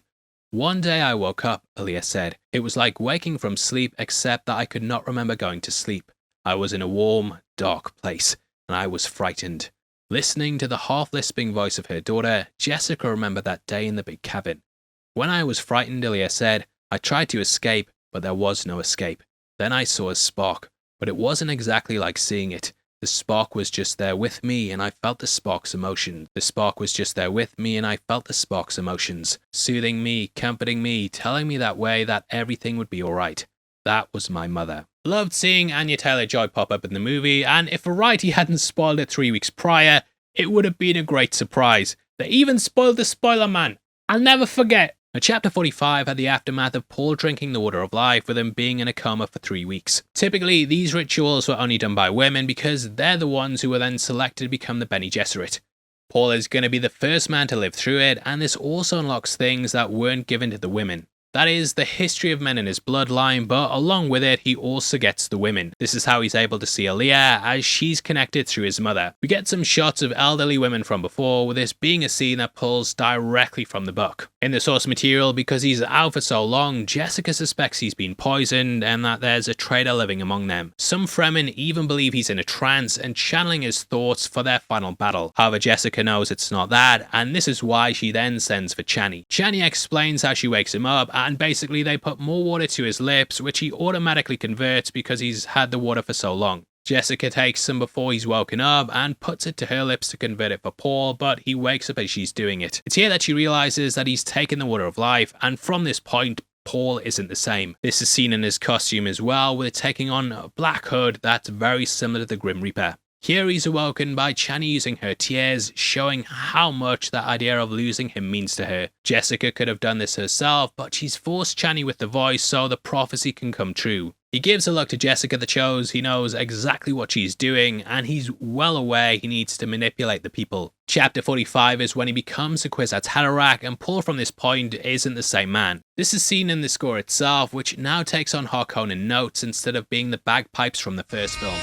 "One day I woke up," Alia said. "It was like waking from sleep, except that I could not remember going to sleep. I was in a warm, dark place, and I was frightened." Listening to the half-lisping voice of her daughter, Jessica remembered that day in the big cabin. "When I was frightened," Alia said, "I tried to escape, but there was no escape. Then I saw a spark, but it wasn't exactly like seeing it. The spark was just there with me, and I felt the spark's emotions. The spark was just there with me, and I felt the spark's emotions, soothing me, comforting me, telling me that way that everything would be alright. That was my mother." Loved seeing Anya Taylor-Joy pop up in the movie, and if Variety hadn't spoiled it 3 weeks prior, it would have been a great surprise. They even spoiled the spoiler, man. I'll never forget. Now, Chapter 45 had the aftermath of Paul drinking the water of life, with him being in a coma for 3 weeks. Typically, these rituals were only done by women because they're the ones who were then selected to become the Bene Gesserit. Paul is going to be the first man to live through it, and this also unlocks things that weren't given to the women. That is, the history of men in his bloodline, but along with it, he also gets the women. This is how he's able to see Alia, as she's connected through his mother. We get some shots of elderly women from before, with this being a scene that pulls directly from the book. In the source material, because he's out for so long, Jessica suspects he's been poisoned and that there's a traitor living among them. Some Fremen even believe he's in a trance and channeling his thoughts for their final battle. However, Jessica knows it's not that, and this is why she then sends for Chani. Chani explains how she wakes him up, and basically they put more water to his lips, which he automatically converts because he's had the water for so long. Jessica takes some before he's woken up and puts it to her lips to convert it for Paul, but he wakes up as she's doing it. It's here that she realizes that he's taken the water of life, and from this point, Paul isn't the same. This is seen in his costume as well, with it taking on a black hood that's very similar to the Grim Reaper. Here he's awoken by Chani using her tears, showing how much that idea of losing him means to her. Jessica could have done this herself, but she's forced Chani with the voice so the prophecy can come true. He gives a look to Jessica that shows he knows exactly what she's doing, and he's well aware he needs to manipulate the people. Chapter 45 is when he becomes a Kwisatz Haderach, and Paul from this point isn't the same man. This is seen in the score itself, which now takes on Harkonnen notes instead of being the bagpipes from the first film.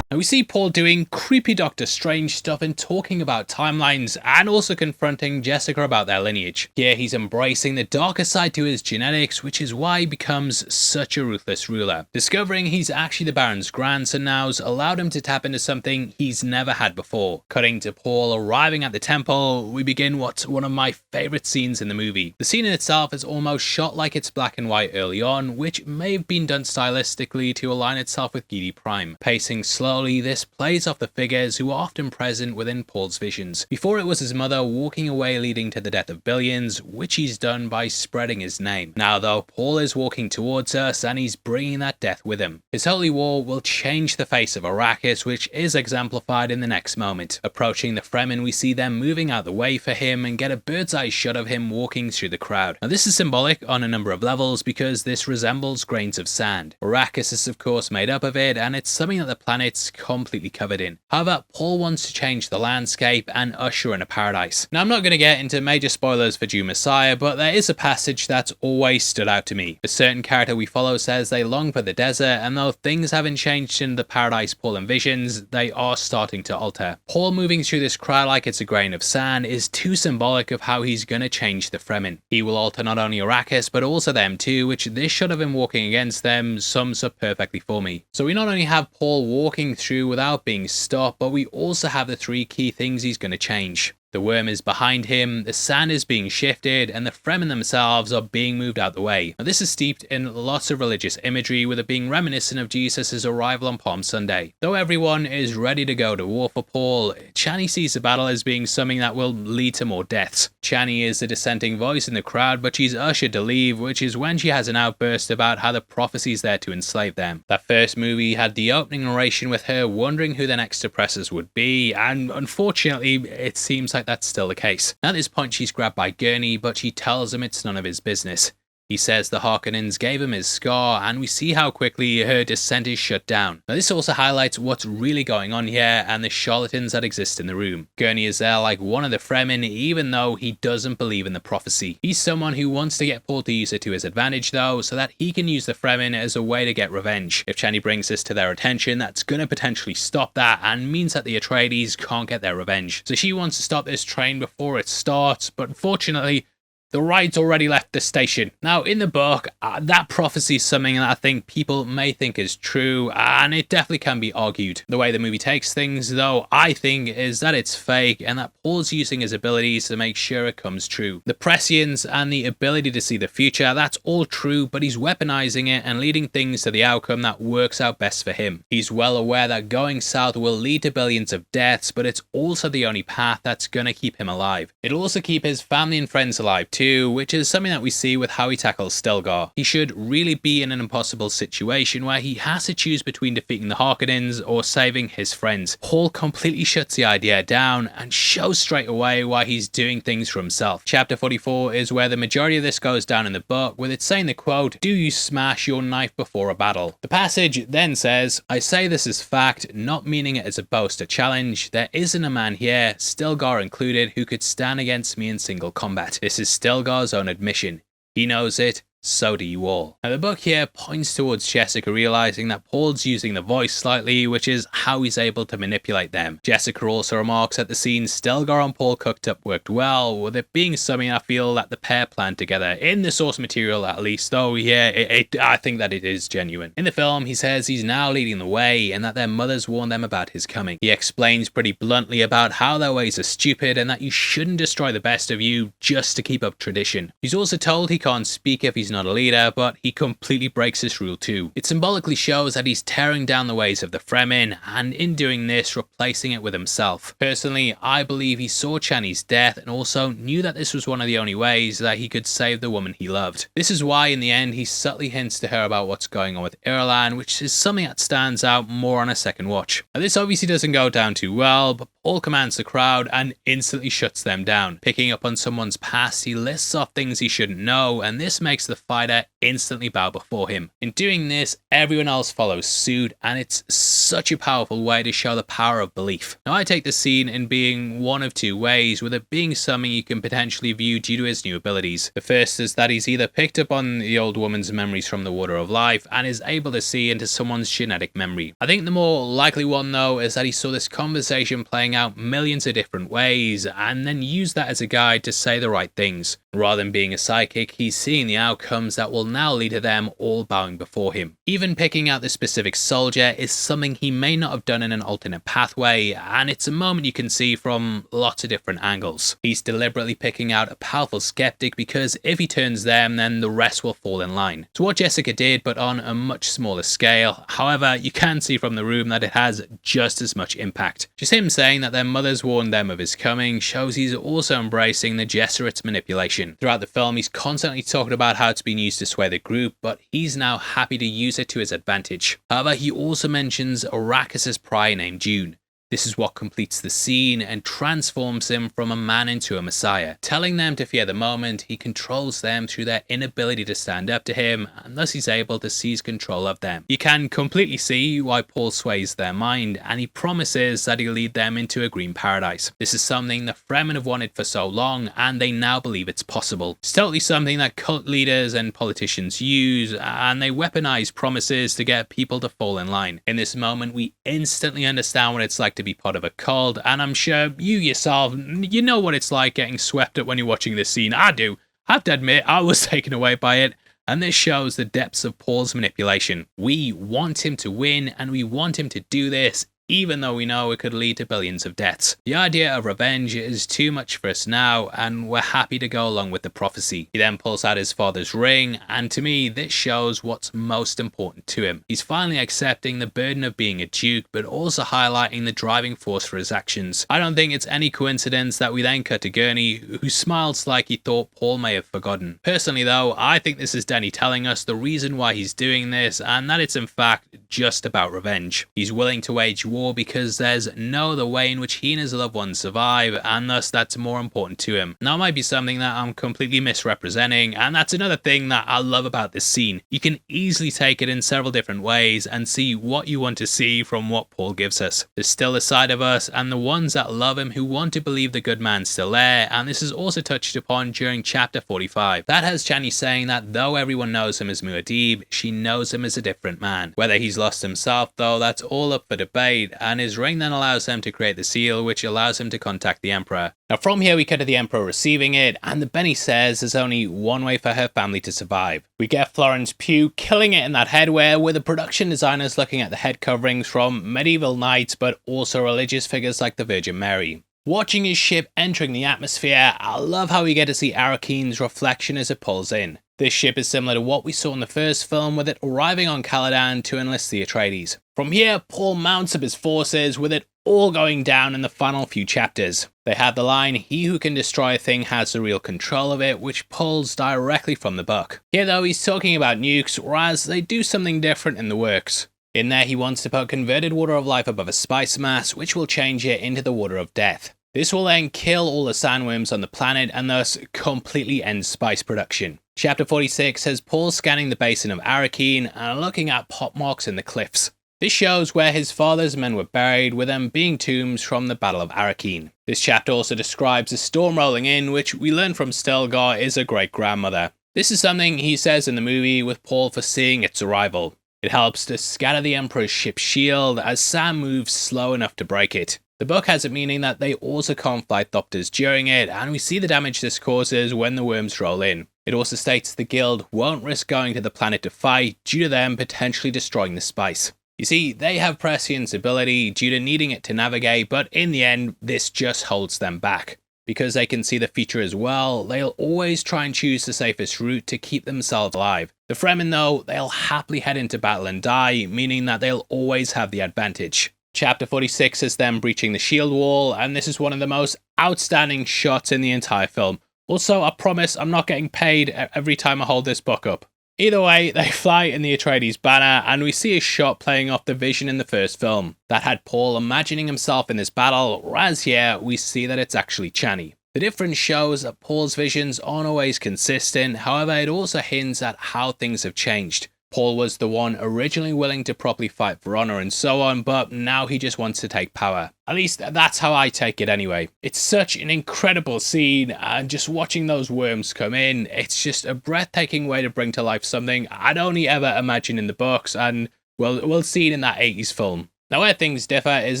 Now we see Paul doing creepy Doctor Strange stuff and talking about timelines, and also confronting Jessica about their lineage. Here he's embracing the darker side to his genetics, which is why he becomes such a ruthless ruler. Discovering he's actually the Baron's grandson now's allowed him to tap into something he's never had before. Cutting to Paul arriving at the temple, we begin what's one of my favourite scenes in the movie. The scene in itself is almost shot like it's black and white early on, which may have been done stylistically to align itself with Gidi Prime. Pacing slowly, this plays off the figures who are often present within Paul's visions. Before it was his mother walking away leading to the death of billions, which he's done by spreading his name. Now though, Paul is walking towards us and he's bringing that death with him. His holy war will change the face of Arrakis, which is exemplified in the next moment. Approaching the Fremen, we see them moving out the way for him and get a bird's eye shot of him walking through the crowd. Now this is symbolic on a number of levels because this resembles grains of sand. Arrakis is of course made up of it, and it's something that the planet's completely covered in. However, Paul wants to change the landscape and usher in a paradise. Now I'm not going to get into major spoilers for Dune Messiah, but there is a passage that's always stood out to me. A certain character we follow says they long for the desert, and though things haven't changed in the paradise Paul envisions, they are starting to alter. Paul moving through this crowd like it's a grain of sand is too symbolic of how he's going to change the Fremen. He will alter not only Arrakis, but also them too, which this shot of him walking against them sums up perfectly for me. So we not only have Paul walking through without being stopped, but we also have the three key things he's going to change. The worm is behind him, the sand is being shifted, and the Fremen themselves are being moved out the way. Now this is steeped in lots of religious imagery, with it being reminiscent of Jesus' arrival on Palm Sunday. Though everyone is ready to go to war for Paul, Chani sees the battle as being something that will lead to more deaths. Chani is the dissenting voice in the crowd, but she's ushered to leave, which is when she has an outburst about how the prophecy's there to enslave them. That first movie had the opening narration with her wondering who the next oppressors would be, and unfortunately it seems like that's still the case. At this point she's grabbed by Gurney, but she tells him it's none of his business. He says the Harkonnens gave him his scar, and we see how quickly her descent is shut down. Now this also highlights what's really going on here and the charlatans that exist in the room. Gurney is there like one of the Fremen, even though he doesn't believe in the prophecy. He's someone who wants to get Paul to use it to his advantage though, so that he can use the Fremen as a way to get revenge. If Chani brings this to their attention, that's gonna potentially stop that and means that the Atreides can't get their revenge. So she wants to stop this train before it starts, but unfortunately, the ride's already left the station. Now, in the book, that prophecy is something that I think people may think is true, and it definitely can be argued. The way the movie takes things, though, I think, is that it's fake, and that Paul's using his abilities to make sure it comes true. The prescience and the ability to see the future, that's all true, but he's weaponizing it and leading things to the outcome that works out best for him. He's well aware that going south will lead to billions of deaths, but it's also the only path that's gonna keep him alive. It'll also keep his family and friends alive too, which is something that we see with how he tackles Stelgar. He should really be in an impossible situation where he has to choose between defeating the Harkonnens or saving his friends. Paul completely shuts the idea down and shows straight away why he's doing things for himself. Chapter 44 is where the majority of this goes down in the book, with it saying the quote, "Do you smash your knife before a battle?" The passage then says, "I say this is fact, not meaning it as a boast or challenge. There isn't a man here, Stelgar included, who could stand against me in single combat. This is Stelgar's own admission. He knows it, so do you all." Now the book here points towards Jessica realizing that Paul's using the voice slightly, which is how he's able to manipulate them. Jessica also remarks that the scenes Stelgar and Paul cooked up worked well, with it being something I feel that the pair planned together, in the source material at least, though yeah, I think that it is genuine. In the film, he says he's now leading the way and that their mothers warned them about his coming. He explains pretty bluntly about how their ways are stupid and that you shouldn't destroy the best of you just to keep up tradition. He's also told he can't speak if he's not a leader, but he completely breaks this rule too. It symbolically shows that he's tearing down the ways of the Fremen, and in doing this, replacing it with himself. Personally, I believe he saw Chani's death and also knew that this was one of the only ways that he could save the woman he loved. This is why in the end he subtly hints to her about what's going on with Irulan, which is something that stands out more on a second watch. Now, this obviously doesn't go down too well, but Paul commands the crowd and instantly shuts them down. Picking up on someone's past, he lists off things he shouldn't know, and this makes the fighter instantly bow before him. In doing this, everyone else follows suit, and it's such a powerful way to show the power of belief. Now I take the scene in being one of two ways, with it being something you can potentially view due to his new abilities. The first is that he's either picked up on the old woman's memories from the Water of Life and is able to see into someone's genetic memory. I think the more likely one though is that he saw this conversation playing out millions of different ways and then used that as a guide to say the right things. Rather than being a psychic, he's seeing the outcomes that will now lead to them all bowing before him. Even picking out the specific soldier is something he may not have done in an alternate pathway, and it's a moment you can see from lots of different angles. He's deliberately picking out a powerful skeptic because if he turns them, then the rest will fall in line. It's what Jessica did, but on a much smaller scale. However, you can see from the room that it has just as much impact. Just him saying that their mothers warned them of his coming shows he's also embracing the Gesserit's manipulation. Throughout the film, he's constantly talking about how it's been used to sway the group, but he's now happy to use it to his advantage. However, he also mentions Arrakis' prior named Dune. This is what completes the scene and transforms him from a man into a messiah. Telling them to fear the moment, he controls them through their inability to stand up to him, and thus he's able to seize control of them. You can completely see why Paul sways their mind, and he promises that he'll lead them into a green paradise. This is something the Fremen have wanted for so long, and they now believe it's possible. It's totally something that cult leaders and politicians use, and they weaponize promises to get people to fall in line. In this moment, we instantly understand what it's like to be part of a cult, and I'm sure you yourself, you know what it's like getting swept up when you're watching this scene. I do. I have to admit, I was taken away by it, and this shows the depths of Paul's manipulation. We want him to win, and we want him to do this even though we know it could lead to billions of deaths. The idea of revenge is too much for us now, and we're happy to go along with the prophecy. He then pulls out his father's ring, and to me, this shows what's most important to him. He's finally accepting the burden of being a duke, but also highlighting the driving force for his actions. I don't think it's any coincidence that we then cut to Gurney, who smiles like he thought Paul may have forgotten. Personally though, I think this is Denny telling us the reason why he's doing this, and that it's in fact just about revenge. He's willing to wage war war because there's no other way in which he and his loved ones survive, and thus that's more important to him. Now, it might be something that I'm completely misrepresenting, and that's another thing that I love about this scene. You can easily take it in several different ways and see what you want to see from what Paul gives us. There's still a side of us and the ones that love him who want to believe the good man's still there, and this is also touched upon during chapter 45. That has Chani saying that though everyone knows him as Muad'Dib, she knows him as a different man. Whether he's lost himself though, that's all up for debate, and his ring then allows them to create the seal which allows him to contact the Emperor. Now from here we cut to the Emperor receiving it, and the Benny says there's only one way for her family to survive. We get Florence Pugh killing it in that headwear, with the production designers looking at the head coverings from medieval knights but also religious figures like the Virgin Mary. Watching his ship entering the atmosphere, I love how we get to see Arrakine's reflection as it pulls in. This ship is similar to what we saw in the first film, with it arriving on Caladan to enlist the Atreides. From here, Paul mounts up his forces, with it all going down in the final few chapters. They have the line, "He who can destroy a thing has the real control of it," which pulls directly from the book. Here though, he's talking about nukes, whereas they do something different in the works. In there, he wants to put converted water of life above a spice mass, which will change it into the water of death. This will then kill all the sandworms on the planet and thus completely end spice production. Chapter 46 has Paul scanning the basin of Arrakeen and looking at pockmarks in the cliffs. This shows where his father's men were buried, with them being tombs from the Battle of Arrakeen. This chapter also describes a storm rolling in, which we learn from Stelgar is a great-grandmother. This is something he says in the movie, with Paul foreseeing its arrival. It helps to scatter the Emperor's ship's shield as Sam moves slow enough to break it. The book has it meaning that they also can't fly thopters during it, and we see the damage this causes when the worms roll in. It also states the guild won't risk going to the planet to fight due to them potentially destroying the spice. You see, they have prescience ability due to needing it to navigate, but in the end, this just holds them back. Because they can see the future as well, they'll always try and choose the safest route to keep themselves alive. The Fremen though, they'll happily head into battle and die, meaning that they'll always have the advantage. Chapter 46 is them breaching the shield wall, and this is one of the most outstanding shots in the entire film. Also, I promise I'm not getting paid every time I hold this book up. Either way, they fly in the Atreides banner, and we see a shot playing off the vision in the first film that had Paul imagining himself in this battle, whereas here we see that it's actually Chani. The difference shows that Paul's visions aren't always consistent, however it also hints at how things have changed. Paul was the one originally willing to properly fight for honor and so on, but now he just wants to take power. At least that's how I take it anyway. It's such an incredible scene, and just watching those worms come in, it's just a breathtaking way to bring to life something I'd only ever imagined in the books, and we'll see it in that 80s film. Now where things differ is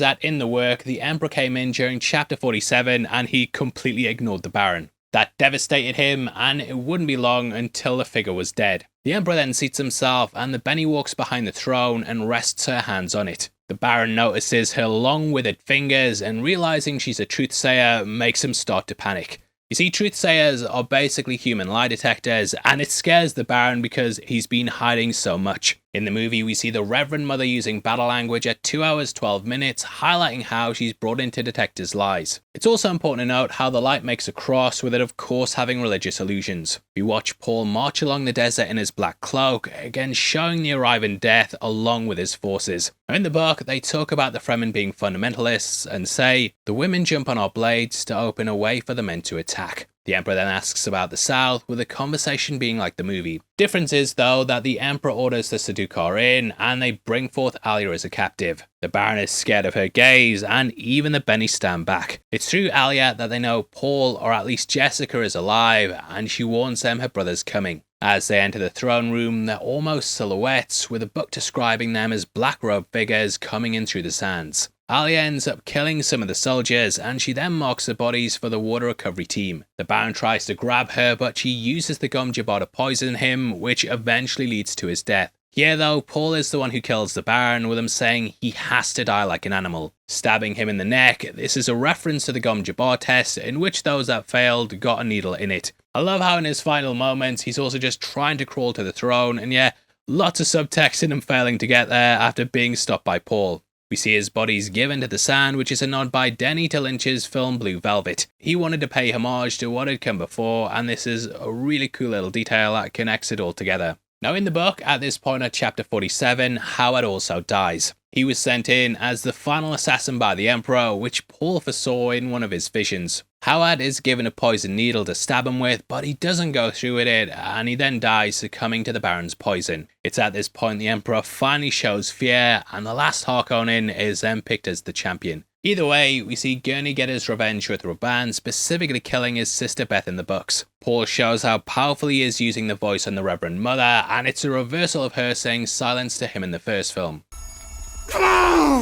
that in the work, the Emperor came in during chapter 47 and he completely ignored the Baron. That devastated him, and it wouldn't be long until the figure was dead. The Emperor then seats himself, and the Benny walks behind the throne and rests her hands on it. The Baron notices her long withered fingers, and realizing she's a truthsayer makes him start to panic. You see, truthsayers are basically human lie detectors, and it scares the Baron because he's been hiding so much. In the movie, we see the Reverend Mother using battle language at 2 hours 12 minutes, highlighting how she's brought in to detect his lies. It's also important to note how the light makes a cross, with it of course having religious allusions. We watch Paul march along the desert in his black cloak, again showing the arriving death along with his forces. Now in the book, they talk about the Fremen being fundamentalists and say, "The women jump on our blades to open a way for the men to attack." The Emperor then asks about the South, with the conversation being like the movie. Difference is though that the Emperor orders the Sedukar in, and they bring forth Alia as a captive. The Baron is scared of her gaze, and even the Benny stand back. It's through Alia that they know Paul, or at least Jessica, is alive, and she warns them her brother's coming. As they enter the throne room, they're almost silhouettes, with a book describing them as black-robed figures coming in through the sands. Alia ends up killing some of the soldiers, and she then marks the bodies for the water recovery team. The Baron tries to grab her, but she uses the gum jabbar to poison him, which eventually leads to his death. Here though, Paul is the one who kills the Baron, with him saying he has to die like an animal. Stabbing him in the neck, this is a reference to the gum jabbar test, in which those that failed got a needle in it. I love how in his final moments, he's also just trying to crawl to the throne, and yeah, lots of subtext in him failing to get there after being stopped by Paul. We see his bodies given to the sand, which is a nod by Denny to Lynch's film Blue Velvet. He wanted to pay homage to what had come before, and this is a really cool little detail that connects it all together. Now in the book, at this point at chapter 47, Howard also dies. He was sent in as the final assassin by the Emperor, which Paul foresaw in one of his visions. Howard is given a poison needle to stab him with, but he doesn't go through with it, and he then dies succumbing to the Baron's poison. It's at this point the Emperor finally shows fear, and the last Harkonnen is then picked as the champion. Either way, we see Gurney get his revenge with Raban, specifically killing his sister Beth in the books. Paul shows how powerful he is using the voice on the Reverend Mother, and it's a reversal of her saying silence to him in the first film.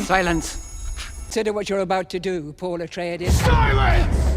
Silence. Consider what you're about to do, Paul Atreides. Silence!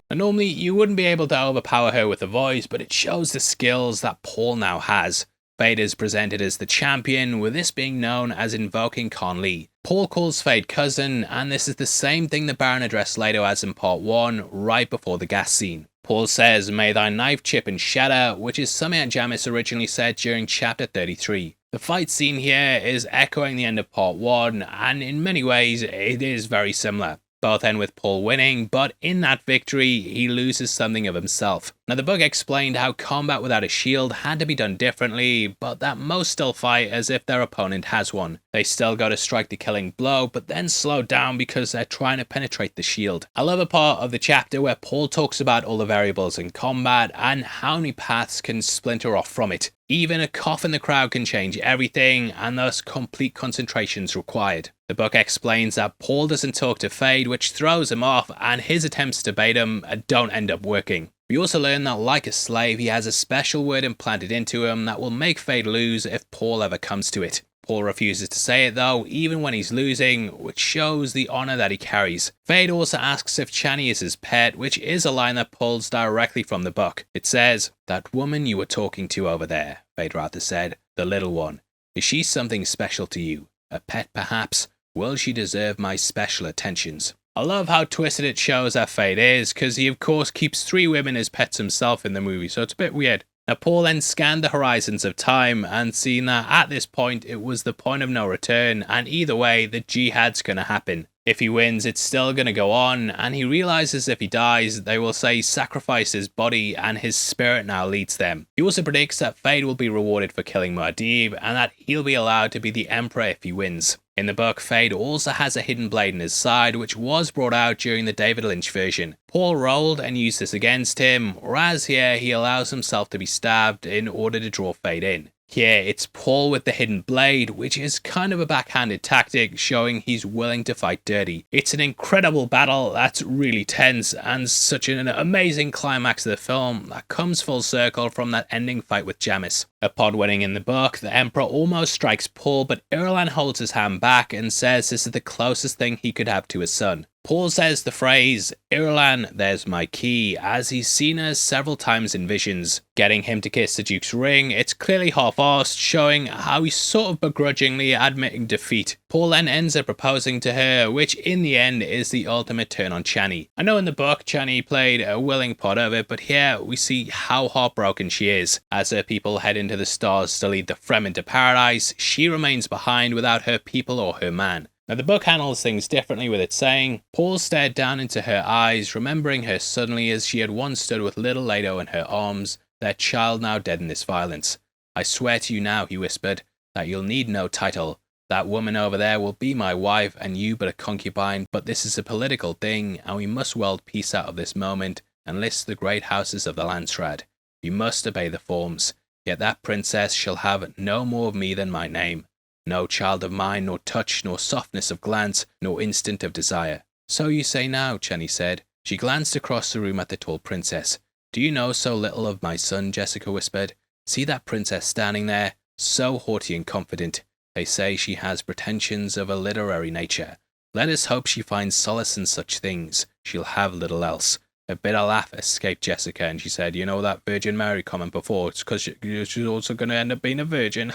And normally you wouldn't be able to overpower her with a voice, but it shows the skills that Paul now has. Feyd is presented as the champion, with this being known as invoking Khan Lee. Paul calls Feyd cousin, and this is the same thing the Baron addressed Leto as in part 1, right before the gas scene. Paul says, "May thy knife chip and shatter," which is something that Jamis originally said during chapter 33. The fight scene here is echoing the end of part 1, and in many ways it is very similar. Both end with Paul winning, but in that victory, he loses something of himself. Now, the book explained how combat without a shield had to be done differently, but that most still fight as if their opponent has one. They still go to strike the killing blow, but then slow down because they're trying to penetrate the shield. I love a part of the chapter where Paul talks about all the variables in combat and how many paths can splinter off from it. Even a cough in the crowd can change everything, and thus complete concentration is required. The book explains that Paul doesn't talk to Feyd, which throws him off, and his attempts to bait him don't end up working. We also learn that, like a slave, he has a special word implanted into him that will make Feyd lose if Paul ever comes to it. Paul refuses to say it though, even when he's losing, which shows the honour that he carries. Feyd also asks if Chani is his pet, which is a line that pulls directly from the book. It says, "That woman you were talking to over there," Feyd rather said, "the little one. Is she something special to you? A pet perhaps? Will she deserve my special attentions?" I love how twisted it shows that Feyd is, because he of course keeps 3 women as pets himself in the movie, so it's a bit weird. Now, Paul then scanned the horizons of time and seen that at this point it was the point of no return, and either way the jihad's gonna happen. If he wins, it's still gonna go on, and he realizes if he dies, they will say sacrifice his body and his spirit now leads them. He also predicts that Feyd will be rewarded for killing Muad'Dib, and that he'll be allowed to be the Emperor if he wins. In the book, Feyd also has a hidden blade in his side, which was brought out during the David Lynch version. Paul rolled and used this against him, whereas here he allows himself to be stabbed in order to draw Feyd in. Here, it's Paul with the hidden blade, which is kind of a backhanded tactic, showing he's willing to fight dirty. It's an incredible battle that's really tense, and such an amazing climax of the film that comes full circle from that ending fight with Jamis. A pod wedding in the book, the Emperor almost strikes Paul, but Irulan holds his hand back and says this is the closest thing he could have to his son. Paul says the phrase, "Irulan, there's my key," as he's seen her several times in visions. Getting him to kiss the Duke's ring, it's clearly half-arsed, showing how he's sort of begrudgingly admitting defeat. Paul then ends up proposing to her, which in the end is the ultimate turn on Chani. I know in the book Chani played a willing part of it, but here we see how heartbroken she is. As her people head into the stars to lead the Fremen to paradise, she remains behind without her people or her man. Now, the book handles things differently with it saying, Paul stared down into her eyes, remembering her suddenly as she had once stood with little Leto in her arms, their child now dead in this violence. "I swear to you now," he whispered, "that you'll need no title. That woman over there will be my wife and you but a concubine, but this is a political thing, and we must weld peace out of this moment and list the great houses of the Landsraad. You must obey the forms, yet that princess shall have no more of me than my name. No child of mine, nor touch, nor softness of glance, nor instant of desire." "So you say now," Chani said. She glanced across the room at the tall princess. "Do you know so little of my son?" Jessica whispered. "See that princess standing there, so haughty and confident. They say she has pretensions of a literary nature. Let us hope she finds solace in such things. She'll have little else." A bitter laugh escaped Jessica, and she said, "You know that Virgin Mary comment before? It's because she's also going to end up being a virgin."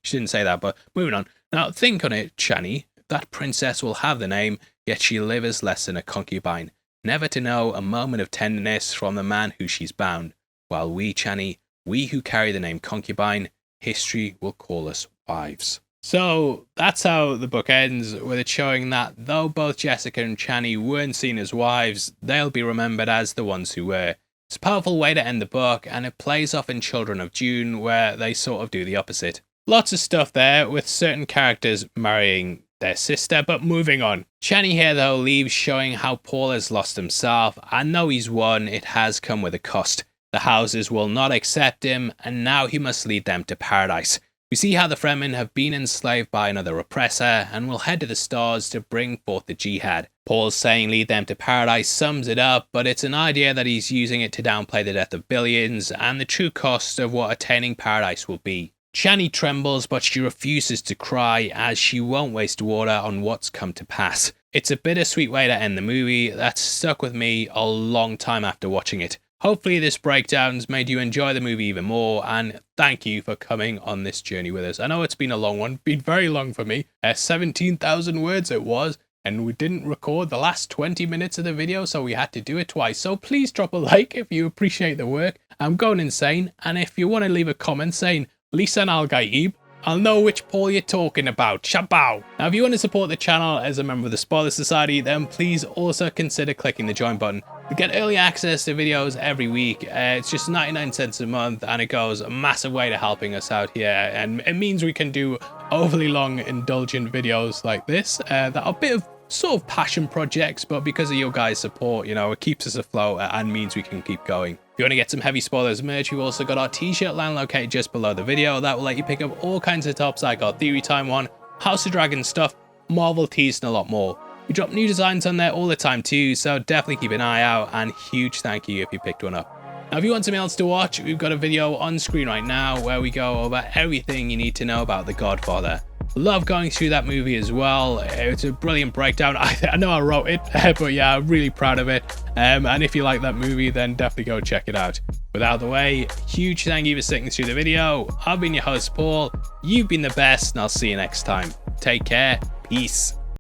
She didn't say that, but moving on. Now, think on it, Chani. That princess will have the name, yet she'll live as less than a concubine, never to know a moment of tenderness from the man who she's bound. While we, Chani, we who carry the name concubine, history will call us wives. So that's how the book ends, with it showing that though both Jessica and Chani weren't seen as wives, they'll be remembered as the ones who were. It's a powerful way to end the book, and it plays off in Children of Dune, where they sort of do the opposite. Lots of stuff there with certain characters marrying their sister, but moving on. Chani here though leaves showing how Paul has lost himself, and though he's won, it has come with a cost. The houses will not accept him, and now he must lead them to paradise. We see how the Fremen have been enslaved by another oppressor, and will head to the stars to bring forth the jihad. Paul's saying lead them to paradise sums it up, but it's an idea that he's using it to downplay the death of billions, and the true cost of what attaining paradise will be. Chani trembles, but she refuses to cry as she won't waste water on what's come to pass. It's a bittersweet way to end the movie that's stuck with me a long time after watching it. Hopefully this breakdown's made you enjoy the movie even more, and thank you for coming on this journey with us. I know it's been a long one, been very long for me. 17,000 words it was, and we didn't record the last 20 minutes of the video, so we had to do it twice. So please drop a like if you appreciate the work. I'm going insane, and if you want to leave a comment saying Lisan al-Gaib, I'll know which Paul you're talking about. Shabow! Now if you want to support the channel as a member of the Spoiler Society, then please also consider clicking the join button. You get early access to videos every week. It's just 99 cents a month, and it goes a massive way to helping us out here, and it means we can do overly long indulgent videos like this that are a bit of sort of passion projects, but because of your guys' support, you know, it keeps us afloat and means we can keep going. If you want to get some heavy spoilers merch, we've also got our t-shirt line located just below the video that will let you pick up all kinds of tops like our Theory Time one, House of Dragon stuff, Marvel tees, and a lot more. We drop new designs on there all the time too, so definitely keep an eye out, and huge thank you if you picked one up. Now if you want something else to watch, we've got a video on screen right now where we go over everything you need to know about The Godfather. Love going through that movie as well. It's a brilliant breakdown. I know I wrote it, but yeah, I'm really proud of it. And if you like that movie, then definitely go check it out. Without the way, huge thank you for sticking through the video. I've been your host, Paul. You've been the best, and I'll see you next time. Take care. Peace.